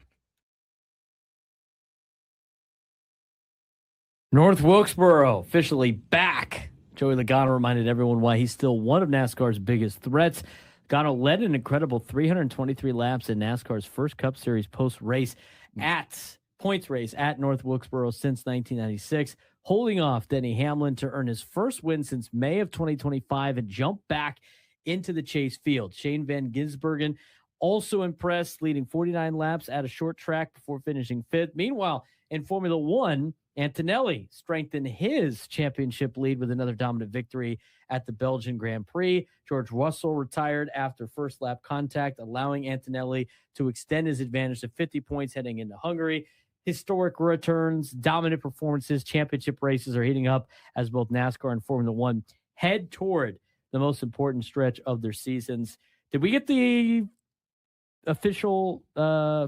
[SPEAKER 5] North Wilkesboro officially back. Joey Logano reminded everyone why he's still one of NASCAR's biggest threats. Logano led an incredible 323 laps in NASCAR's first Cup Series points race at North Wilkesboro since 1996, holding off Denny Hamlin to earn his first win since May of 2025 and jump back into the chase field. Shane Van Gisbergen also impressed, leading 49 laps at a short track before finishing 5th. Meanwhile, in Formula One, Antonelli strengthened his championship lead with another dominant victory at the Belgian Grand Prix. George Russell retired after first lap contact, allowing Antonelli to extend his advantage to 50 points heading into Hungary. Historic returns, dominant performances, championship races are heating up as both NASCAR and Formula One head toward the most important stretch of their seasons. Did we get the official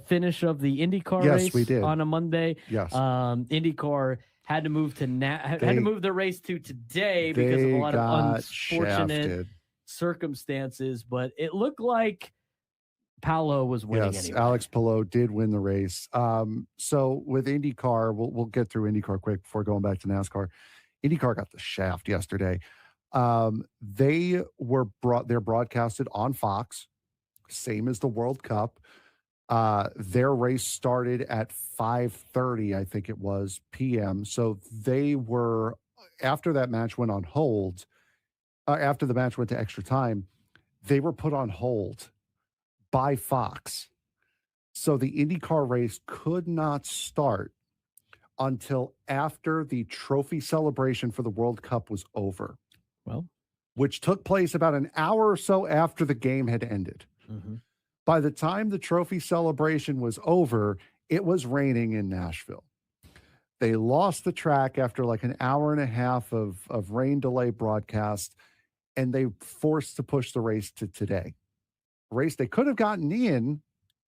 [SPEAKER 5] finish of the IndyCar race
[SPEAKER 3] we did.
[SPEAKER 5] On a Monday?
[SPEAKER 3] Yes.
[SPEAKER 5] IndyCar had to move the race to today because of a lot of unfortunate circumstances, but it looked like Paolo was winning anyway.
[SPEAKER 3] Alex Palou did win the race. So with IndyCar, we'll get through IndyCar quick before going back to NASCAR. IndyCar got the shaft yesterday. They're broadcasted on Fox, same as the World Cup. Their race started at 5:30, I think it was, p.m. So they were, after that match went on hold, after the match went to extra time, they were put on hold by Fox. So the IndyCar race could not start until after the trophy celebration for the World Cup was over.
[SPEAKER 5] Well,
[SPEAKER 3] which took place about an hour or so after the game had ended.
[SPEAKER 5] Mm-hmm.
[SPEAKER 3] By the time the trophy celebration was over, it was raining in Nashville. They lost the track after like an hour and a half of rain delay broadcast, and they forced to push the race to today. A race they could have gotten in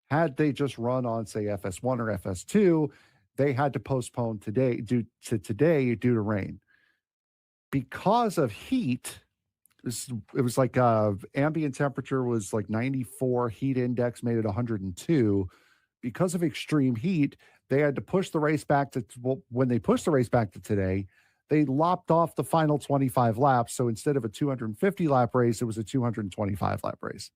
[SPEAKER 3] had they just run on, say, FS1 or FS2. They had to postpone today due to rain. Because of heat, it was like ambient temperature was like 94, heat index made it 102. Because of extreme heat, they had to push the race back to, when they pushed the race back to today, they lopped off the final 25 laps. So instead of a 250 lap race, it was a 225 lap race.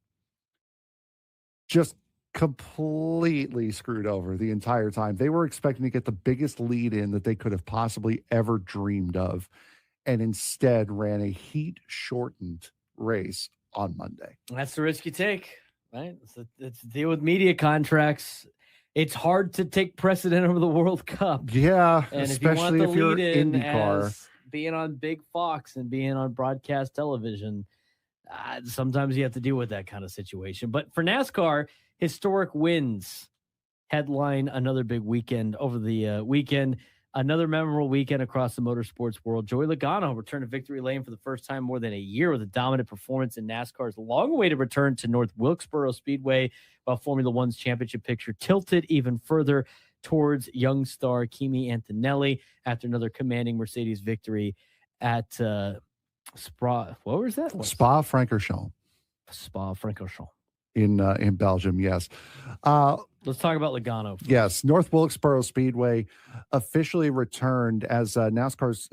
[SPEAKER 3] Just completely screwed over the entire time. They were expecting to get the biggest lead in that they could have possibly ever dreamed of, and instead ran a heat-shortened race on Monday.
[SPEAKER 5] That's the risk you take, right? It's the deal with media contracts. It's hard to take precedent over the World Cup.
[SPEAKER 3] Yeah,
[SPEAKER 5] and
[SPEAKER 3] especially if you're IndyCar.
[SPEAKER 5] Being on Big Fox and being on broadcast television, sometimes you have to deal with that kind of situation. But for NASCAR, historic wins headline another big weekend over the weekend. Another memorable weekend across the motorsports world. Joey Logano returned to victory lane for the first time more than a year with a dominant performance in NASCAR's long-awaited return to North Wilkesboro Speedway, while Formula One's championship picture tilted even further towards young star Kimi Antonelli after another commanding Mercedes victory at Spa. What was that?
[SPEAKER 3] Spa-Francorchamps.
[SPEAKER 5] Spa-Francorchamps.
[SPEAKER 3] in Belgium. Yes.
[SPEAKER 5] Let's talk about Logano. First.
[SPEAKER 3] Yes, North Wilkesboro Speedway officially returned as NASCAR's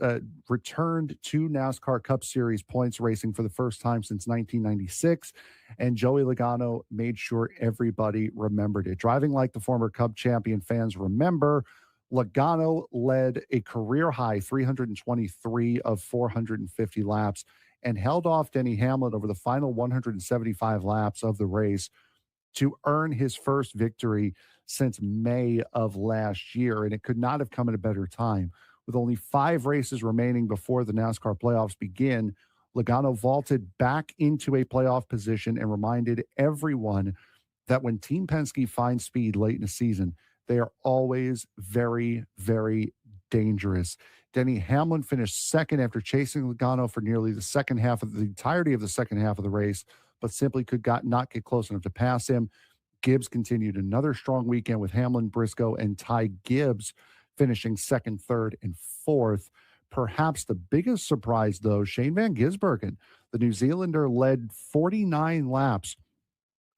[SPEAKER 3] returned to NASCAR Cup Series points racing for the first time since 1996, and Joey Logano made sure everybody remembered it. Driving like the former Cup champion, fans remember, Logano led a career-high 323 of 450 laps and held off Denny Hamlin over the final 175 laps of the race to earn his first victory since May of last year. And it could not have come at a better time. With only 5 races remaining before the NASCAR playoffs begin, Logano vaulted back into a playoff position and reminded everyone that when Team Penske finds speed late in the season, they are always very, very dangerous. Denny Hamlin finished second after chasing Logano for nearly the entirety of the second half of the race, but simply could not get close enough to pass him. Gibbs continued another strong weekend with Hamlin, Briscoe, and Ty Gibbs finishing second, third, and fourth. Perhaps the biggest surprise, though, Shane Van Gisbergen, the New Zealander, led 49 laps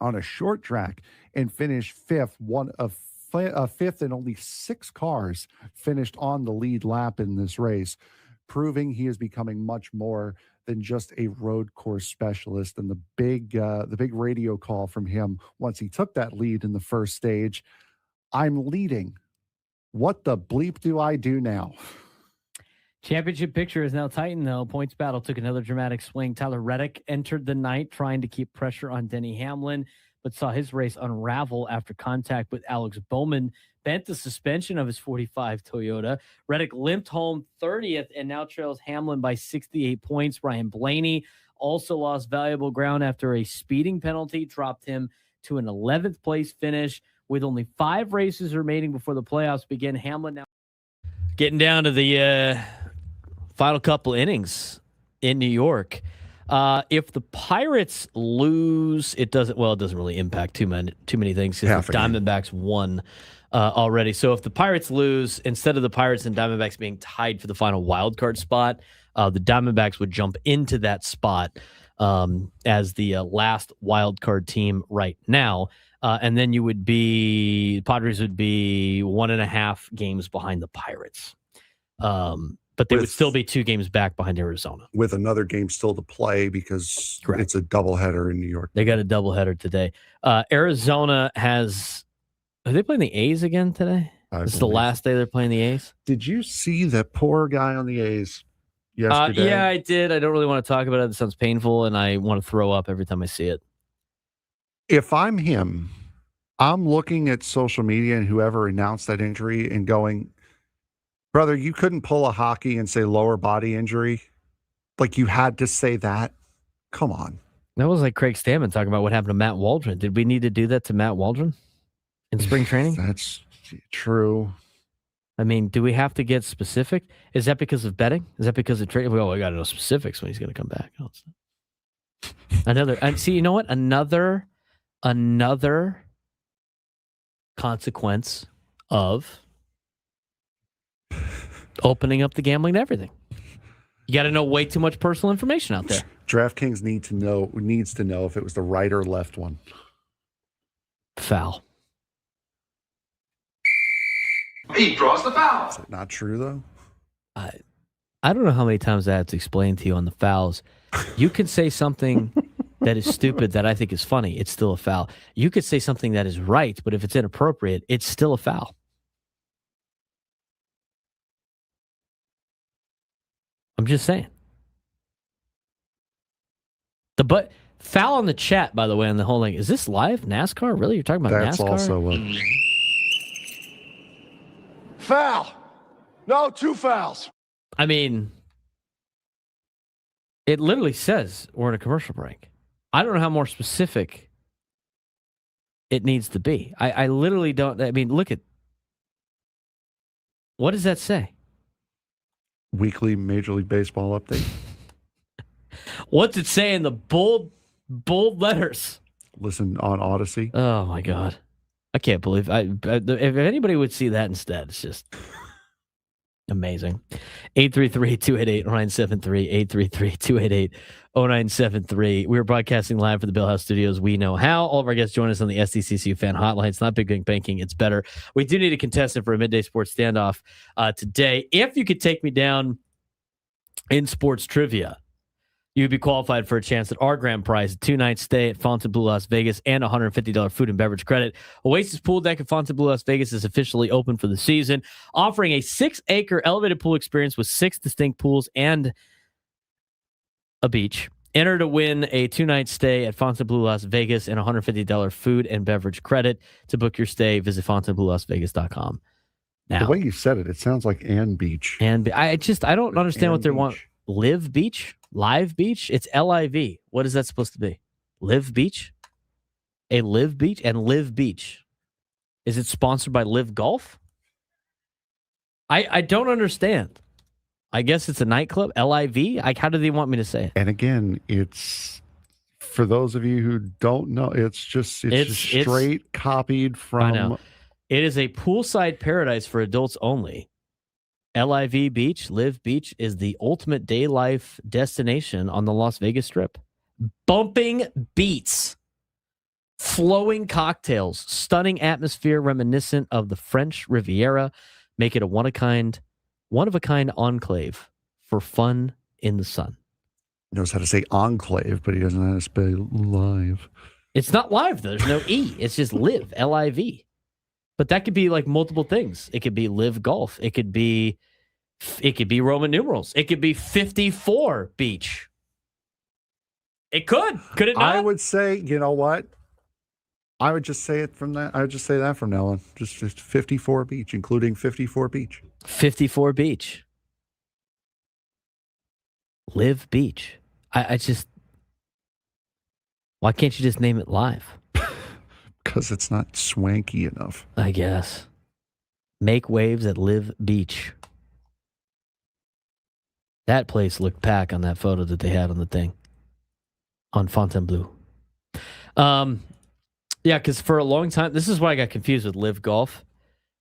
[SPEAKER 3] on a short track and finished fifth, fifth, and only 6 cars finished on the lead lap in this race, proving he is becoming much more than just a road course specialist. And the big radio call from him once he took that lead in the first stage: "I'm leading. What the bleep do I do now?"
[SPEAKER 5] Championship picture is now tightened, though. Points battle took another dramatic swing. Tyler Reddick entered the night trying to keep pressure on Denny Hamlin, but saw his race unravel after contact with Alex Bowman bent the suspension of his 45 Toyota. Reddick limped home 30th and now trails Hamlin by 68 points. Ryan Blaney also lost valuable ground after a speeding penalty dropped him to an 11th place finish. With only 5 races remaining before the playoffs begin, Hamlin now
[SPEAKER 1] getting down to the final couple innings in New York. If the Pirates lose, it doesn't really impact too many things because the Diamondbacks won already. So if the Pirates lose, instead of the Pirates and Diamondbacks being tied for the final wild card spot, the Diamondbacks would jump into that spot as the last wild card team right now. And then Padres would be 1.5 games behind the Pirates. But they would still be 2 games back behind Arizona.
[SPEAKER 3] With another game still to play because it's a doubleheader in New York.
[SPEAKER 1] They got a doubleheader today. Arizona are they playing the A's again today? This is the last day they're playing the A's.
[SPEAKER 3] Did you see that poor guy on the A's yesterday?
[SPEAKER 1] Yeah, I did. I don't really want to talk about it. It sounds painful, and I want to throw up every time I see it.
[SPEAKER 3] If I'm him, I'm looking at social media and whoever announced that injury and going, "Brother, you couldn't pull a hockey and say lower body injury. Like, you had to say that. Come on."
[SPEAKER 1] That was like Craig Stammen talking about what happened to Matt Waldron. Did we need to do that to Matt Waldron in spring training?
[SPEAKER 3] That's true.
[SPEAKER 1] I mean, do we have to get specific? Is that because of betting? Is that because of trade? Well, we got to know specifics when he's going to come back. Oh, and see, you know what? Another consequence of opening up the gambling to everything. You got to know way too much personal information out there.
[SPEAKER 3] DraftKings needs to know if it was the right or left one.
[SPEAKER 1] Foul.
[SPEAKER 4] He draws the foul.
[SPEAKER 3] Is it not true, though?
[SPEAKER 1] I don't know how many times I have to explain to you on the fouls. You could say something that is stupid that I think is funny. It's still a foul. You could say something that is right, but if it's inappropriate, it's still a foul. I'm just saying. But foul on the chat, by the way, on the whole thing. Is this live? NASCAR? Really? You're talking about
[SPEAKER 3] That's
[SPEAKER 1] NASCAR?
[SPEAKER 3] That's also
[SPEAKER 10] foul. No, 2 fouls.
[SPEAKER 1] I mean, it literally says we're in a commercial break. I don't know how more specific it needs to be. I literally don't. I mean, look at. What does that say?
[SPEAKER 3] Weekly Major League Baseball update.
[SPEAKER 1] What's it say in the bold letters?
[SPEAKER 3] Listen on Odyssey.
[SPEAKER 1] Oh my God, I can't believe if anybody would see that instead. It's just
[SPEAKER 5] Amazing. 833-288-0973. 833-288-0973. We are broadcasting live from the Bill House Studios. We know how. All of our guests join us on the SDCCU fan hotline. It's not big wing banking. It's better. We do need a contestant for a midday sports standoff today. If you could take me down in sports trivia, you'd be qualified for a chance at our grand prize, a 2-night stay at Fontainebleau, Las Vegas, and $150 food and beverage credit. Oasis Pool Deck at Fontainebleau, Las Vegas is officially open for the season, offering a 6-acre elevated pool experience with 6 distinct pools and a beach. Enter to win a 2-night stay at Fontainebleau, Las Vegas, and $150 food and beverage credit. To book your stay, visit FontainebleauLasVegas.com. Now,
[SPEAKER 3] the way you said it, it sounds like Ann Beach.
[SPEAKER 5] I don't understand what they want. Live Beach? Live Beach? It's LIV. What is that supposed to be? Live Beach? A Live Beach? And Live Beach. Is it sponsored by Live Golf? I don't understand. I guess it's a nightclub. LIV? How do they want me to say it?
[SPEAKER 3] And again, it's for those of you who don't know, it's straight copied from.
[SPEAKER 5] I know. It is a poolside paradise for adults only. LIV Beach, Live Beach, is the ultimate day life destination on the Las Vegas Strip. Bumping beats, flowing cocktails, stunning atmosphere reminiscent of the French Riviera make it a one-of-a-kind enclave for fun in the sun.
[SPEAKER 3] He knows how to say enclave, but he doesn't know how to spell live.
[SPEAKER 5] It's not live, though. There's no E. It's just live, L-I-V. But that could be like multiple things. It could be Live Golf. It could be Roman numerals. It could be 54 Beach. It could. Could it not?
[SPEAKER 3] I would say, you know what? I would just say it from that. I would just say that from now on. Just 54 Beach, including 54 Beach.
[SPEAKER 5] 54 Beach. Live Beach. I just... Why can't you just name it Live?
[SPEAKER 3] Because it's not swanky enough.
[SPEAKER 5] I guess. Make waves at Live Beach. That place looked packed on that photo that they had on the thing. On Fontainebleau. Yeah, because for a long time, this is why I got confused with Live Golf.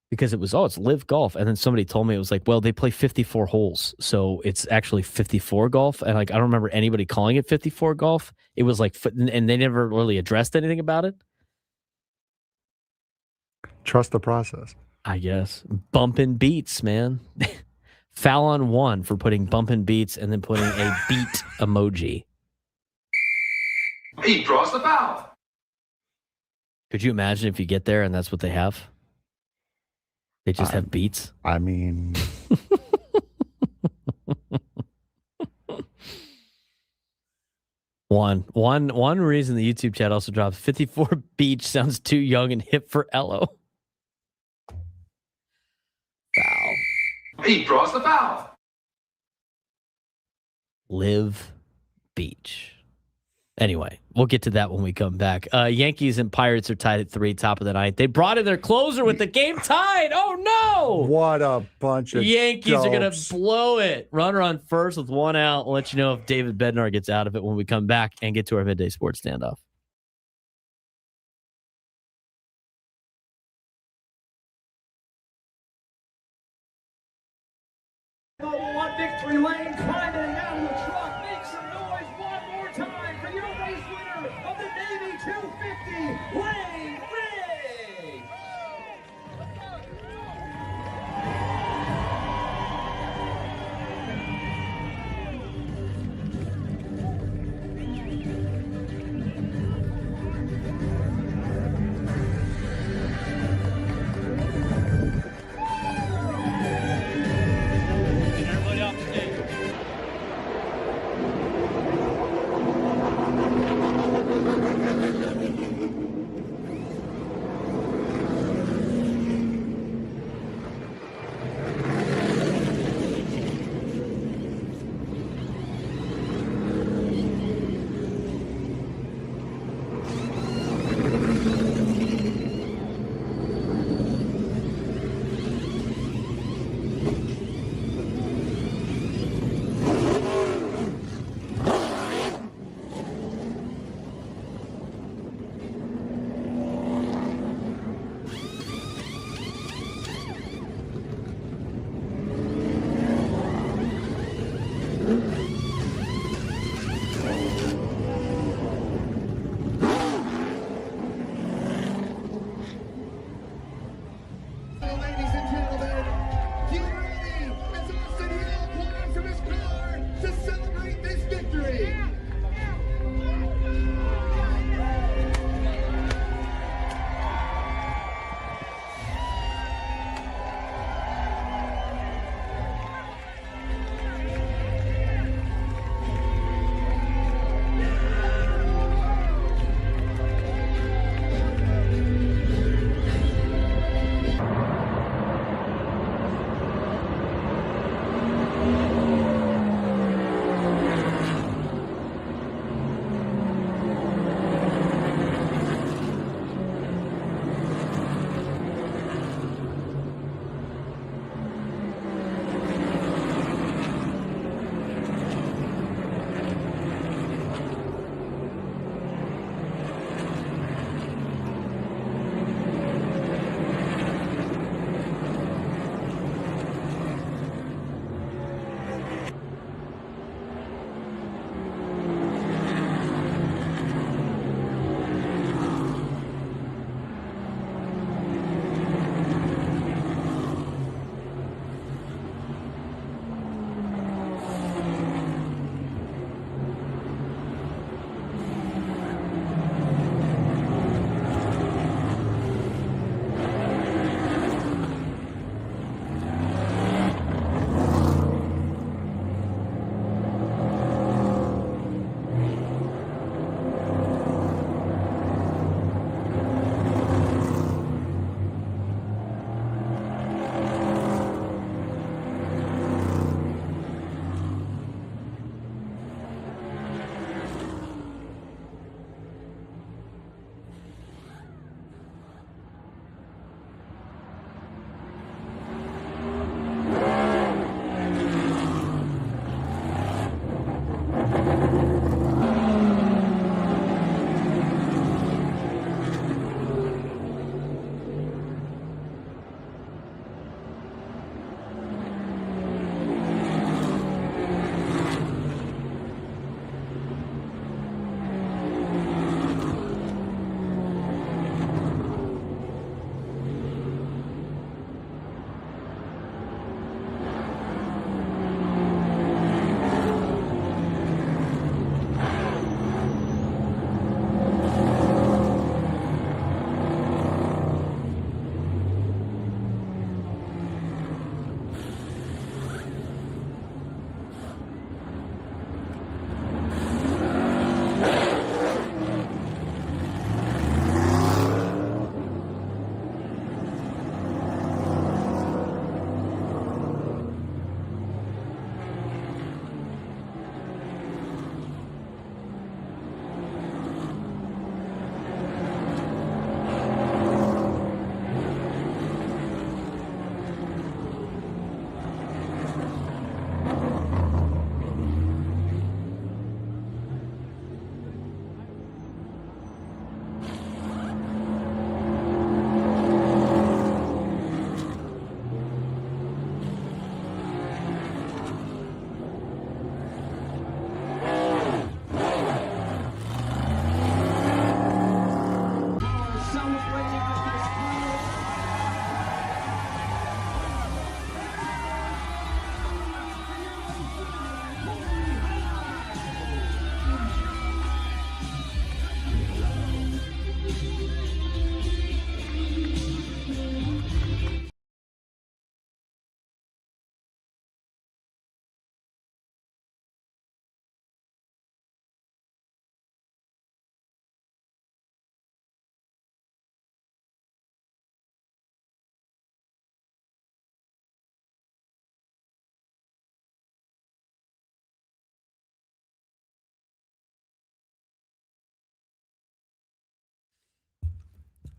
[SPEAKER 5] Because it's Live Golf. And then somebody told me, it was like, well, they play 54 holes. So it's actually 54 golf. And like, I don't remember anybody calling it 54 golf. It was like, and they never really addressed anything about it.
[SPEAKER 3] Trust the process.
[SPEAKER 5] I guess. Bumping beats, man. Foul on one for putting bumping beats and then putting a beat emoji.
[SPEAKER 10] He draws the foul.
[SPEAKER 5] Could you imagine if you get there and that's what they have? They just have beats?
[SPEAKER 3] I mean...
[SPEAKER 5] One reason the YouTube chat also drops 54 Beach sounds too young and hip for Ello. Foul.
[SPEAKER 10] He draws the foul.
[SPEAKER 5] Live Beach. Anyway, we'll get to that when we come back. Yankees and Pirates are tied at 3, top of the 9th. They brought in their closer with the game tied. Oh, no.
[SPEAKER 3] What a bunch of
[SPEAKER 5] Yankees
[SPEAKER 3] dopes.
[SPEAKER 5] are going to blow it. Runner on first with 1 out. We'll let you know if David Bednar gets out of it when we come back and get to our midday sports standoff.
[SPEAKER 11] One victory lane, climbing out of the truck. Make some noise one more time for your race winner of the Navy 250, Wayne Ray.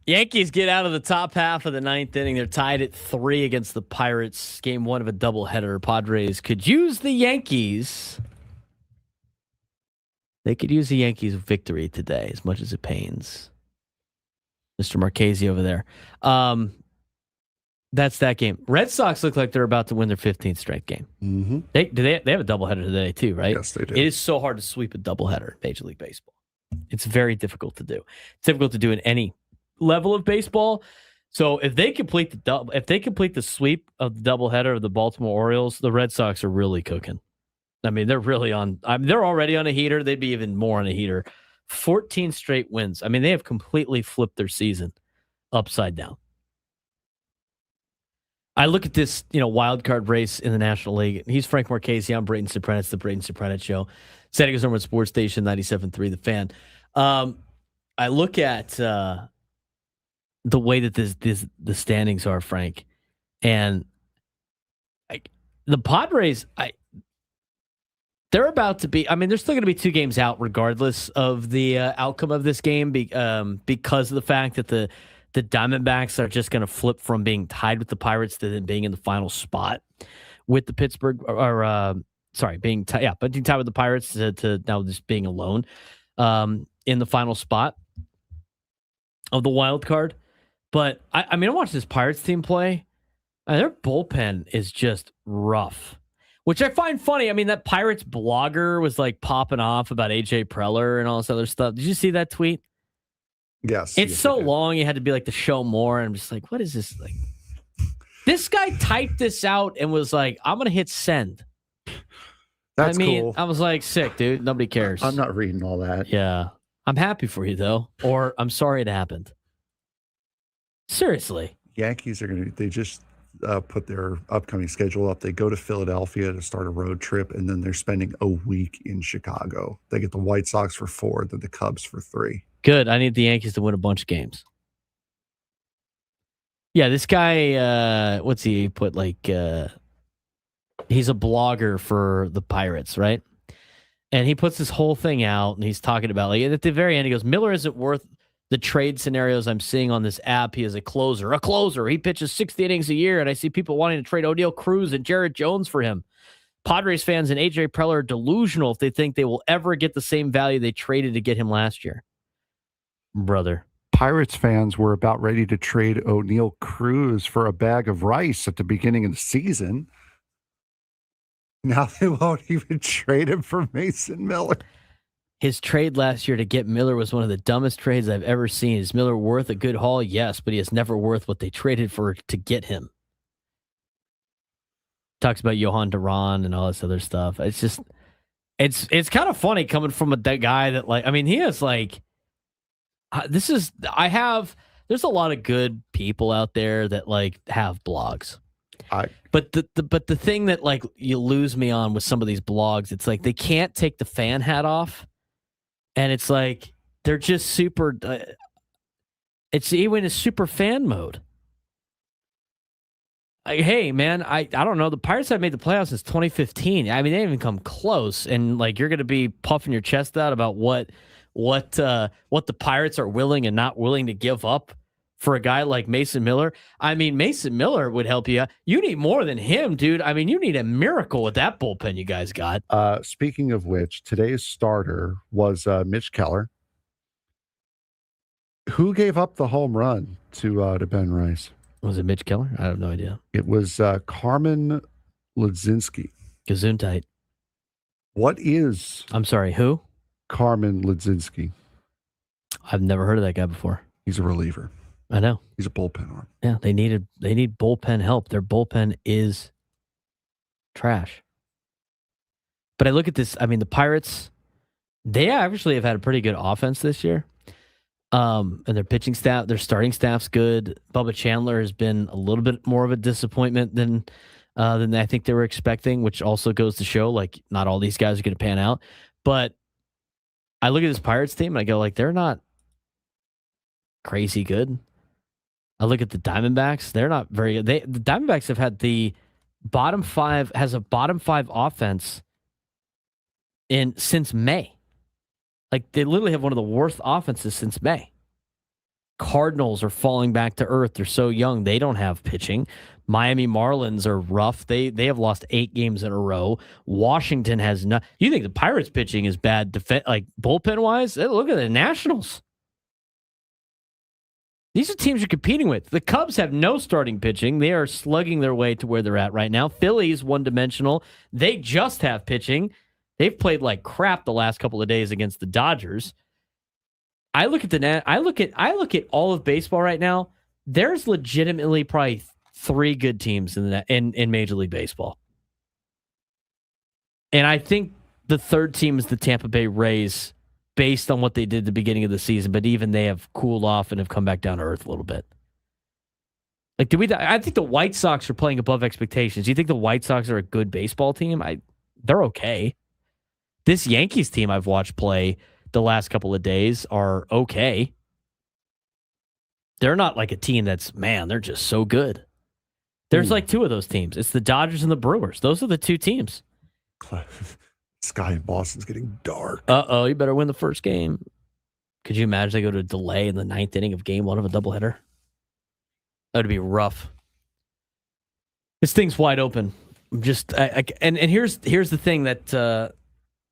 [SPEAKER 5] Yankees get out of the top half of the ninth inning. They're tied at 3 against the Pirates. Game 1 of a doubleheader. Padres could use the Yankees. They could use the Yankees' victory today, as much as it pains Mr. Marchese over there. That's that game. Red Sox look like they're about to win their 15th straight game.
[SPEAKER 3] Mm-hmm.
[SPEAKER 5] They have a doubleheader today too, right?
[SPEAKER 3] Yes, they do.
[SPEAKER 5] It is so hard to sweep a doubleheader in Major League Baseball. It's very difficult to do. It's difficult to do in any level of baseball. So if they complete the sweep of the doubleheader of the Baltimore Orioles, the Red Sox are really cooking. I mean, they're really on. They're already on a heater. They'd be even more on a heater. 14 straight wins. I mean, they have completely flipped their season upside down. I look at this, wild card race in the National League. He's Frank Marchese. I'm Braden Surprenant. It's the Braden Surprenant Show. San Diego's number one sports station, 97.3 The Fan. I look at the way that the standings are, Frank, and the Padres. They're about to be. I mean, they're still going to be 2 games out, regardless of the outcome of this game, because of the fact that the Diamondbacks are just going to flip from being tied with the Pirates to then being in the final spot with the Pittsburgh, being tied with the Pirates to now just being alone in the final spot of the wild card. But I watched this Pirates team play. Their bullpen is just rough, which I find funny. I mean, that Pirates blogger was like popping off about AJ Preller and all this other stuff. Did you see that tweet?
[SPEAKER 3] Yes.
[SPEAKER 5] It's so long, you had to be like the show more. And I'm just like, what is this? Like, this guy typed this out and was like, I'm going to hit send.
[SPEAKER 3] That's cool.
[SPEAKER 5] I was like, sick, dude. Nobody cares.
[SPEAKER 3] I'm not reading all that.
[SPEAKER 5] Yeah. I'm happy for you, though. Or I'm sorry it happened. Seriously.
[SPEAKER 3] Yankees are they just put their upcoming schedule up. They go to Philadelphia to start a road trip, and then they're spending a week in Chicago. They get the White Sox for 4, then the Cubs for 3.
[SPEAKER 5] Good. I need the Yankees to win a bunch of games. Yeah, this guy, what's he put? Like, he's a blogger for the Pirates, right? And he puts this whole thing out, and he's talking about, like, at the very end, he goes, Miller isn't worth the trade scenarios I'm seeing on this app. He is a closer. He pitches 60 innings a year, and I see people wanting to trade O'Neill Cruz and Jarrett Jones for him. Padres fans and AJ Preller are delusional if they think they will ever get the same value they traded to get him last year. Brother.
[SPEAKER 3] Pirates fans were about ready to trade O'Neill Cruz for a bag of rice at the beginning of the season. Now they won't even trade him for Mason Miller.
[SPEAKER 5] His trade last year to get Miller was one of the dumbest trades I've ever seen. Is Miller worth a good haul? Yes, but he is never worth what they traded for to get him. Talks about Johan Duran and all this other stuff. It's just, it's kind of funny coming from that guy that, like, I mean, he is like, there's a lot of good people out there that like have blogs. But the thing that like you lose me on with some of these blogs, it's like they can't take the fan hat off, and it's like they're just super. It's even a super fan mode. Hey man, I don't know. The Pirates have made the playoffs since 2015. I mean, they didn't even come close, and like you're gonna be puffing your chest out about what the Pirates are willing and not willing to give up for a guy like Mason Miller. I mean, Mason Miller would help you. You need more than him, dude. I mean, you need a miracle with that bullpen you guys got.
[SPEAKER 3] Speaking of which, today's starter was Mitch Keller. Who gave up the home run to Ben Rice?
[SPEAKER 5] Was it Mitch Keller? I have no idea.
[SPEAKER 3] It was Carmen Ledzinski.
[SPEAKER 5] Gesundheit.
[SPEAKER 3] What is...
[SPEAKER 5] I'm sorry, who?
[SPEAKER 3] Carmen Ledzinski.
[SPEAKER 5] I've never heard of that guy before.
[SPEAKER 3] He's a reliever.
[SPEAKER 5] I know.
[SPEAKER 3] He's a bullpen arm.
[SPEAKER 5] Yeah, they need bullpen help. Their bullpen is trash. But I look at this, I mean, the Pirates, they actually have had a pretty good offense this year. And their pitching staff, their starting staff's good. Bubba Chandler has been a little bit more of a disappointment than I think they were expecting, which also goes to show, like, not all these guys are going to pan out. But I look at this Pirates team and I go, like, they're not crazy good. I look at the Diamondbacks; they're not very good. The Diamondbacks have had a bottom five offense since May. Like, they literally have one of the worst offenses since May. Cardinals are falling back to earth. They're so young. They don't have pitching. Miami Marlins are rough. They have lost 8 games in a row. Washington has not. You think the Pirates pitching is bad, like bullpen wise? Look at the Nationals. These are teams you're competing with. The Cubs have no starting pitching. They are slugging their way to where they're at right now. Phillies one-dimensional. They just have pitching. They've played like crap the last couple of days against the Dodgers. I look at all of baseball right now. There's legitimately probably 3 good teams in Major League Baseball. And I think the third team is the Tampa Bay Rays, based on what they did at the beginning of the season, but even they have cooled off and have come back down to earth a little bit. Like, I think the White Sox are playing above expectations. Do you think the White Sox are a good baseball team? They're okay. This Yankees team I've watched play the last couple of days are okay. They're not like a team that's, man, they're just so good. There's like 2 of those teams. It's the Dodgers and the Brewers. Those are the 2 teams.
[SPEAKER 3] Sky in Boston's getting dark.
[SPEAKER 5] Uh-oh, you better win the first game. Could you imagine they go to a delay in the 9th inning of game 1 of a doubleheader? That would be rough. This thing's wide open. And here's the thing that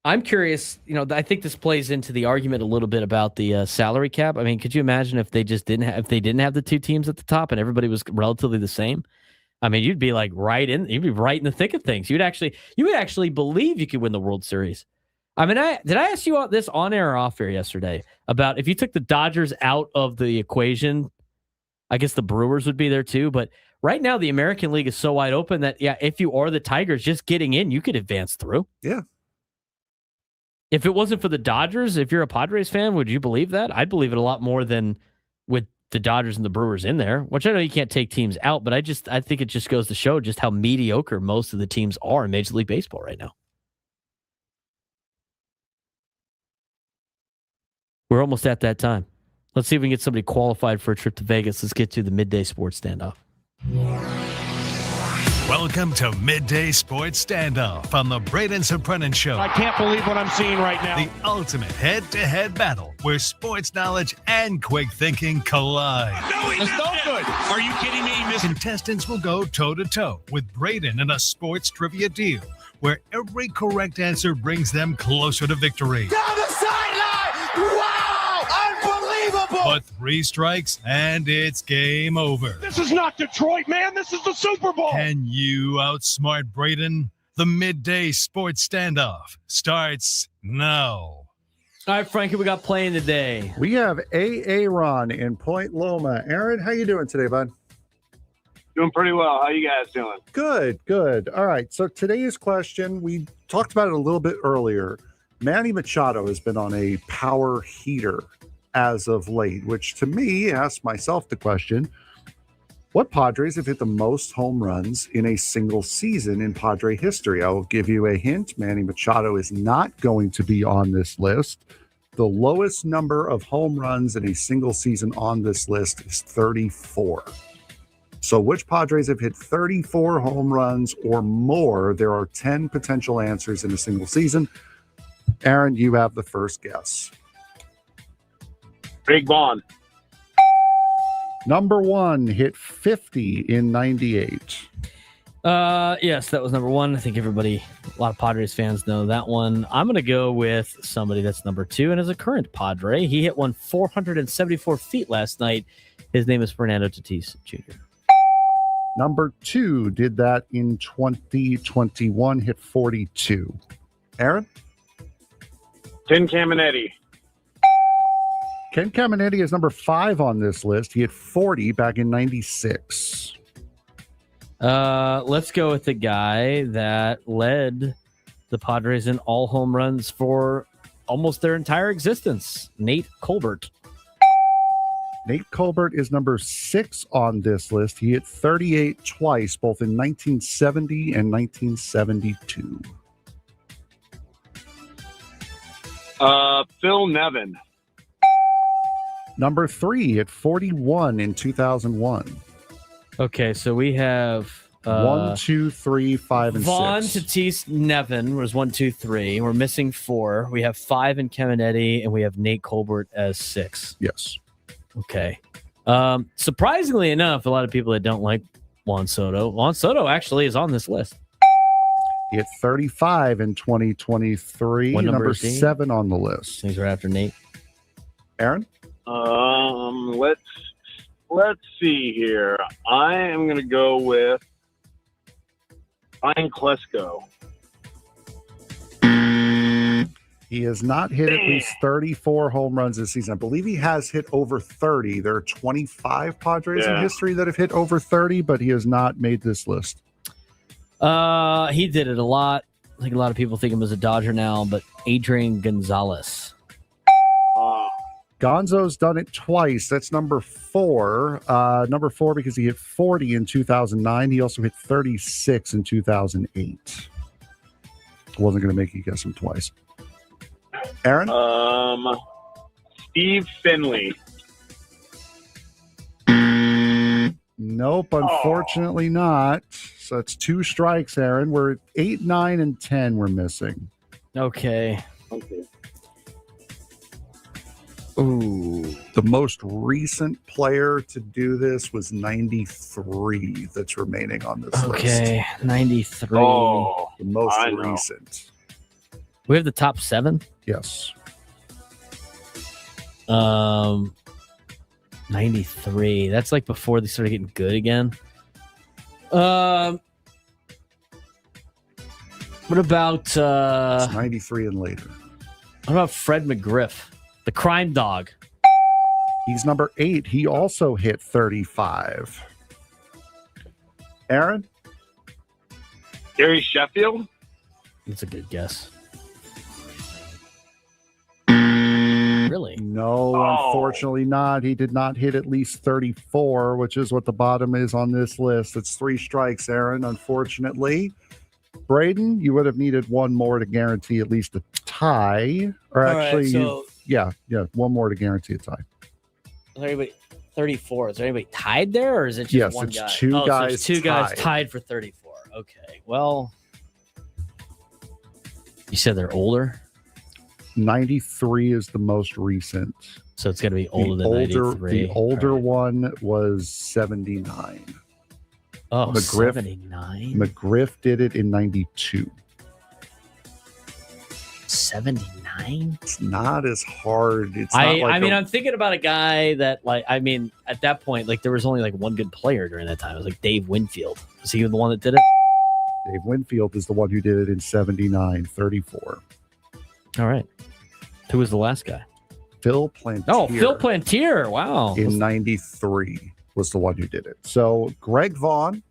[SPEAKER 5] I'm curious. I think this plays into the argument a little bit about the salary cap. I mean, could you imagine if they didn't have the 2 teams at the top and everybody was relatively the same? I mean, you'd be like you'd be right in the thick of things. You would actually believe you could win the World Series. I mean, did I ask you this on air or off air yesterday about if you took the Dodgers out of the equation, I guess the Brewers would be there too. But right now, the American League is so wide open that, if you are the Tigers, just getting in, you could advance through.
[SPEAKER 3] Yeah.
[SPEAKER 5] If it wasn't for the Dodgers, if you're a Padres fan, would you believe that? I'd believe it a lot more than with the Dodgers and the Brewers in there, which I know you can't take teams out, but I think it just goes to show just how mediocre most of the teams are in Major League Baseball right now. We're almost at that time. Let's see if we can get somebody qualified for a trip to Vegas. Let's get to the midday sports standoff.
[SPEAKER 2] Welcome to Midday Sports Standoff on the Braden Surprenant Show.
[SPEAKER 11] I can't believe what I'm seeing right now.
[SPEAKER 2] The ultimate head-to-head battle where sports knowledge and quick thinking collide.
[SPEAKER 11] No, it's no good. Are you kidding me?
[SPEAKER 2] Contestants will go toe-to-toe with Braden in a sports trivia deal where every correct answer brings them closer to victory.
[SPEAKER 11] Down the sideline! Wow! Unbelievable!
[SPEAKER 2] But 3 strikes and it's game over.
[SPEAKER 11] This is not Detroit, man. This is the Super Bowl.
[SPEAKER 2] Can you outsmart Braden? The Midday Sports Standoff starts now.
[SPEAKER 5] All right, Frankie, we got playing today.
[SPEAKER 3] We have Aaron in Point Loma. Aaron, how you doing today, bud?
[SPEAKER 12] Doing pretty well. How you guys doing?
[SPEAKER 3] Good. All right, so today's question, we talked about it a little bit earlier. Manny Machado has been on a power heater as of late, which to me asks myself the question, what Padres have hit the most home runs in a single season in Padre history? I will give you a hint. Manny Machado is not going to be on this list. The lowest number of home runs in a single season on this list is 34. So which Padres have hit 34 home runs or more? There are 10 potential answers in a single season. Aaron, you have the first guess.
[SPEAKER 12] Big Bond.
[SPEAKER 3] Number 1 hit 50 in 98.
[SPEAKER 5] Yes, that was number 1. I think a lot of Padres fans know that one. I'm going to go with somebody that's number 2 and is a current Padre. He hit one 474 feet last night. His name is Fernando Tatis Jr.
[SPEAKER 3] Number 2 did that in 2021, hit 42. Aaron?
[SPEAKER 12] Ken Caminetti.
[SPEAKER 3] Ken Caminetti is number 5 on this list. He hit 40 back in 96.
[SPEAKER 5] Let's go with the guy that led the Padres in all home runs for almost their entire existence, Nate Colbert.
[SPEAKER 3] Nate Colbert is number 6 on this list. He hit 38 twice, both in 1970 and 1972.
[SPEAKER 12] Phil Nevin.
[SPEAKER 3] Number 3 at 41 in 2001.
[SPEAKER 5] Okay, so we have
[SPEAKER 3] 1, 2, 3, 5, and
[SPEAKER 5] Vaughn,
[SPEAKER 3] 6.
[SPEAKER 5] Tatis, Nevin was 1, 2, 3. We're missing 4. We have 5 in Caminetti, and we have Nate Colbert as 6.
[SPEAKER 3] Yes.
[SPEAKER 5] Okay. Surprisingly enough, a lot of people that don't like Juan Soto actually is on this list.
[SPEAKER 3] He hit 35 in 2023.
[SPEAKER 5] What number
[SPEAKER 3] number
[SPEAKER 5] is he?
[SPEAKER 3] 7 on the list.
[SPEAKER 5] Things are after Nate.
[SPEAKER 3] Aaron?
[SPEAKER 12] Let's see here. I am going to go with Ryan Klesko.
[SPEAKER 3] He has not hit at least 34 home runs this season. I believe he has hit over 30. There are 25 Padres in history that have hit over 30, but he has not made this list.
[SPEAKER 5] He did it a lot. I think a lot of people think him as a Dodger now, but Adrian Gonzalez.
[SPEAKER 3] Gonzo's done it twice. That's number 4. Number 4 because he hit 40 in 2009. He also hit 36 in 2008. Wasn't going to make you guess him twice. Aaron?
[SPEAKER 12] Steve Finley.
[SPEAKER 3] Nope, unfortunately not. So it's 2 strikes, Aaron. We're 8, 9, and 10 we're missing.
[SPEAKER 5] Okay.
[SPEAKER 3] Ooh. The most recent player to do this was 93 that's remaining on this list.
[SPEAKER 5] Okay, 93.
[SPEAKER 12] Oh,
[SPEAKER 3] the most
[SPEAKER 12] I know.
[SPEAKER 3] recent.
[SPEAKER 5] We have the top 7?
[SPEAKER 3] Yes.
[SPEAKER 5] 93. That's like before they started getting good again. What about
[SPEAKER 3] It's 93 and later.
[SPEAKER 5] what about Fred McGriff, the crime dog?
[SPEAKER 3] He's number 8. He also hit 35. Aaron?
[SPEAKER 12] Gary Sheffield.
[SPEAKER 5] That's a good guess. Really?
[SPEAKER 3] No, unfortunately not. He did not hit at least 34, which is what the bottom is on this list. It's 3 strikes, Aaron, unfortunately. Braden, you would have needed one more to guarantee at least a tie. Or
[SPEAKER 5] All
[SPEAKER 3] actually,
[SPEAKER 5] right, so
[SPEAKER 3] yeah, one more to guarantee a tie.
[SPEAKER 5] is anybody 34? Is there anybody tied there, or is it just
[SPEAKER 3] Yes,
[SPEAKER 5] one
[SPEAKER 3] it's
[SPEAKER 5] guy?
[SPEAKER 3] 2
[SPEAKER 5] so
[SPEAKER 3] guys
[SPEAKER 5] it's 2 guys
[SPEAKER 3] tied.
[SPEAKER 5] tied for 34. Okay. Well, you said they're older,
[SPEAKER 3] 93 is the most recent.
[SPEAKER 5] so it's got to be older than 93.
[SPEAKER 3] The older
[SPEAKER 5] All right.
[SPEAKER 3] one was 79.
[SPEAKER 5] Oh,
[SPEAKER 3] McGriff-
[SPEAKER 5] 79?
[SPEAKER 3] McGriff did it in 92.
[SPEAKER 5] 79?
[SPEAKER 3] It's not as hard. It's
[SPEAKER 5] I
[SPEAKER 3] not like
[SPEAKER 5] mean,
[SPEAKER 3] a-
[SPEAKER 5] I'm thinking about a guy that, like, I mean, at that point, like, there was only like one good player during that time. It was like Dave Winfield. Was he the one that did it?
[SPEAKER 3] Dave Winfield is the one who did it in 79, 34.
[SPEAKER 5] All right. Who was the last guy?
[SPEAKER 3] Phil Plantier.
[SPEAKER 5] Oh, Phil Plantier. Wow.
[SPEAKER 3] In 93 was the one who did it. So Greg Vaughn,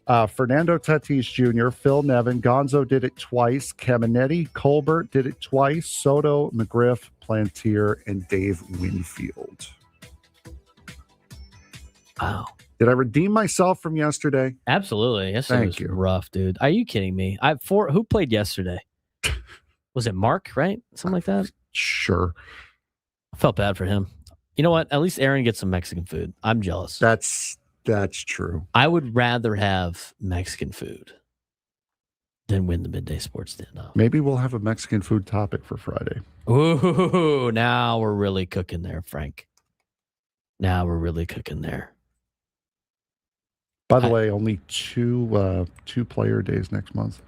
[SPEAKER 3] Fernando Tatis Jr., Phil Nevin, Gonzo did it twice. Caminetti, Colbert did it twice. Soto, McGriff, Plantier, and Dave Winfield.
[SPEAKER 5] Wow.
[SPEAKER 3] Did I redeem myself from yesterday?
[SPEAKER 5] Absolutely. Yesterday
[SPEAKER 3] Thank
[SPEAKER 5] was
[SPEAKER 3] you.
[SPEAKER 5] rough, dude. Are you kidding me? Who played yesterday? Was it Mark, right? Something like that?
[SPEAKER 3] Sure.
[SPEAKER 5] I felt bad for him. You know what? At least Aaron gets some Mexican food. I'm jealous.
[SPEAKER 3] That's true.
[SPEAKER 5] I would rather have Mexican food than win the midday sports standoff.
[SPEAKER 3] Maybe we'll have a Mexican food topic for Friday.
[SPEAKER 5] Ooh, now we're really cooking there, Frank. Now we're really cooking there.
[SPEAKER 3] By the way, only two player days next month.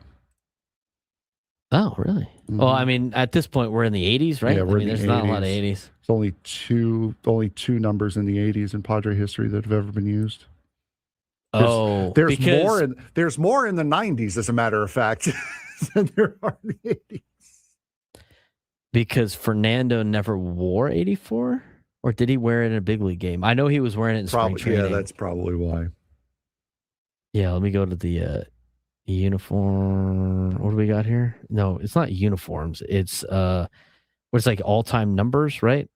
[SPEAKER 5] Oh, really?
[SPEAKER 3] Mhm.
[SPEAKER 5] Well, I mean, at this point, we're in the 80s, right?
[SPEAKER 3] Yeah, we're
[SPEAKER 5] I mean,
[SPEAKER 3] in the
[SPEAKER 5] there's not a lot of
[SPEAKER 3] 80s.
[SPEAKER 5] 80s.
[SPEAKER 3] It's only two numbers in the 80s in Padre history that have ever been used. There's more in the 90s, as a matter of fact, than there are in the 80s.
[SPEAKER 5] Because Fernando never wore 84? Or did he wear it in a big league game? I know he was wearing it in spring training.
[SPEAKER 3] Yeah, that's probably why.
[SPEAKER 5] Yeah, let me go to the uniform. What do we got here? No, it's not uniforms. It's what's like all-time numbers, right?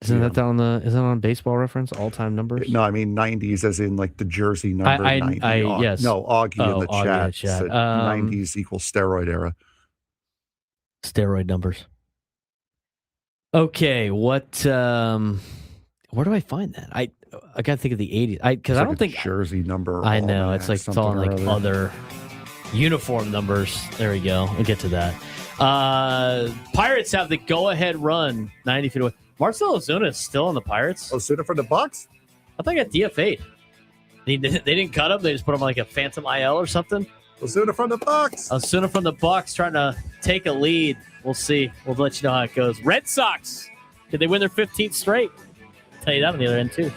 [SPEAKER 5] Isn't that on Baseball Reference? All-time numbers?
[SPEAKER 3] No, I mean 90s, as in like the jersey number 90.
[SPEAKER 5] Yes.
[SPEAKER 3] No, Augie in the
[SPEAKER 5] Augie
[SPEAKER 3] chat
[SPEAKER 5] in the chat.
[SPEAKER 3] said 90s equals steroid era.
[SPEAKER 5] Steroid numbers. Okay, where do I find that? I gotta think of the 80s. Because I don't think
[SPEAKER 3] jersey number.
[SPEAKER 5] I know it's like it's all like other uniform numbers. There we go. We'll get to that. Pirates have the go-ahead run, 90 feet away. Marcell Ozuna is still on the Pirates.
[SPEAKER 3] Ozuna for the Bucks?
[SPEAKER 5] I think I got DFA'd. They didn't cut him. They just put him like a phantom IL or something.
[SPEAKER 3] Ozuna from the Bucks.
[SPEAKER 5] Ozuna from the Bucks trying to take a lead. We'll see. We'll let you know how it goes. Red Sox. Did they win their 15th straight? I'll tell you that on the other end, too.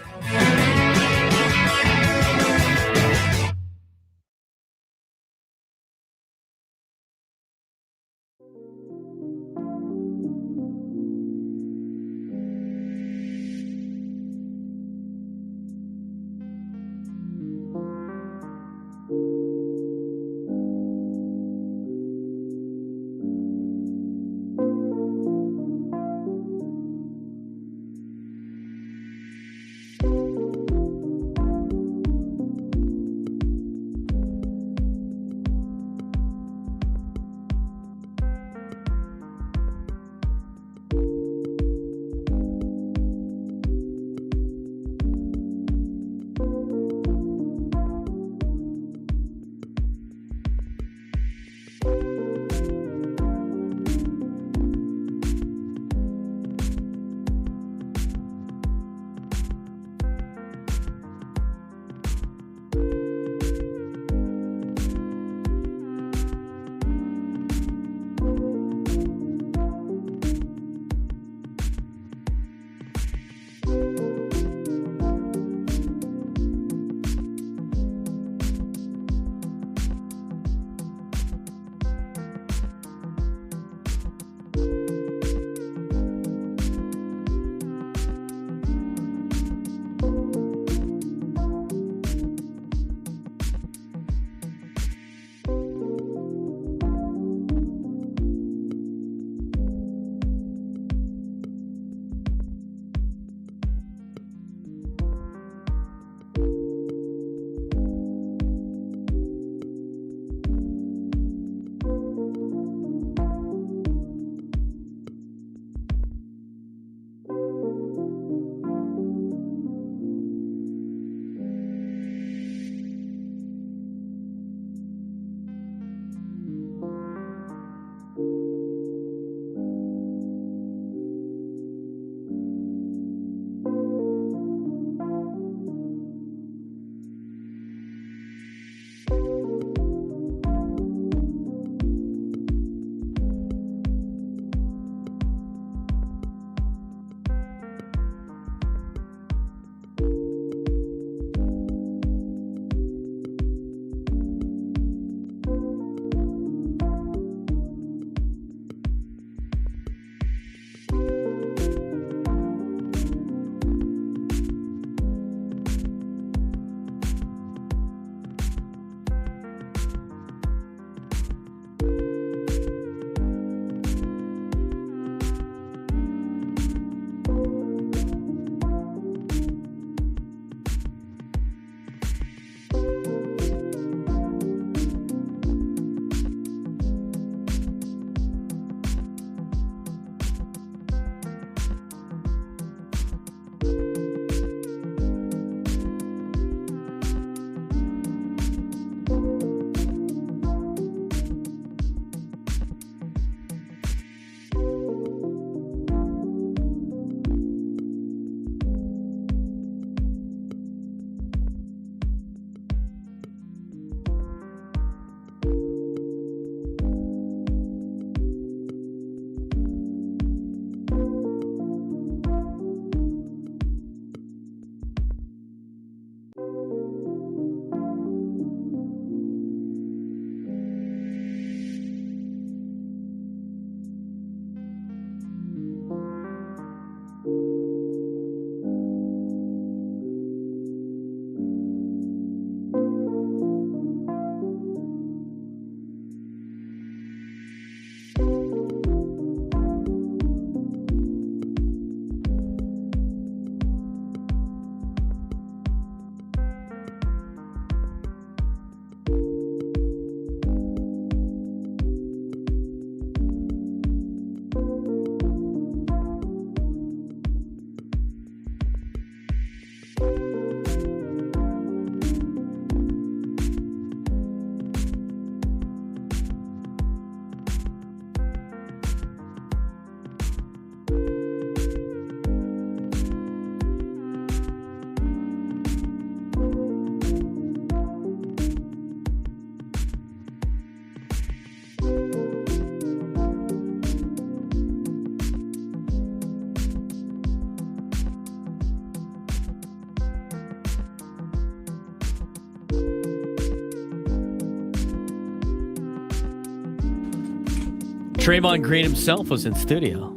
[SPEAKER 5] Draymond Green himself was in studio.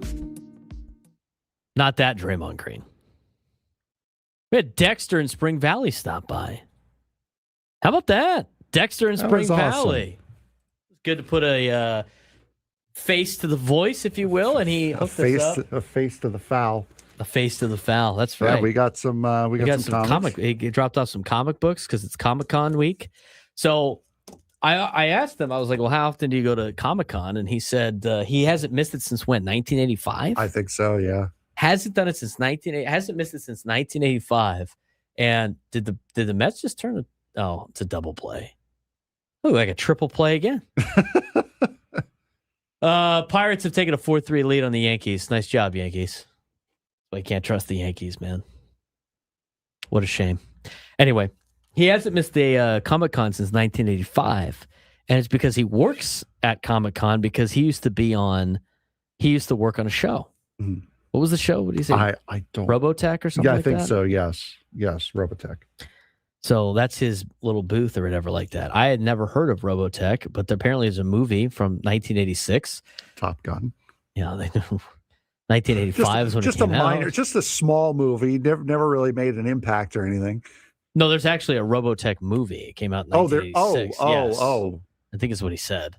[SPEAKER 5] Not that Draymond Green. We had Dexter in Spring Valley stop by. How about that? Dexter in Spring Valley. It's good to put a face to the voice, if you will, and he hooked us up.
[SPEAKER 3] A face to the foul.
[SPEAKER 5] A face to the foul. That's right.
[SPEAKER 3] Yeah, we got some. We got some
[SPEAKER 5] comic. He dropped off some comic books because it's Comic-Con week. So I asked him. I was like, "Well, how often do you go to Comic-Con?" And he said he hasn't missed it since when? 1985.
[SPEAKER 3] I think so. Yeah.
[SPEAKER 5] Hasn't done it since 1980. Hasn't missed it since 1985. And did the Mets just turn it? Oh, it's a double play. Oh, like a triple play again. Pirates have taken a 4-3 lead on the Yankees. Nice job, Yankees. I can't trust the Yankees, man. What a shame. Anyway, he hasn't missed a Comic-Con since 1985. And it's because he works at Comic-Con because he used to work on a show. Mm-hmm. What was the show? What do you say?
[SPEAKER 3] I don't.
[SPEAKER 5] Robotech or something like that?
[SPEAKER 3] Yeah, I think so. Yes, Robotech.
[SPEAKER 5] So that's his little booth or whatever like that. I had never heard of Robotech, but apparently there's a movie from 1986.
[SPEAKER 3] Top Gun.
[SPEAKER 5] Yeah, they know. 1985 is when it came out.
[SPEAKER 3] Just a small movie. Never really made an impact or anything.
[SPEAKER 5] No, there's actually a Robotech movie. It came out in 1986.
[SPEAKER 3] Oh.
[SPEAKER 5] I think is what he said.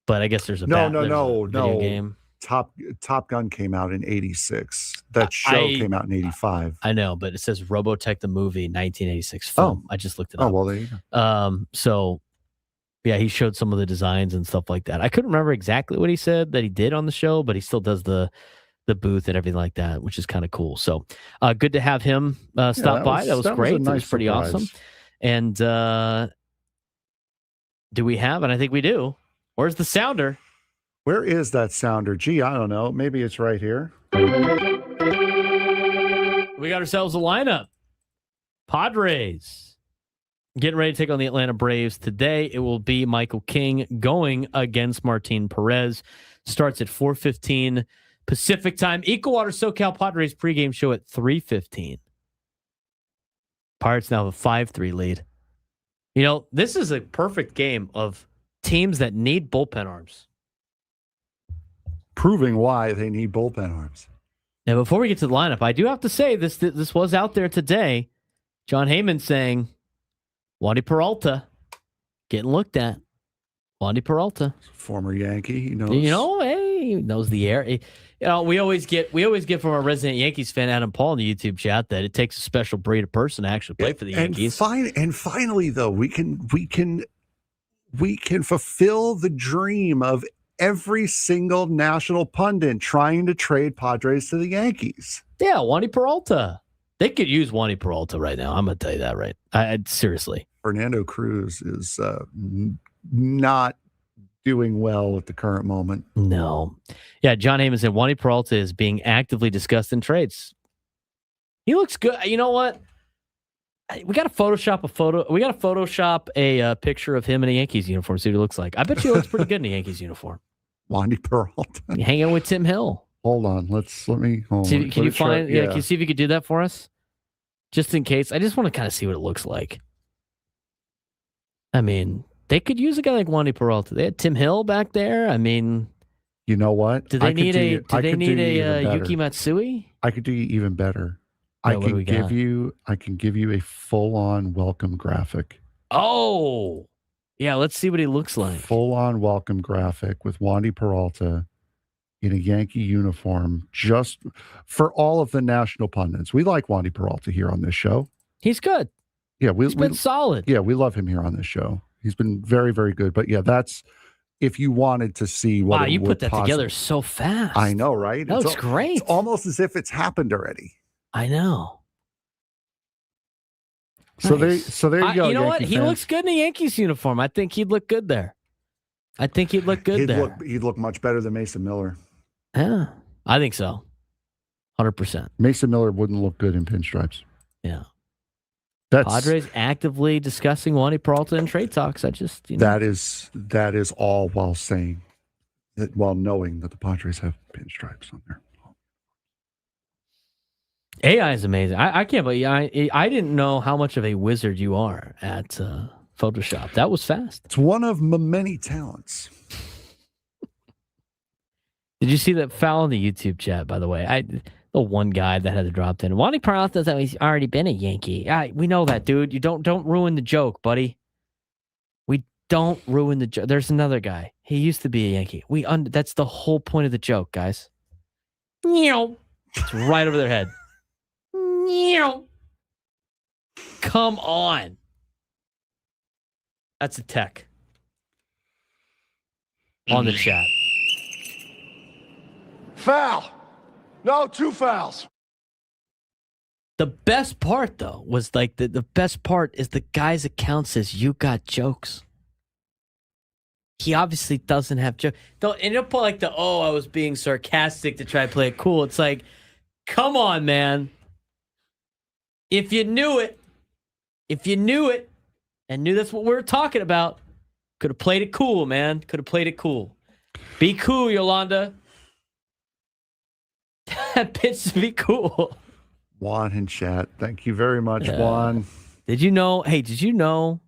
[SPEAKER 5] But I guess there's a
[SPEAKER 3] video
[SPEAKER 5] game.
[SPEAKER 3] Top Gun came out in 86. That show came out in 85.
[SPEAKER 5] I know, but it says Robotech the movie 1986 film. I just looked it up.
[SPEAKER 3] Oh, well, there you go.
[SPEAKER 5] So yeah, he showed some of the designs and stuff like that. I couldn't remember exactly what he said that he did on the show, but he still does the booth and everything like that, which is kind of cool. So good to have him stop by. That was great. It was pretty awesome. And do we have, and I think we do, where's the sounder?
[SPEAKER 3] Where is that sounder? Gee, I don't know. Maybe it's right here.
[SPEAKER 5] We got ourselves a lineup. Padres getting ready to take on the Atlanta Braves today. It will be Michael King going against Martin Perez. Starts at 4:15 Pacific time. Equal Water SoCal Padres pregame show at 3:15. Pirates now have a 5-3 lead. You know, this is a perfect game of teams that need bullpen arms.
[SPEAKER 3] Proving why they need bullpen arms.
[SPEAKER 5] Now, before we get to the lineup, I do have to say this was out there today. John Heyman saying, Wandy Peralta getting looked at. Wandy Peralta,
[SPEAKER 3] former Yankee, he knows.
[SPEAKER 5] He knows the air. We always get from our resident Yankees fan Adam Paul in the YouTube chat that it takes a special breed of person to actually play for the Yankees.
[SPEAKER 3] And finally, though, we can fulfill the dream of every single national pundit trying to trade Padres to the Yankees.
[SPEAKER 5] Yeah, Wandy Peralta. They could use Wandy Peralta right now. I'm going to tell you that right. Seriously.
[SPEAKER 3] Fernando Cruz is not doing well at the current moment.
[SPEAKER 5] No. Yeah, John Heyman said Wandy Peralta is being actively discussed in trades. He looks good. You know what? We got to Photoshop a photo. We got to Photoshop a picture of him in a Yankees uniform. See what he looks like. I bet he looks pretty good in a Yankees uniform.
[SPEAKER 3] Wandy Peralta.
[SPEAKER 5] You hang out with Tim Hill.
[SPEAKER 3] Hold on. Let me.
[SPEAKER 5] See, can you find? Yeah. Can you see if you could do that for us? Just in case. I just want to kind of see what it looks like. I mean, they could use a guy like Wandy Peralta. They had Tim Hill back there. I mean,
[SPEAKER 3] you know what?
[SPEAKER 5] Do they need a Yuki Matsui?
[SPEAKER 3] I could do you even better. I can give you a full-on welcome graphic.
[SPEAKER 5] Oh, yeah. Let's see what he looks like.
[SPEAKER 3] Full-on welcome graphic with Wandy Peralta in a Yankee uniform, just for all of the national pundits. We like Wandy Peralta here on this show.
[SPEAKER 5] He's good.
[SPEAKER 3] Yeah,
[SPEAKER 5] he's been solid.
[SPEAKER 3] Yeah, we love him here on this show. He's been very, very good. But yeah, that's if you wanted to see what. Wow,
[SPEAKER 5] you put that together so fast.
[SPEAKER 3] I know, right?
[SPEAKER 5] That looks great.
[SPEAKER 3] It's almost as if it's happened already.
[SPEAKER 5] I know.
[SPEAKER 3] So
[SPEAKER 5] nice.
[SPEAKER 3] there you go.
[SPEAKER 5] You know what? He looks good in the Yankees uniform. I think he'd look good there. He'd
[SPEAKER 3] look much better than Mason Miller.
[SPEAKER 5] Yeah, I think so. 100%.
[SPEAKER 3] Mason Miller wouldn't look good in pinstripes.
[SPEAKER 5] Yeah. Padres actively discussing Wandy Peralta in trade talks. That
[SPEAKER 3] is all while knowing that the Padres have pinstripes on there.
[SPEAKER 5] AI is amazing. I can't believe I didn't know how much of a wizard you are at Photoshop. That was fast.
[SPEAKER 3] It's one of my many talents.
[SPEAKER 5] you see that foul in the YouTube chat, by the way? The one guy that had to drop in. Wandy Peralta says he's already been a Yankee. We know that, dude. You don't ruin the joke, buddy. We don't ruin the joke. There's another guy. He used to be a Yankee. That's the whole point of the joke, guys. It's right over their head. Come on. That's a tech. On the chat.
[SPEAKER 13] Foul. No, 2 fouls.
[SPEAKER 5] The best part, though, was like the best part is the guy's account says you got jokes. He obviously doesn't have jokes. And he'll put like I was being sarcastic to try to play it cool. It's like, come on, man. If you knew it, and knew that's what we were talking about, could have played it cool, man. Could have played it cool. Be cool, Yolanda. That pitch to be cool.
[SPEAKER 3] Juan in chat. Thank you very much, Juan.
[SPEAKER 5] Did you know? Hey, did you know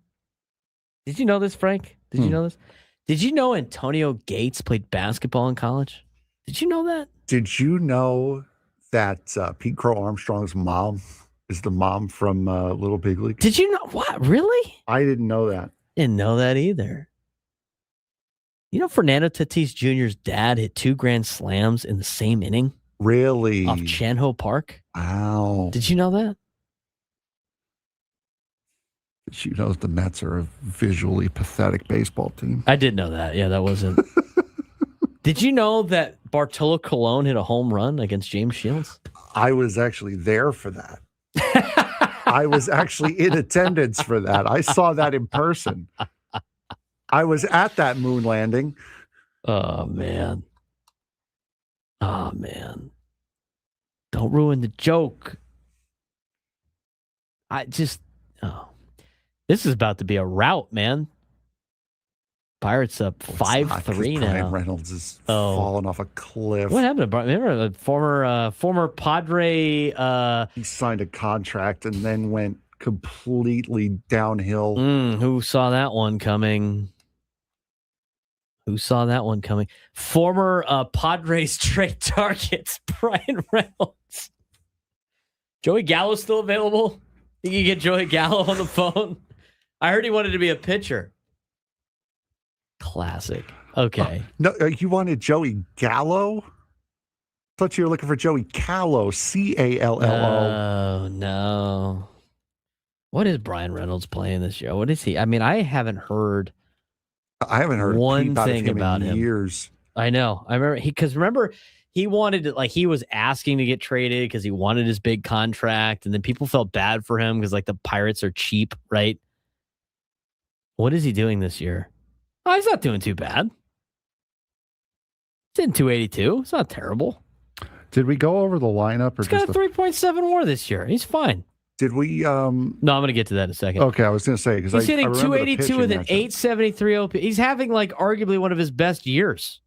[SPEAKER 5] this, Frank? Did you know this? Did you know Antonio Gates played basketball in college? Did you know that?
[SPEAKER 3] Did you know that Pete Crow Armstrong's mom is the mom from Little Big League?
[SPEAKER 5] Did you know? What? Really?
[SPEAKER 3] I didn't know that.
[SPEAKER 5] Didn't know that either. You know, Fernando Tatis Jr.'s dad hit 2 grand slams in the same inning?
[SPEAKER 3] Really?
[SPEAKER 5] Off Chan-Ho Park?
[SPEAKER 3] Wow.
[SPEAKER 5] Did you know that?
[SPEAKER 3] Did you know the Mets are a visually pathetic baseball team?
[SPEAKER 5] I did know that. Yeah, that wasn't. Did you know that Bartolo Colon hit a home run against James Shields?
[SPEAKER 3] I was actually there for that. I was actually in attendance for that. I saw that in person. I was at that moon landing.
[SPEAKER 5] Oh, man. Don't ruin the joke. This is about to be a rout, man. Pirates up 5-3 now.
[SPEAKER 3] Brian Reynolds is falling off a cliff.
[SPEAKER 5] What happened to Brian? Remember the former Padre?
[SPEAKER 3] He signed a contract and then went completely downhill.
[SPEAKER 5] Who saw that one coming? Former Padres trade targets, Brian Reynolds. Joey Gallo still available? You can get Joey Gallo on the phone. I heard he wanted to be a pitcher. Classic. Okay.
[SPEAKER 3] No, you wanted Joey Gallo? Thought you were looking for Joey Callo, Callo.
[SPEAKER 5] Oh, no. What is Brian Reynolds playing this year? What is he? I mean, I haven't heard one thing about him in
[SPEAKER 3] years.
[SPEAKER 5] I know. I remember he wanted to, he was asking to get traded because he wanted his big contract, and then people felt bad for him because the Pirates are cheap, right? What is he doing this year? Oh, he's not doing too bad. He's in 282. It's not terrible.
[SPEAKER 3] Did we go over the lineup? Or
[SPEAKER 5] he's got a 3.7 WAR this year. He's fine.
[SPEAKER 3] Did we?
[SPEAKER 5] No, I'm going to get to that in a second.
[SPEAKER 3] Okay, I was going to say because
[SPEAKER 5] he's hitting 282 with an 873 OP. He's having arguably one of his best years.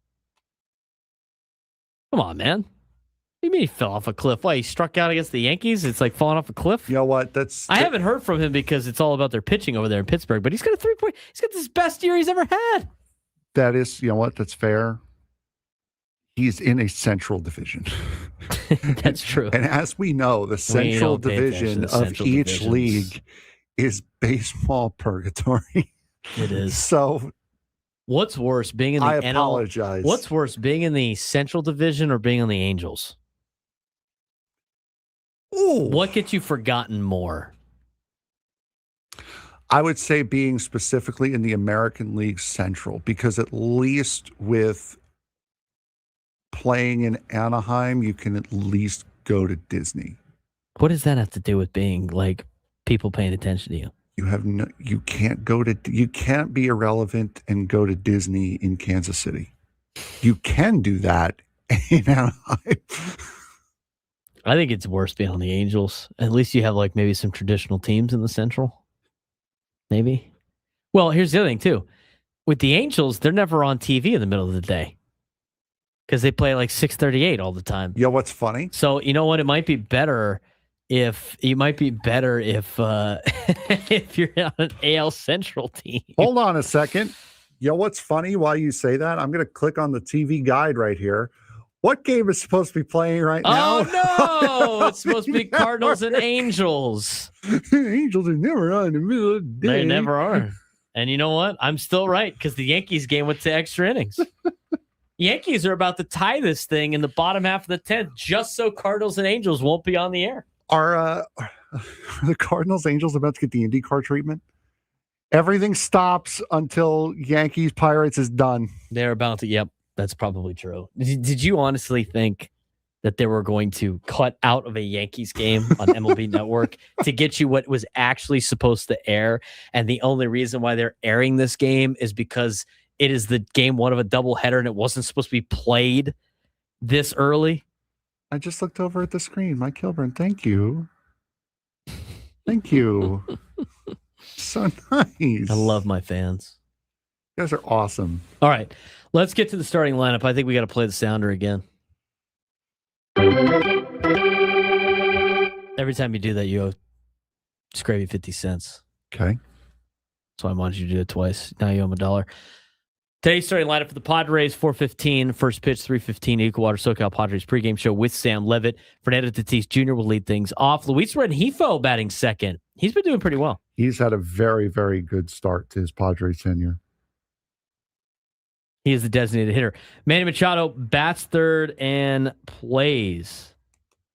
[SPEAKER 5] Come on, man. What do you mean he fell off a cliff? Why, he struck out against the Yankees? It's like falling off a cliff?
[SPEAKER 3] You know what?
[SPEAKER 5] I haven't heard from him because it's all about their pitching over there in Pittsburgh, but he's got a 3 point. He's got this best year he's ever had.
[SPEAKER 3] That is, you know what? That's fair. He's in a central division.
[SPEAKER 5] That's true.
[SPEAKER 3] And as we know, the central division of each league is baseball purgatory.
[SPEAKER 5] It is.
[SPEAKER 3] So
[SPEAKER 5] what's worse, being in the NL?
[SPEAKER 3] Apologize.
[SPEAKER 5] What's worse, being in the Central Division or being on the Angels?
[SPEAKER 3] Ooh.
[SPEAKER 5] What gets you forgotten more?
[SPEAKER 3] I would say being specifically in the American League Central, because at least with playing in Anaheim, you can at least go to Disney.
[SPEAKER 5] What does that have to do with being people paying attention to you?
[SPEAKER 3] You can't be irrelevant and go to Disney in Kansas City. You can do that in Anaheim.
[SPEAKER 5] I think it's worse being on the Angels. At least you have maybe some traditional teams in the Central. Maybe. Well, here's the other thing too. With the Angels, they're never on TV in the middle of the day because they play 6:38 all the time.
[SPEAKER 3] You know what's funny?
[SPEAKER 5] So you know what? It might be better if if you're on an AL Central team.
[SPEAKER 3] Hold on a second. You know what's funny? While you say that, I'm going to click on the TV guide right here. What game is supposed to be playing right now?
[SPEAKER 1] Oh, no. It's supposed to be Cardinals and Angels.
[SPEAKER 3] Angels are never on in the middle of the day.
[SPEAKER 1] They never are. And you know what? I'm still right because the Yankees game went to extra innings. Yankees are about to tie this thing in the bottom half of the 10th just so Cardinals and Angels won't be on the air.
[SPEAKER 3] Are the Cardinals Angels about to get the IndyCar treatment? Everything stops until Yankees Pirates is done.
[SPEAKER 1] They're about to. Yep, that's probably true. Did you honestly think that they were going to cut out of a Yankees game on MLB Network to get you what was actually supposed to air? And the only reason why they're airing this game is because it is the game one of a doubleheader and it wasn't supposed to be played this early.
[SPEAKER 3] I just looked over at the screen. Mike Kilburn, thank you. Thank you. So nice.
[SPEAKER 1] I love my fans.
[SPEAKER 3] You guys are awesome.
[SPEAKER 1] All right, let's get to the starting lineup. I think we got to play the sounder again. Every time you do that, you owe Scravy 50 cents.
[SPEAKER 3] Okay.
[SPEAKER 1] So I wanted you to do it twice. Now you owe him $1. Today's starting lineup for the Padres, 4:15, first pitch, 3:15, Equal Water SoCal Padres pregame show with Sam Levitt. Fernando Tatis Jr. will lead things off. Luis Rengifo batting second. He's been doing pretty well.
[SPEAKER 3] He's had a very, very good start to his Padres tenure.
[SPEAKER 1] He is the designated hitter. Manny Machado bats third and plays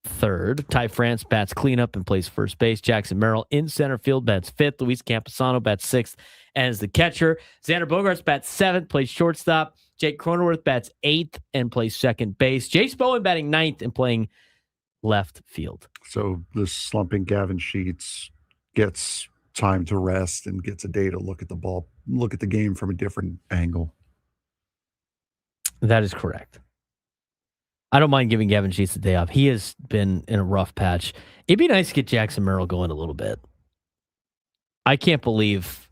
[SPEAKER 1] third. Ty France bats cleanup and plays first base. Jackson Merrill in center field bats fifth. Luis Camposano bats sixth and is the catcher. Xander Bogaerts bats seventh, plays shortstop. Jake Cronenworth bats eighth and plays second base. Jace Bowen batting ninth and playing left field.
[SPEAKER 3] So the slumping Gavin Sheets gets time to rest and gets a day to look at the ball, look at the game from a different angle.
[SPEAKER 1] That is correct. I don't mind giving Gavin Sheets a day off. He has been in a rough patch. It'd be nice to get Jackson Merrill going a little bit. I can't believe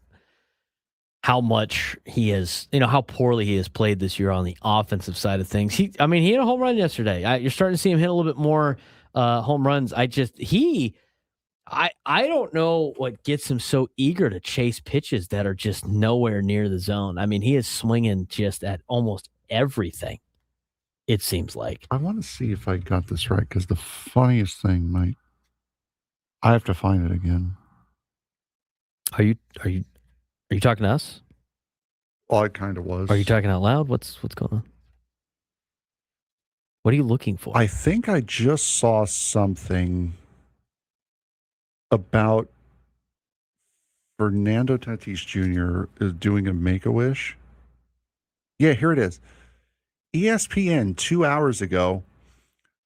[SPEAKER 1] how much he has, how poorly he has played this year on the offensive side of things. He hit a home run yesterday. You're starting to see him hit a little bit more home runs. I don't know what gets him so eager to chase pitches that are just nowhere near the zone. I mean, he is swinging just at almost everything, it seems like.
[SPEAKER 3] I want to see if I got this right, because the funniest thing I have to find it again.
[SPEAKER 1] Are you talking to us?
[SPEAKER 3] Well, I kind of was.
[SPEAKER 1] Are you talking out loud? What's going on? What are you looking for?
[SPEAKER 3] I think I just saw something about Fernando Tatis Jr. is doing a Make-A-Wish. Yeah, here it is. ESPN 2 hours ago,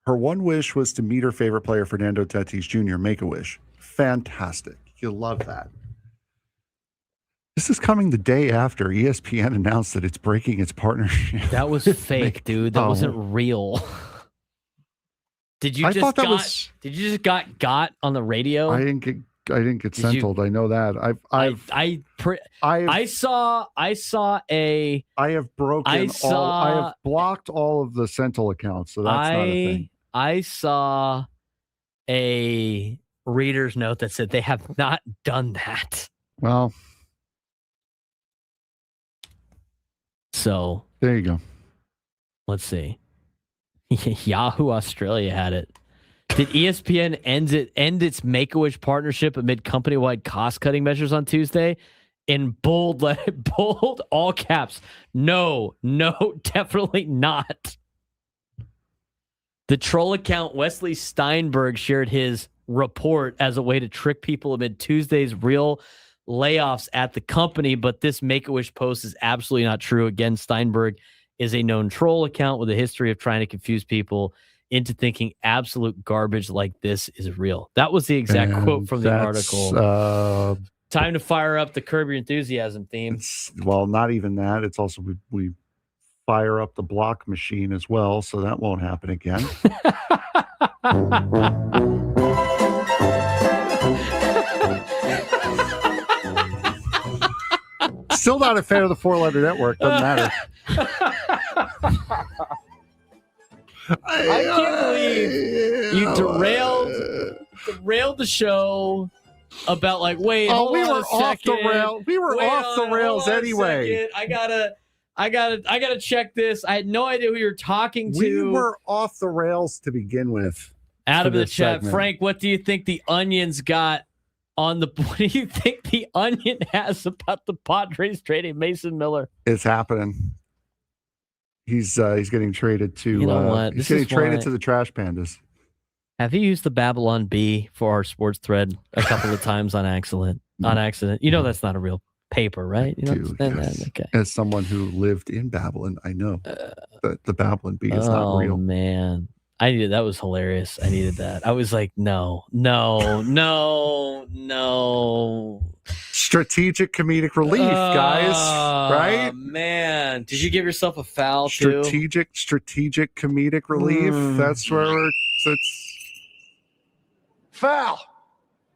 [SPEAKER 3] her one wish was to meet her favorite player, Fernando Tatis Jr., Make-A-Wish. Fantastic. You'll love that. This is coming the day after ESPN announced that it's breaking its partnership.
[SPEAKER 1] That was fake, dude. That wasn't real. Did you just got on the radio?
[SPEAKER 3] I didn't get Sentineled. I know that. I have blocked all of the Sentinel accounts, so that's not a thing.
[SPEAKER 1] I saw a reader's note that said they have not done that.
[SPEAKER 3] Well,
[SPEAKER 1] so
[SPEAKER 3] there you go.
[SPEAKER 1] Let's see. Yahoo Australia had it. Did ESPN end its Make-A-Wish partnership amid company-wide cost-cutting measures on Tuesday? In bold all caps. No, definitely not. The troll account Wesley Steinberg shared his report as a way to trick people amid Tuesday's real layoffs at the company, but this Make-A-Wish post is absolutely not true. Again, Steinberg is a known troll account with a history of trying to confuse people into thinking absolute garbage like this is real. That was the exact quote from the article. Time to fire up the Curb Your Enthusiasm theme.
[SPEAKER 3] Well, not even that. It's also we fire up the block machine as well, so that won't happen again. Still not a fan of the four-letter network. Doesn't matter.
[SPEAKER 1] I can't believe you derailed the show about
[SPEAKER 3] we were off the rails. We were off the rails anyway.
[SPEAKER 1] I gotta I gotta check this. I had no idea who you're talking to.
[SPEAKER 3] We were off the rails to begin with.
[SPEAKER 1] Out of the
[SPEAKER 3] this
[SPEAKER 1] chat,
[SPEAKER 3] segment.
[SPEAKER 1] Frank, what do you think the Onion's got on the? What do you think the Onion has about the Padres trading Mason Miller?
[SPEAKER 3] It's happening. He's getting traded to.
[SPEAKER 1] You know what?
[SPEAKER 3] He's getting traded to the Trash Pandas.
[SPEAKER 1] Have you used the Babylon Bee for our sports thread a couple of times on accident? You know that's not a real paper, right? You know,
[SPEAKER 3] yes.
[SPEAKER 1] Okay.
[SPEAKER 3] As someone who lived in Babylon, I know that the Babylon Bee is not real.
[SPEAKER 1] Oh man, that was hilarious. I needed that. I was like, no.
[SPEAKER 3] Strategic comedic relief, guys. Right?
[SPEAKER 1] Man, did you give yourself a foul
[SPEAKER 3] strategic comedic relief? That's where it's
[SPEAKER 13] Foul.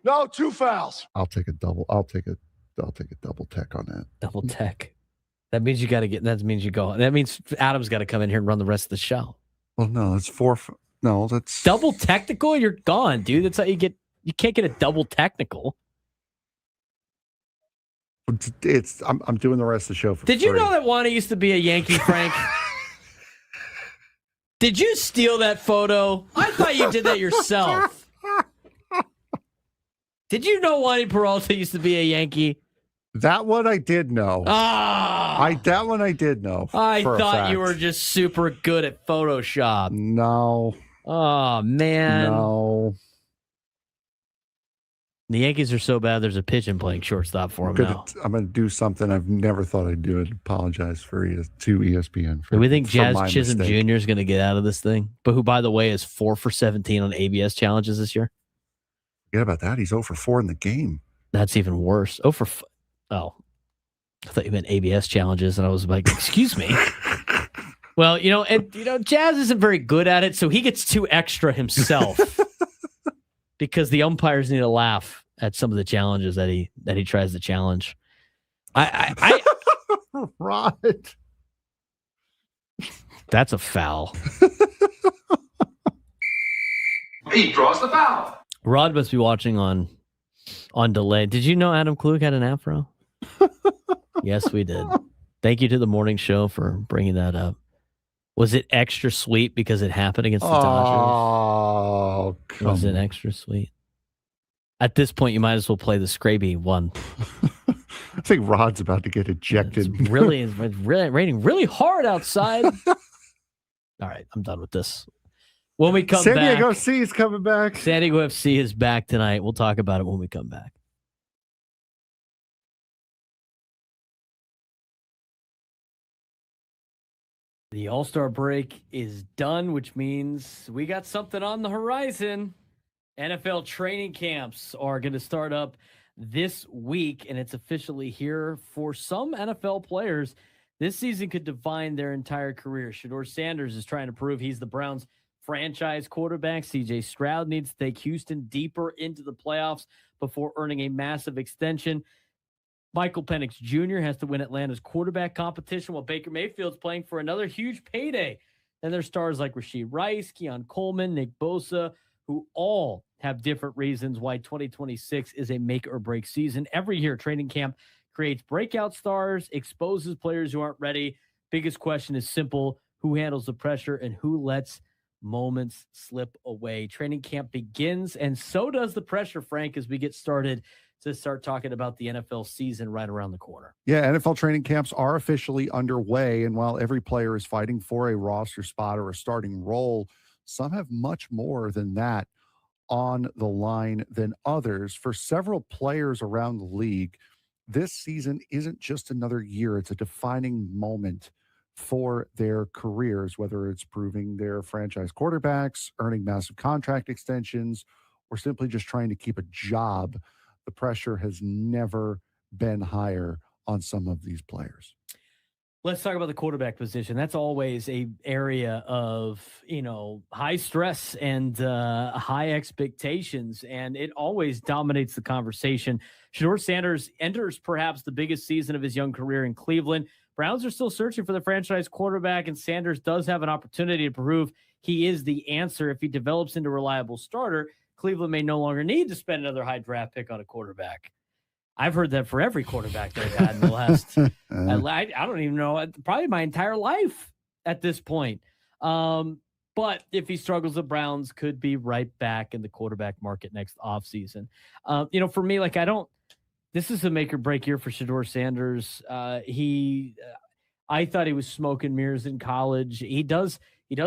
[SPEAKER 13] No, 2 fouls.
[SPEAKER 3] I'll take a double tech on that.
[SPEAKER 1] Double tech. That means you got to get. That means you go. That means Adam's got to come in here and run the rest of the show.
[SPEAKER 3] Well, no, it's 4. No, that's
[SPEAKER 1] double technical. You're gone, dude. That's how you get. You can't get a double technical.
[SPEAKER 3] I'm doing the rest of the show for
[SPEAKER 1] Did
[SPEAKER 3] free.
[SPEAKER 1] you know that Wanda used to be a Yankee, Frank? Did you steal that photo? I thought you did that yourself. Did you know Wandy Peralta used to be a Yankee?
[SPEAKER 3] That one I did know. That one I did know.
[SPEAKER 1] I thought you were just super good at Photoshop.
[SPEAKER 3] No.
[SPEAKER 1] Oh, man.
[SPEAKER 3] No.
[SPEAKER 1] The Yankees are so bad, there's a pigeon playing shortstop for them now.
[SPEAKER 3] I'm going to do something I've never thought I'd do. I'd apologize to ESPN.
[SPEAKER 1] Do we think Jazz Chisholm
[SPEAKER 3] mistake.
[SPEAKER 1] Jr. is going to get out of this thing? But who, by the way, is 4 for 17 on ABS challenges this year?
[SPEAKER 3] Forget about that. He's 0 for 4 in the game.
[SPEAKER 1] That's even worse. I thought you meant ABS challenges, and I was like, excuse me. Well, Jazz isn't very good at it, so he gets 2 extra himself because the umpires need to laugh at some of the challenges that he tries to challenge.
[SPEAKER 3] Right.
[SPEAKER 1] That's a foul.
[SPEAKER 10] He draws the foul.
[SPEAKER 1] Rod must be watching on delay. Did you know Adam Klug had an afro? Yes, we did. Thank you to the morning show for bringing that up. Was it extra sweet because it happened against the Dodgers?
[SPEAKER 3] Oh,
[SPEAKER 1] was it extra sweet? At this point, you might as well play the Scraby one.
[SPEAKER 3] I think Rod's about to get ejected.
[SPEAKER 1] It's really raining really hard outside. All right, I'm done with this. When we come back,
[SPEAKER 3] San Diego FC is coming back.
[SPEAKER 1] San Diego FC is back tonight. We'll talk about it when we come back. The All-Star break is done, which means we got something on the horizon. NFL training camps are going to start up this week, and it's officially here for some NFL players. This season could define their entire career. Shedeur Sanders is trying to prove he's the Browns' franchise quarterback. CJ Stroud needs to take Houston deeper into the playoffs before earning a massive extension. Michael Penix Jr. has to win Atlanta's quarterback competition while Baker Mayfield's playing for another huge payday. And there's stars like Rashee Rice, Keon Coleman, Nick Bosa, who all have different reasons why 2026 is a make or break season. Every year, training camp creates breakout stars, exposes players who aren't ready. Biggest question is simple: who handles the pressure and who lets moments slip away? Training camp begins, and so does the pressure, Frank, as we get started to start talking about the NFL season right around the corner.
[SPEAKER 3] Yeah, NFL training camps are officially underway, and while every player is fighting for a roster spot or a starting role, some have much more than that on the line than others. For several players around the league, this season isn't just another year. It's a defining moment for their careers, whether it's proving their franchise quarterbacks, earning massive contract extensions, or simply just trying to keep a job. The pressure has never been higher on some of these players.
[SPEAKER 1] Let's talk about the quarterback position. That's always a area of, high stress and high expectations, and it always dominates the conversation. Shedeur Sanders enters perhaps the biggest season of his young career in Cleveland. Browns are still searching for the franchise quarterback, and Sanders does have an opportunity to prove he is the answer. If he develops into a reliable starter, Cleveland may no longer need to spend another high draft pick on a quarterback.
[SPEAKER 5] I've heard that for every quarterback they've had in the last, I don't even know, probably my entire life at this point. But if he struggles, the Browns could be right back in the quarterback market next offseason. For me, this is a make or break year for Shedeur Sanders. I thought he was smoke and mirrors in college. He does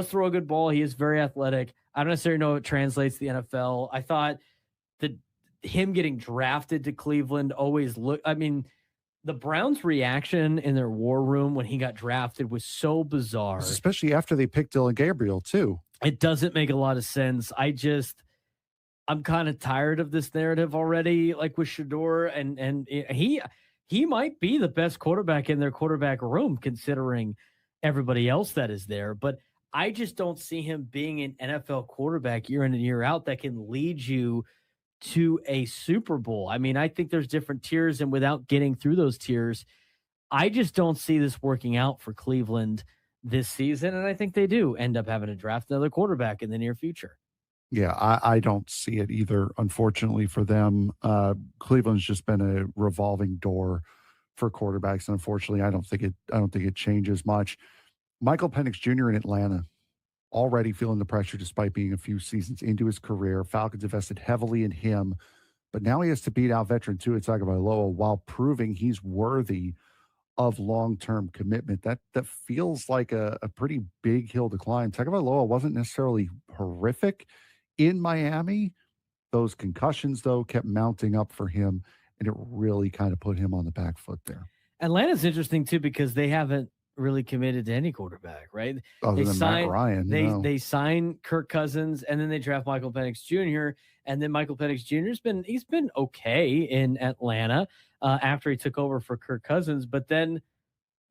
[SPEAKER 5] throw a good ball. He is very athletic. I don't necessarily know if it translates to the NFL. I thought that him getting drafted to Cleveland the Browns' reaction in their war room when he got drafted was so bizarre.
[SPEAKER 3] Especially after they picked Dylan Gabriel, too.
[SPEAKER 5] It doesn't make a lot of sense. I'm kind of tired of this narrative already, like with Shedeur, and he might be the best quarterback in their quarterback room, considering everybody else that is there. But I just don't see him being an NFL quarterback year in and year out that can lead you to a Super Bowl. I mean, I think there's different tiers, and without getting through those tiers, I just don't see this working out for Cleveland this season. And I think they do end up having to draft another quarterback in the near future.
[SPEAKER 3] Yeah, I don't see it either, unfortunately, for them. Cleveland's just been a revolving door for quarterbacks. And unfortunately, I don't think it changes much. Michael Penix Jr. in Atlanta, already feeling the pressure despite being a few seasons into his career. Falcons invested heavily in him, but now he has to beat out veteran Tua Tagovailoa while proving he's worthy of long-term commitment. That feels like a pretty big hill to climb. Tagovailoa wasn't necessarily horrific in Miami. Those concussions, though, kept mounting up for him, and it really kind of put him on the back foot there.
[SPEAKER 5] Atlanta's interesting, too, because they haven't really committed to any quarterback, right?
[SPEAKER 3] Other than Matt Ryan.
[SPEAKER 5] They sign Kirk Cousins, and then they draft Michael Penix Jr., and then Michael Penix Jr. he's been okay in Atlanta after he took over for Kirk Cousins, but then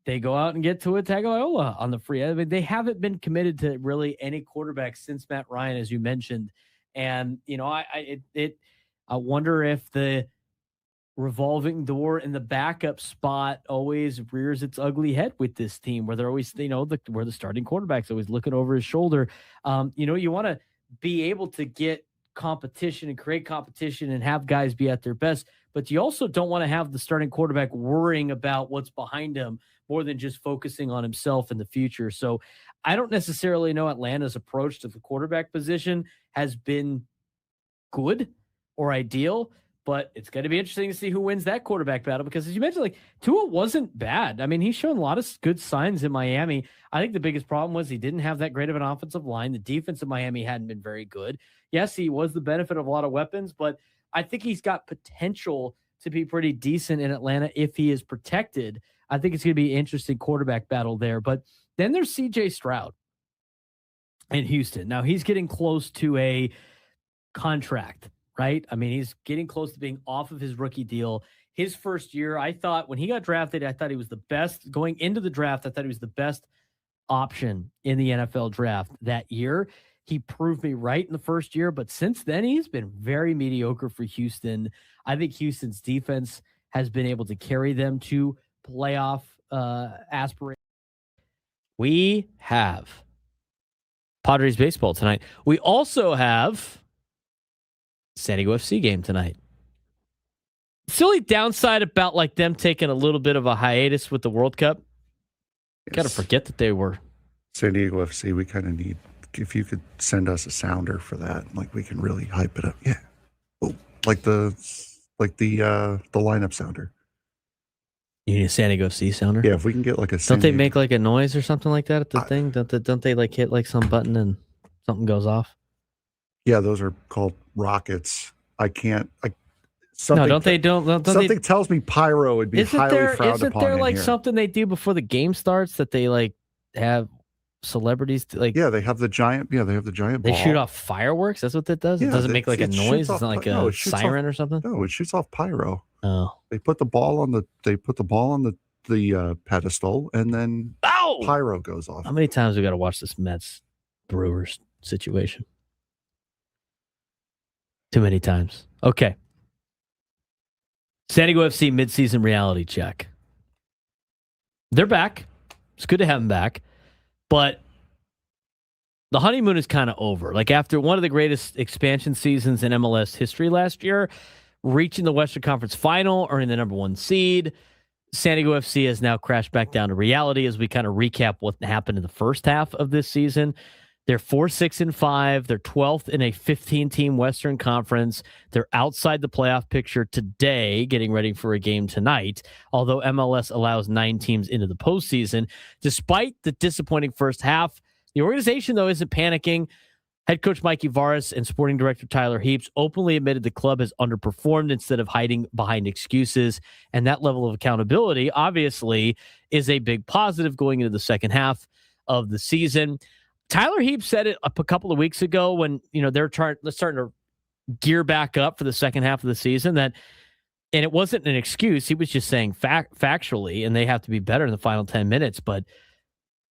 [SPEAKER 5] they go out and get Tua Tagovailoa on the free. I mean, they haven't been committed to really any quarterback since Matt Ryan, as you mentioned. And, I wonder if the revolving door in the backup spot always rears its ugly head with this team, where they're always, where the starting quarterback's always looking over his shoulder. You want to be able to get competition and create competition and have guys be at their best, but you also don't want to have the starting quarterback worrying about what's behind him more than just focusing on himself in the future. So I don't necessarily know Atlanta's approach to the quarterback position has been good or ideal, but it's going to be interesting to see who wins that quarterback battle, because as you mentioned, Tua wasn't bad. I mean, he's shown a lot of good signs in Miami. I think the biggest problem was he didn't have that great of an offensive line. The defense in Miami hadn't been very good. Yes, he was the benefit of a lot of weapons, but I think he's got potential to be pretty decent in Atlanta if he is protected. I think it's going to be an interesting quarterback battle there. But then there's CJ Stroud in Houston. Now he's getting close to a contract, right? I mean, he's getting close to being off of his rookie deal. His first year, I thought when he got drafted, I thought he was the best going into the draft. I thought he was the best option in the NFL draft that year. He proved me right in the first year, but since then he's been very mediocre for Houston. I think Houston's defense has been able to carry them to playoff aspirations. We have Padres baseball tonight. We also have San Diego FC game tonight. Silly downside about them taking a little bit of a hiatus with the World Cup. Yes. Got to forget that they were
[SPEAKER 3] San Diego FC. We kind of need, if you could send us a sounder for that, we can really hype it up. Yeah. Oh, the lineup sounder.
[SPEAKER 5] You need a San Diego FC sounder?
[SPEAKER 3] Yeah, if we can get a
[SPEAKER 5] Don't they make a noise or something like that at the thing? Don't they hit some button and something goes off?
[SPEAKER 3] Yeah, those are called rockets. I can't.
[SPEAKER 5] Something
[SPEAKER 3] tells me pyro would be highly frowned upon.
[SPEAKER 5] Isn't there something they do before the game starts that they have celebrities
[SPEAKER 3] Yeah, they have the giant. Yeah, they have the giant ball.
[SPEAKER 5] They shoot off fireworks. That's what that does.
[SPEAKER 3] Yeah,
[SPEAKER 5] it doesn't make a noise. It's not a siren or something.
[SPEAKER 3] No, it shoots off pyro.
[SPEAKER 5] Oh,
[SPEAKER 3] they put the ball on the pedestal, and then pyro goes off.
[SPEAKER 5] How many times we got to watch this Mets Brewers situation? Too many times. Okay. San Diego FC midseason reality check. They're back. It's good to have them back. But the honeymoon is kind of over. After one of the greatest expansion seasons in MLS history last year, reaching the Western Conference Final, earning the number 1 seed. San Diego FC has now crashed back down to reality as we kind of recap what happened in the first half of this season. They're 4-6-5. They're 12th in a 15-team Western Conference. They're outside the playoff picture today, getting ready for a game tonight, although MLS allows 9 teams into the postseason. Despite the disappointing first half, the organization, though, isn't panicking. Head coach Mikey Varas and sporting director Tyler Heaps openly admitted the club has underperformed instead of hiding behind excuses. And that level of accountability, obviously, is a big positive going into the second half of the season. Tyler Heaps said it a couple of weeks ago when, they're starting to gear back up for the second half of the season, and it wasn't an excuse. He was just saying factually, and they have to be better in the final 10 minutes, but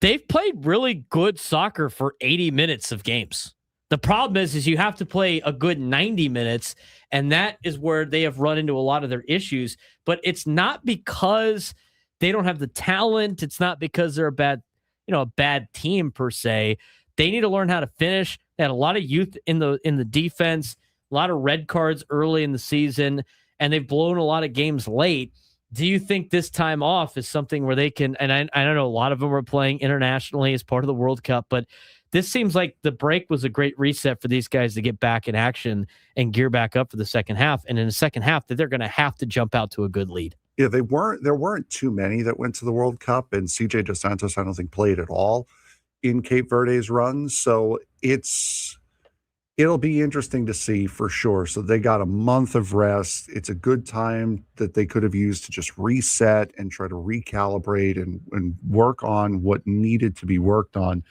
[SPEAKER 5] they've played really good soccer for 80 minutes of games. The problem is you have to play a good 90 minutes, and that is where they have run into a lot of their issues, but it's not because they don't have the talent. It's not because they're a bad team per se. They need to learn how to finish. They had a lot of youth in the defense, a lot of red cards early in the season, and they've blown a lot of games late. Do you think this time off is something where they can, and I don't know, a lot of them are playing internationally as part of the World Cup, but this seems like the break was a great reset for these guys to get back in action and gear back up for the second half. And in the second half, that they're going to have to jump out to a good lead.
[SPEAKER 3] Yeah, there weren't too many that went to the World Cup, and CJ Dos Santos, I don't think, played at all in Cape Verde's run. So it'll be interesting to see for sure. So they got a month of rest. It's a good time that they could have used to just reset and try to recalibrate and work on what needed to be worked on.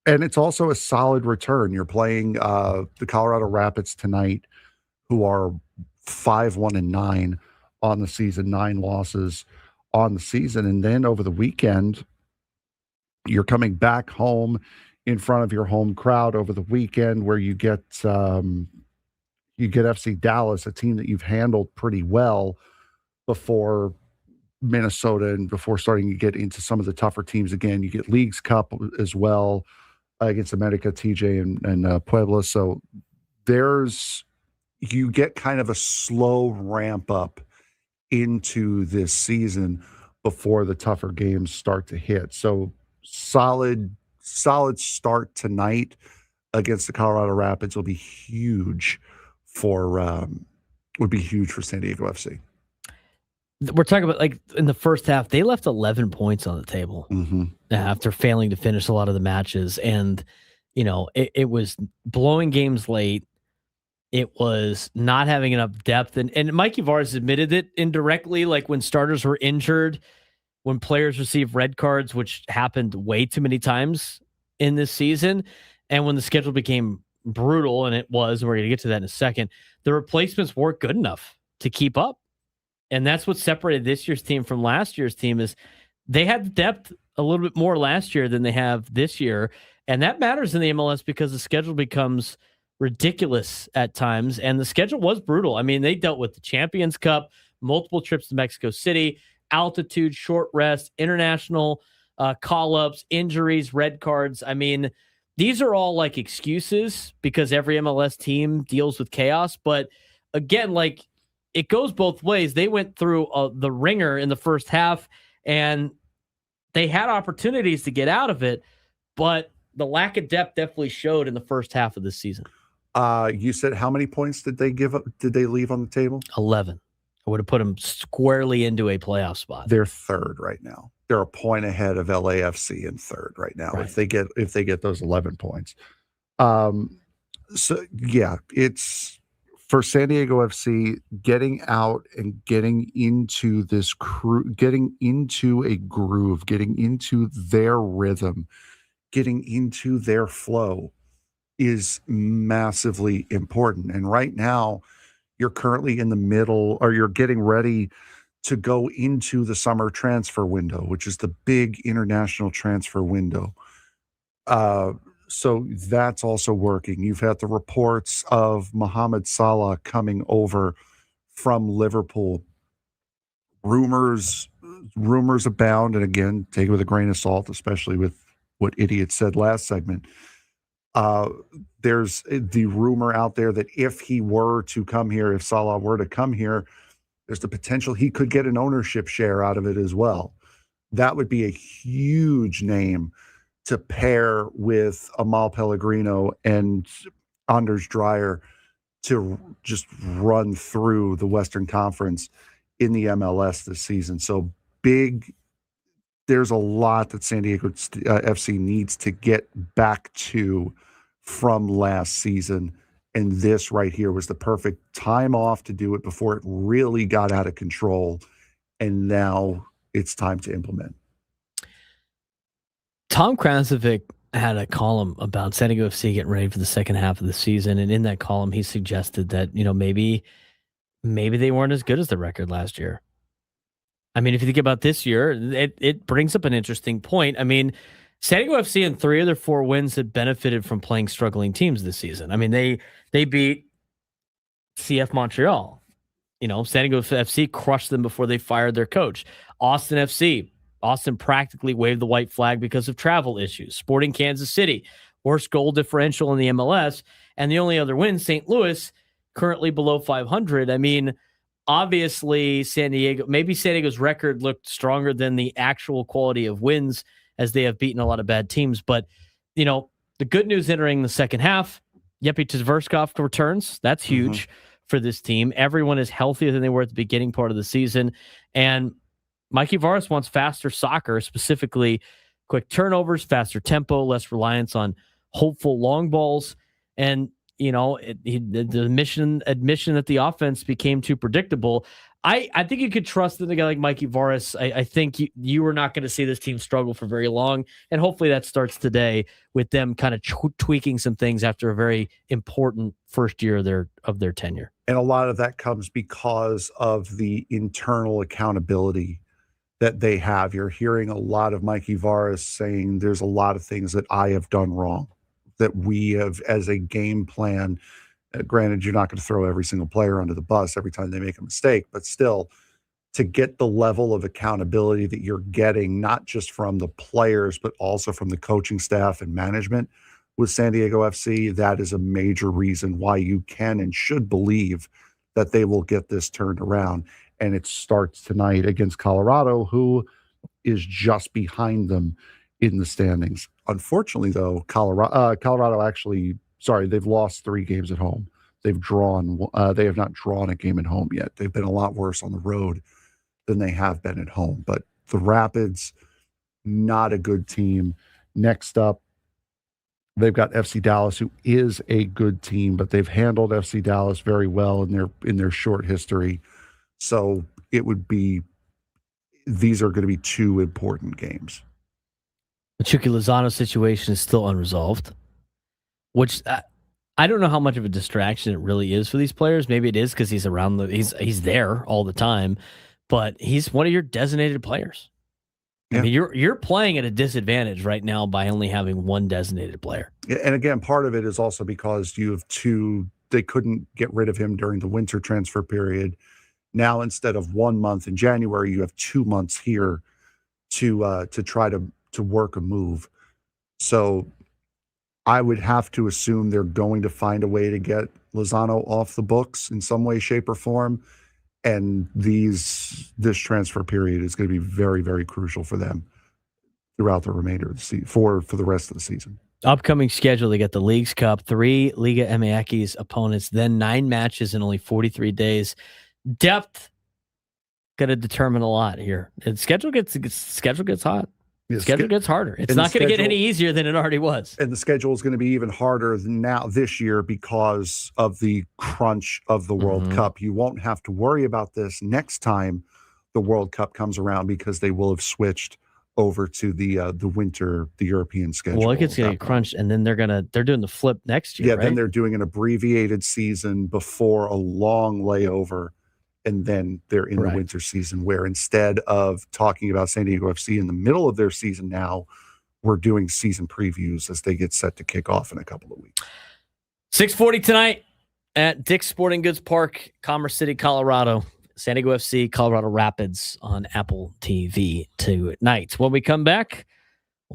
[SPEAKER 3] And it's also a solid return. You're playing the Colorado Rapids tonight, who are 5-1-9 on the season, 9 losses on the season. And then over the weekend, you're coming back home in front of your home crowd over the weekend, where you get FC Dallas, a team that you've handled pretty well before Minnesota, and before starting to get into some of the tougher teams again. You get Leagues Cup as well against America, TJ, and Puebla. So you get kind of a slow ramp up into this season before the tougher games start to hit. So solid start tonight against the Colorado Rapids will be huge for San Diego FC.
[SPEAKER 5] We're talking about, like, in the first half, they left 11 points on the table after failing to finish a lot of the matches. And, it was blowing games late. It was not having enough depth. And Mikey Varas admitted it indirectly, like when starters were injured, when players received red cards, which happened way too many times in this season. And when the schedule became brutal, and it was, and we're going to get to that in a second, the replacements weren't good enough to keep up. And that's what separated this year's team from last year's team, is they had the depth a little bit more last year than they have this year. And that matters in the MLS because the schedule becomes ridiculous at times. And the schedule was brutal. I mean, they dealt with the Champions Cup, multiple trips to Mexico City, altitude, short rest, international call-ups, injuries, red cards. I mean, these are all like excuses because every MLS team deals with chaos. But again, like, it goes both ways. They went through the ringer in the first half, and they had opportunities to get out of it, but the lack of depth definitely showed in the first half of this season.
[SPEAKER 3] You said how many points did they give up? Did they leave on the table?
[SPEAKER 5] 11. I would have put them squarely into a playoff spot.
[SPEAKER 3] They're third right now. They're a point ahead of LAFC in third right now. Right. If they get those 11 points. So yeah, it's for San Diego FC getting out and getting into this getting into a groove, getting into their rhythm, getting into their flow is massively important. And right now, you're currently in the middle, or you're getting ready to go into the summer transfer window, which is the big international transfer window. So that's also working. You've had the reports of Mohamed Salah coming over from Liverpool. Rumors abound, and again, take it with a grain of salt, especially with what Idiot said last segment. there's the rumor out there that if he were to come here, if Salah were to come here, there's the potential he could get an ownership share out of it as well. That would be a huge name to pair with Amal Pellegrino and Anders Dreyer to just run through the Western Conference in the MLS this season. So big, there's a lot that San Diego FC needs to get back to from last season. And this right here was the perfect time off to do it before it really got out of control. And now it's time to implement.
[SPEAKER 5] Tom Krasovic had a column about San Diego FC getting ready for the second half of the season. And in that column, he suggested that, maybe they weren't as good as the record last year. I mean, if you think about this year, it brings up an interesting point. I mean, San Diego FC in 3 of their 4 wins had benefited from playing struggling teams this season. I mean, they beat CF Montreal. San Diego FC crushed them before they fired their coach. Austin practically waved the white flag because of travel issues. Sporting Kansas City, worst goal differential in the MLS. And the only other win, St. Louis, currently below 500. I mean, obviously, San Diego's record looked stronger than the actual quality of wins as they have beaten a lot of bad teams. But, the good news entering the second half, Yepi Tverskov returns. That's huge for this team. Everyone is healthier than they were at the beginning part of the season. And Mikey Varas wants faster soccer, specifically quick turnovers, faster tempo, less reliance on hopeful long balls. And, the admission that the offense became too predictable. I think you could trust in a guy like Mikey Varas. I think you are not going to see this team struggle for very long. And hopefully that starts today with them kind of tweaking some things after a very important first year of their tenure.
[SPEAKER 3] And a lot of that comes because of the internal accountability that they have. You're hearing a lot of Mikey Varas saying there's a lot of things that I have done wrong, that we have as a game plan. Granted, you're not going to throw every single player under the bus every time they make a mistake, but still, to get the level of accountability that you're getting, not just from the players, but also from the coaching staff and management with San Diego FC, that is a major reason why you can and should believe that they will get this turned around. And it starts tonight against Colorado, who is just behind them in the standings. Unfortunately, though, Colorado actually, they've lost 3 games at home. They have not drawn a game at home yet. They've been a lot worse on the road than they have been at home. But the Rapids, not a good team. Next up, they've got FC Dallas, who is a good team, but they've handled FC Dallas very well in their short history. So these are going to be 2 important games.
[SPEAKER 5] The Chucky Lozano situation is still unresolved, which I don't know how much of a distraction it really is for these players. Maybe it is because he's around he's there all the time, but he's one of your designated players. Yeah. I mean, you're playing at a disadvantage right now by only having 1 designated player.
[SPEAKER 3] Yeah, and again, part of it is also because you have 2. They couldn't get rid of him during the winter transfer period. Now, instead of 1 month in January, you have 2 months here to try to work a move. So I would have to assume they're going to find a way to get Lozano off the books in some way, shape, or form. And this transfer period is going to be very, very crucial for them throughout the remainder of the season, for the rest of the season.
[SPEAKER 5] Upcoming schedule, they got the Leagues Cup, 3 Liga MX opponents, then 9 matches in only 43 days. Depth going to determine a lot here. And schedule gets hot. The schedule gets harder. It's not going to get any easier than it already was.
[SPEAKER 3] And the schedule is going to be even harder now this year because of the crunch of the World Cup. You won't have to worry about this next time the World Cup comes around because they will have switched over to the winter, the European schedule.
[SPEAKER 5] Well, it gets going to get crunched, and then they're doing the flip next year.
[SPEAKER 3] Yeah,
[SPEAKER 5] right?
[SPEAKER 3] Then they're doing an abbreviated season before a long layover. And then they're in the winter season, where instead of talking about San Diego FC in the middle of their season now, we're doing season previews as they get set to kick off in a couple of weeks.
[SPEAKER 5] 6:40 tonight at Dick's Sporting Goods Park, Commerce City, Colorado. San Diego FC, Colorado Rapids on Apple TV tonight. When we come back,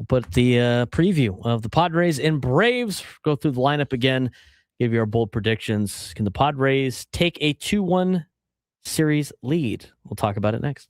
[SPEAKER 5] we'll put the preview of the Padres and Braves, go through the lineup again, give you our bold predictions. Can the Padres take a 2-1 series lead? We'll talk about it next.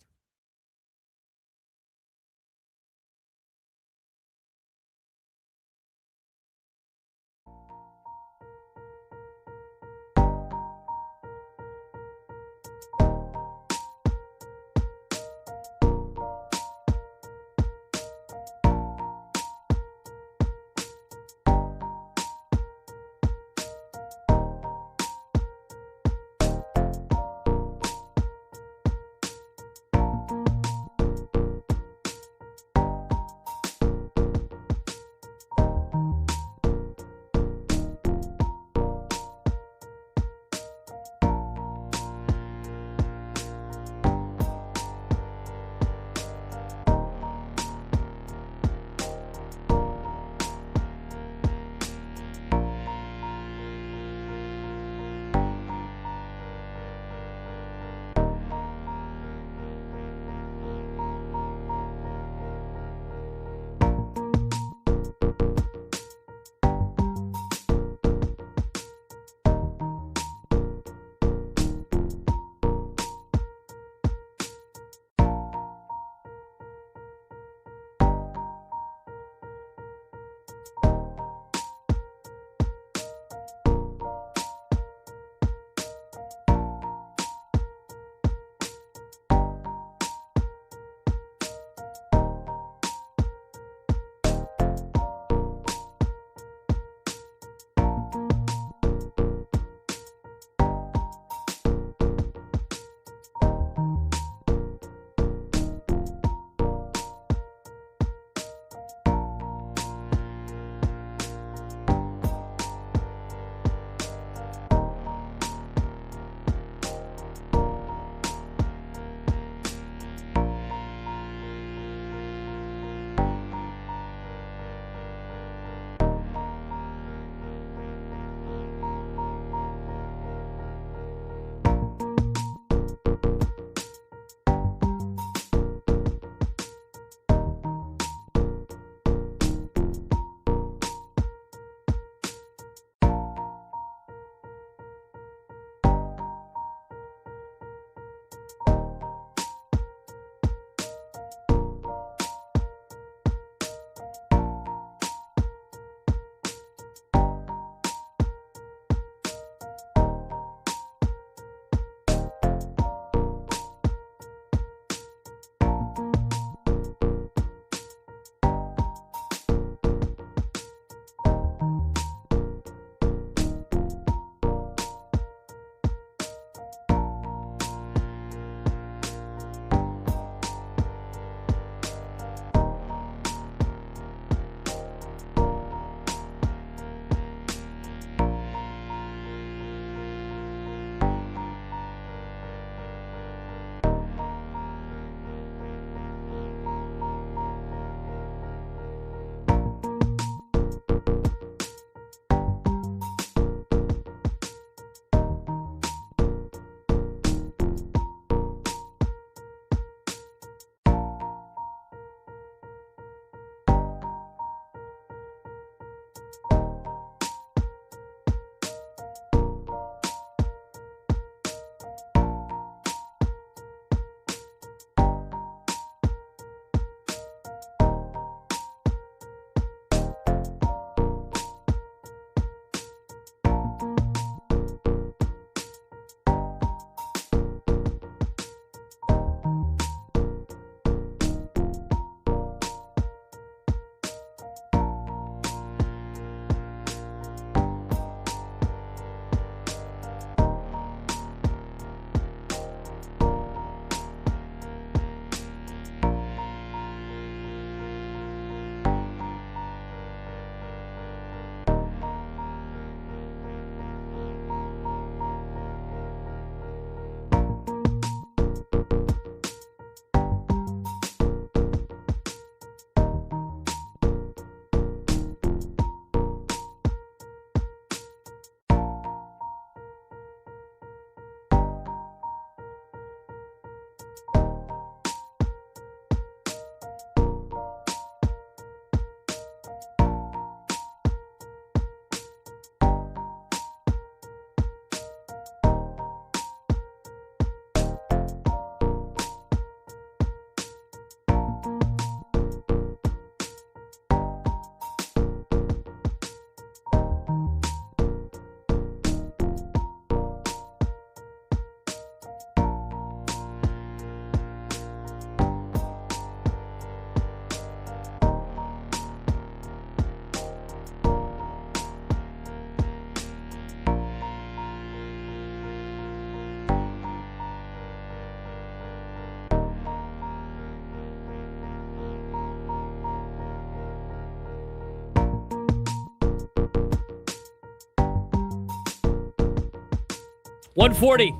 [SPEAKER 5] 140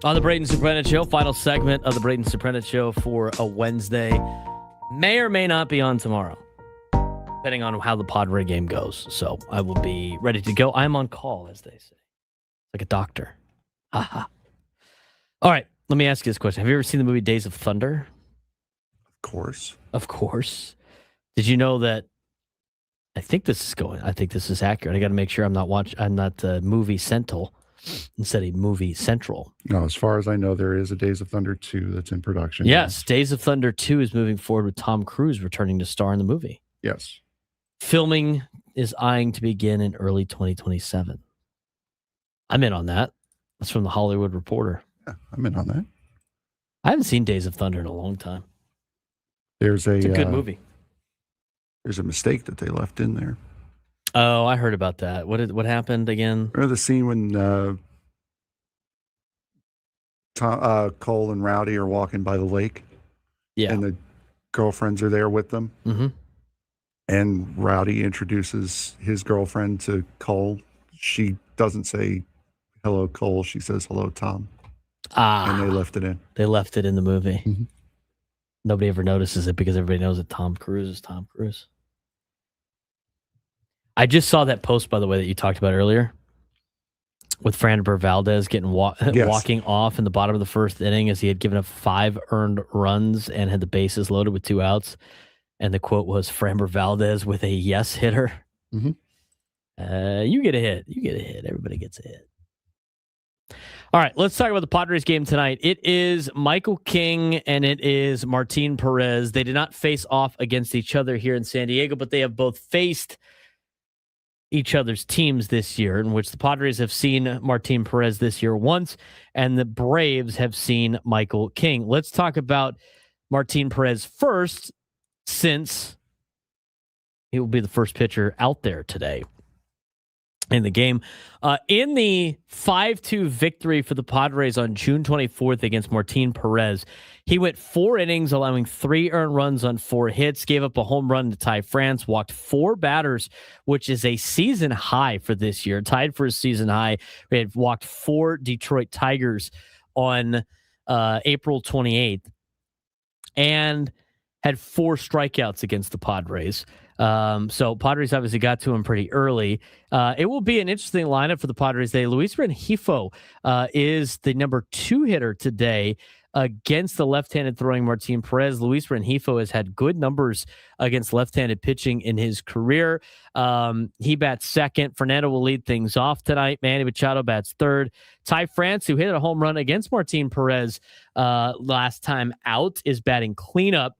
[SPEAKER 5] on the Braden Surprenant Show. Final segment of the Braden Surprenant Show for a Wednesday. May or may not be on tomorrow, depending on how the Padre game goes. So I will be ready to go. I'm on call, as they say. Like a doctor. Haha. All right, let me ask you this question. Have you ever seen the movie Days of Thunder?
[SPEAKER 3] Of course.
[SPEAKER 5] Of course. Did you know that? I think this is accurate. I got to make sure I'm not movie Central instead of movie Central.
[SPEAKER 3] No, as far as I know, there is a Days of Thunder 2 that's in production.
[SPEAKER 5] Yes, Days of Thunder 2 is moving forward with Tom Cruise returning to star in the movie.
[SPEAKER 3] Yes.
[SPEAKER 5] Filming is eyeing to begin in early 2027. I'm in on that. That's from the Hollywood Reporter.
[SPEAKER 3] Yeah, I'm in on that.
[SPEAKER 5] I haven't seen Days of Thunder in a long time.
[SPEAKER 3] It's a
[SPEAKER 5] good movie.
[SPEAKER 3] There's a mistake that they left in there.
[SPEAKER 5] Oh, I heard about that. What happened again?
[SPEAKER 3] Remember the scene when Cole and Rowdy are walking by the lake?
[SPEAKER 5] Yeah.
[SPEAKER 3] And the girlfriends are there with them?
[SPEAKER 5] Mm-hmm.
[SPEAKER 3] And Rowdy introduces his girlfriend to Cole. She doesn't say, hello, Cole. She says, hello, Tom. And they left it in.
[SPEAKER 5] They left it in the movie.
[SPEAKER 3] Mm-hmm.
[SPEAKER 5] Nobody ever notices it because everybody knows that Tom Cruise is Tom Cruise. I just saw that post, by the way, that you talked about earlier with Framber Valdez getting walking off in the bottom of the first inning as he had given up 5 earned runs and had the bases loaded with 2 outs. And the quote was, Framber Valdez with a yes hitter.
[SPEAKER 3] Mm-hmm.
[SPEAKER 5] You get a hit. You get a hit. Everybody gets a hit. All right, let's talk about the Padres game tonight. It is Michael King and it is Martin Perez. They did not face off against each other here in San Diego, but they have both faced each other's teams this year, in which the Padres have seen Martin Perez this year once, and the Braves have seen Michael King. Let's talk about Martin Perez first, since he will be the first pitcher out there today in the game. In the 5-2 victory for the Padres on June 24th against Martin Perez, he went 4 innings, allowing 3 earned runs on 4 hits, gave up a home run to Ty France, walked 4 batters, which is a season high for this year, tied for a season high. We had walked 4 Detroit Tigers on April 28th and had 4 strikeouts against the Padres. So Padres obviously got to him pretty early. It will be an interesting lineup for the Padres today. Luis Rengifo is the number 2 hitter today against the left-handed throwing Martin Perez. Luis Rengifo has had good numbers against left-handed pitching in his career. He bats second. Fernando will lead things off tonight. Manny Machado bats third. Ty France, who hit a home run against Martin Perez last time out, is batting cleanup.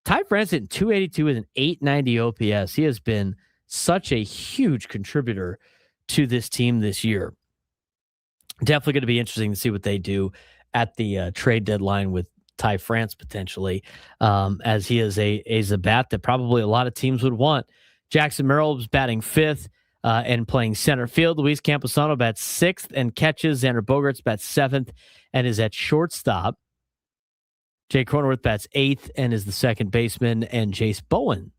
[SPEAKER 5] Ty France at 282 with an 890 OPS. He has been such a huge contributor to this team this year. Definitely going to be interesting to see what they do at the trade deadline with Ty France potentially, as he is a bat that probably a lot of teams would want. Jackson Merrill is batting 5th and playing center field. Luis Camposano bats 6th and catches. Xander Bogaerts bats 7th and is at shortstop. Jay Cronenworth bats 8th and is the second baseman, and Jace Bowen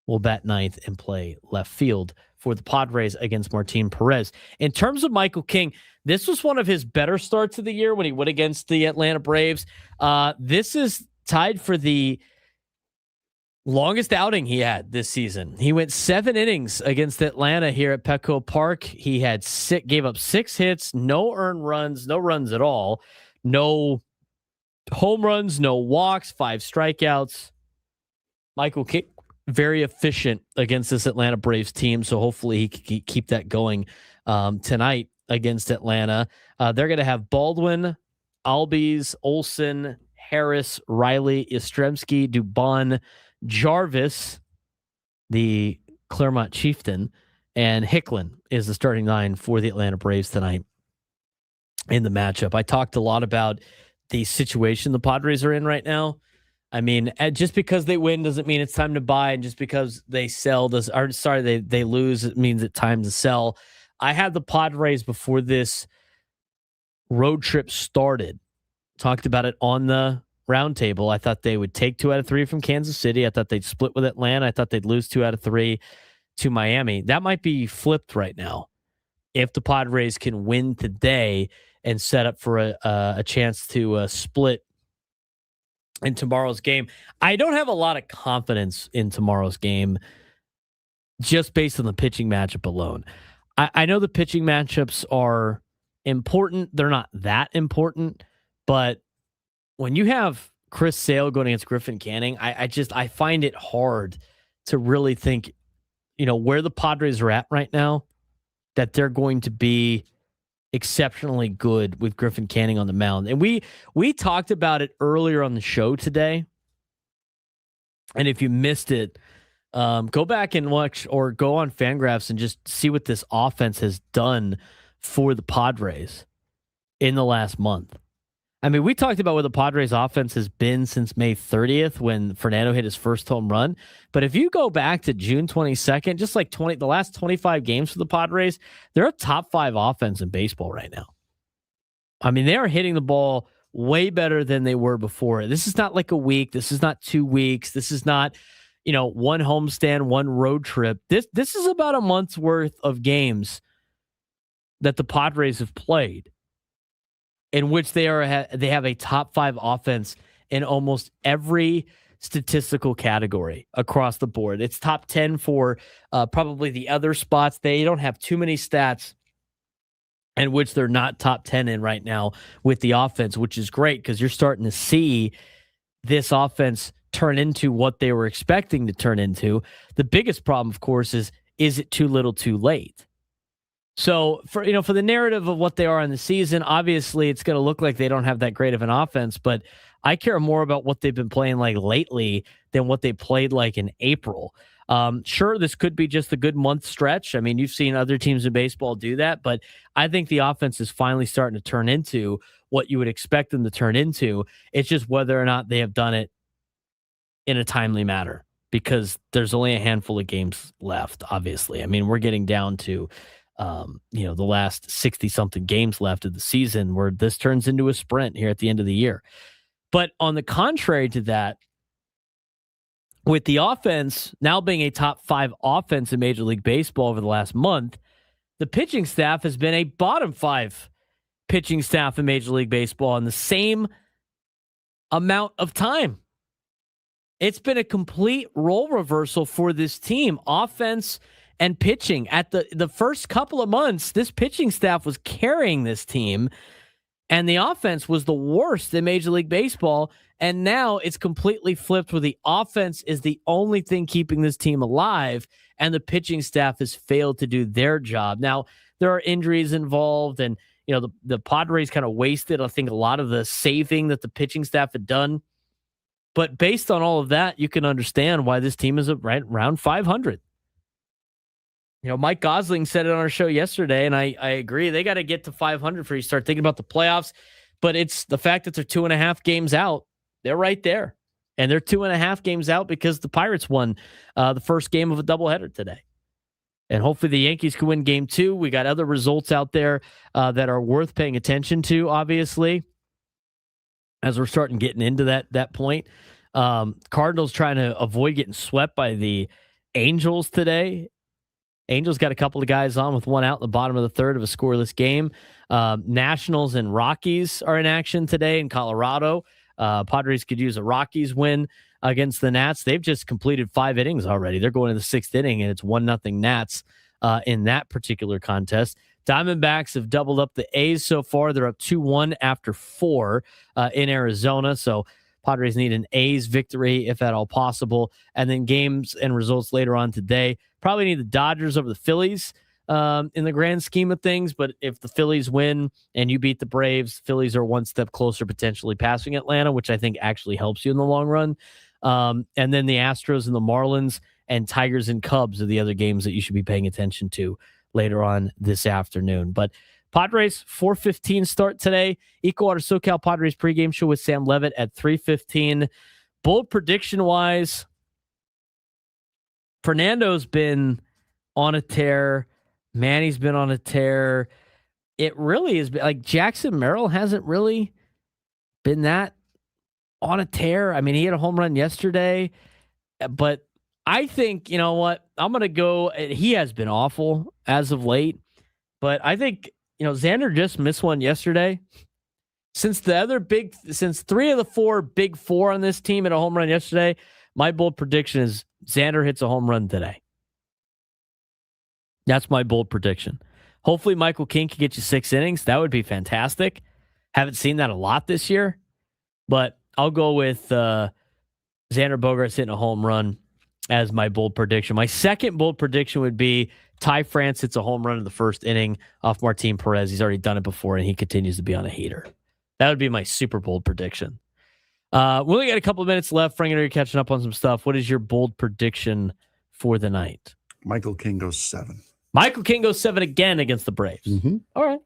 [SPEAKER 5] will bat 9th and play left field for the Padres against Martin Perez. In terms of Michael King, this was one of his better starts of the year when he went against the Atlanta Braves. This is tied for the longest outing he had this season. He went 7 innings against Atlanta here at Petco Park. He had gave up 6 hits, no earned runs, no runs at all, no home runs, no walks, 5 strikeouts. Michael King, very efficient against this Atlanta Braves team, so hopefully he can keep that going tonight against Atlanta. They're going to have Baldwin, Albies, Olsen, Harris, Riley, Yastrzemski, Dubon, Jarvis, the Claremont Chieftain, and Hicklin is the starting 9 for the Atlanta Braves tonight in the matchup. I talked a lot about the situation the Padres are in right now. I mean, just because they win doesn't mean it's time to buy, and just because they they lose, it means it's time to sell. I had the Padres before this road trip started. Talked about it on the roundtable. I thought they would take 2 out of 3 from Kansas City. I thought they'd split with Atlanta. I thought they'd lose 2 out of 3 to Miami. That might be flipped right now. if the Padres can win today and set up for a chance to split in tomorrow's game. I don't have a lot of confidence in tomorrow's game just based on the pitching matchup alone. I know the pitching matchups are important. They're not that important, but when you have Chris Sale going against Griffin Canning, I find it hard to really think, where the Padres are at right now, that they're going to be exceptionally good with Griffin Canning on the mound. And we talked about it earlier on the show today. And if you missed it, go back and watch or go on Fangraphs and just see what this offense has done for the Padres in the last month. I mean, we talked about what the Padres offense has been since May 30th when Fernando hit his first home run. But if you go back to June 22nd, just like the last 25 games for the Padres, they're a top 5 offense in baseball right now. I mean, they are hitting the ball way better than they were before. This is not like a week. This is not 2 weeks. This is not, one homestand, one road trip. This is about a month's worth of games that the Padres have played, in which they have a top 5 offense in almost every statistical category across the board. It's top 10 for probably the other spots. They don't have too many stats in which they're not top 10 in right now with the offense, which is great because you're starting to see this offense turn into what they were expecting to turn into. The biggest problem, of course, is it too little too late? So for the narrative of what they are in the season, obviously it's going to look like they don't have that great of an offense, but I care more about what they've been playing like lately than what they played like in April. Sure, this could be just a good month stretch. I mean, you've seen other teams in baseball do that, but I think the offense is finally starting to turn into what you would expect them to turn into. It's just whether or not they have done it in a timely manner, because there's only a handful of games left, obviously. I mean, we're getting down to the last 60-something games left of the season, where this turns into a sprint here at the end of the year. But on the contrary to that, with the offense now being a top 5 offense in Major League Baseball over the last month, the pitching staff has been a bottom 5 pitching staff in Major League Baseball in the same amount of time. It's been a complete role reversal for this team, offense and pitching. At the first couple of months, this pitching staff was carrying this team, and the offense was the worst in Major League Baseball. And now it's completely flipped, where the offense is the only thing keeping this team alive, and the pitching staff has failed to do their job. Now, there are injuries involved, and the Padres kind of wasted, I think, a lot of the saving that the pitching staff had done. But based on all of that, you can understand why this team is around 500. Mike Gosling said it on our show yesterday, and I agree. They got to get to 500 before you start thinking about the playoffs. But it's the fact that they're 2.5 games out. They're right there. And they're 2.5 games out because the Pirates won the first game of a doubleheader today. And hopefully the Yankees can win game 2. We got other results out there that are worth paying attention to, obviously, as we're starting getting into that point. Cardinals trying to avoid getting swept by the Angels today. Angels got a couple of guys on with one out in the bottom of the third of a scoreless game. Nationals and Rockies are in action today in Colorado. Padres could use a Rockies win against the Nats. They've just completed 5 innings already. They're going to the 6th inning, and it's 1-0 Nats in that particular contest. Diamondbacks have doubled up the A's so far. They're up 2-1 after 4 in Arizona. So Padres need an A's victory, if at all possible. And then games and results later on today. Probably need the Dodgers over the Phillies in the grand scheme of things. But if the Phillies win and you beat the Braves, Phillies are one step closer potentially passing Atlanta, which I think actually helps you in the long run. And then the Astros and the Marlins and Tigers and Cubs are the other games that you should be paying attention to later on this afternoon. But Padres 4:15 start today. Equal Water SoCal Padres pregame show with Sam Levitt at 3:15. Bold prediction wise, Fernando's been on a tear. Manny's been on a tear. It really is like Jackson Merrill hasn't really been that on a tear. I mean, he had a home run yesterday, but I think, you know what? I'm going to go. He has been awful as of late. But I think, Xander just missed one yesterday. Since three of the four big four on this team hit a home run yesterday, my bold prediction is Xander hits a home run today. That's my bold prediction. Hopefully Michael King can get you 6 innings. That would be fantastic. Haven't seen that a lot this year, but I'll go with Xander Bogaerts hitting a home run as my bold prediction. My second bold prediction would be Ty France hits a home run in the first inning off Martin Perez. He's already done it before, and he continues to be on a heater. That would be my super bold prediction. We only got a couple of minutes left. Frank and I are catching up on some stuff. What is your bold prediction for the night?
[SPEAKER 3] Michael King goes 7.
[SPEAKER 5] Michael King goes 7 again against the Braves.
[SPEAKER 3] Mm-hmm.
[SPEAKER 5] All right.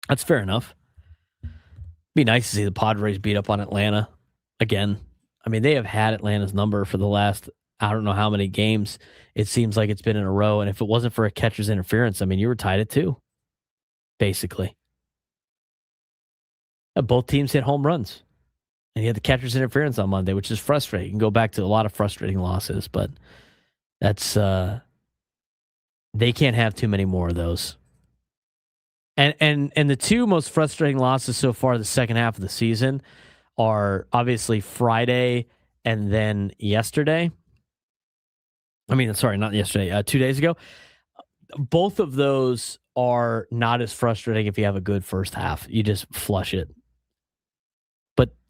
[SPEAKER 5] That's fair enough. Be nice to see the Padres beat up on Atlanta again. I mean, they have had Atlanta's number for the last, I don't know how many games. It seems like it's been in a row. And if it wasn't for a catcher's interference, I mean, you were tied at 2, basically. Both teams hit home runs. And you had the catcher's interference on Monday, which is frustrating. You can go back to a lot of frustrating losses, but that's they can't have too many more of those. And the 2 most frustrating losses so far the second half of the season are obviously Friday and then yesterday. I mean, sorry, not yesterday, 2 days ago. Both of those are not as frustrating if you have a good first half. You just flush it.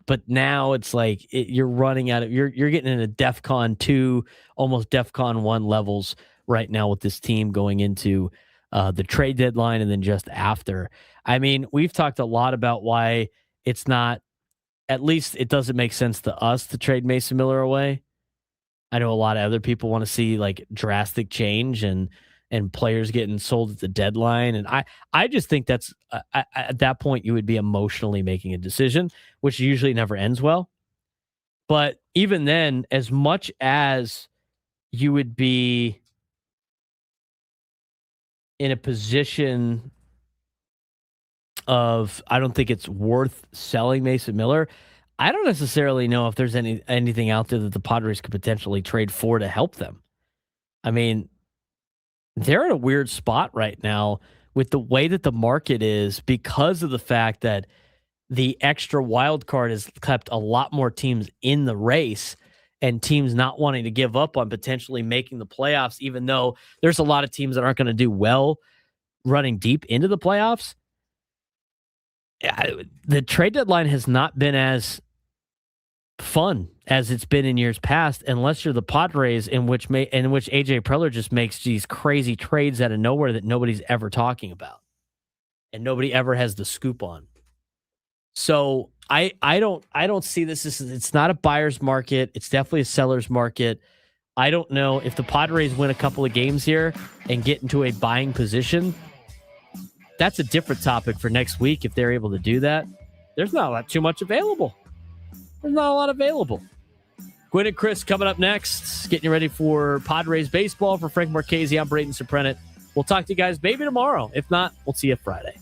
[SPEAKER 5] But now it's like you're running out of you're getting into DEFCON 2, almost DEFCON 1 levels right now with this team going into the trade deadline and then just after. I mean, we've talked a lot about why it's not, at least it doesn't make sense to us to trade Mason Miller away. I know a lot of other people want to see like drastic change and players getting sold at the deadline. And I just think that's at that point you would be emotionally making a decision, which usually never ends well. But even then, as much as you would be in a position of, I don't think it's worth selling Mason Miller. I don't necessarily know if there's anything out there that the Padres could potentially trade for to help them. I mean, they're in a weird spot right now with the way that the market is because of the fact that the extra wild card has kept a lot more teams in the race and teams not wanting to give up on potentially making the playoffs, even though there's a lot of teams that aren't going to do well running deep into the playoffs. The trade deadline has not been as fun as it's been in years past, unless you're the Padres, in which AJ Preller just makes these crazy trades out of nowhere that nobody's ever talking about and nobody ever has the scoop on. So I don't see this as, it's not a buyer's market. It's definitely a seller's market. I don't know if the Padres win a couple of games here and get into a buying position. That's a different topic for next week. If they're able to do that, there's not too much available. There's not a lot available. Gwynn and Chris coming up next, getting you ready for Padres baseball. For Frank Marchese, I'm Braden Surprenant. We'll talk to you guys maybe tomorrow. If not, we'll see you Friday.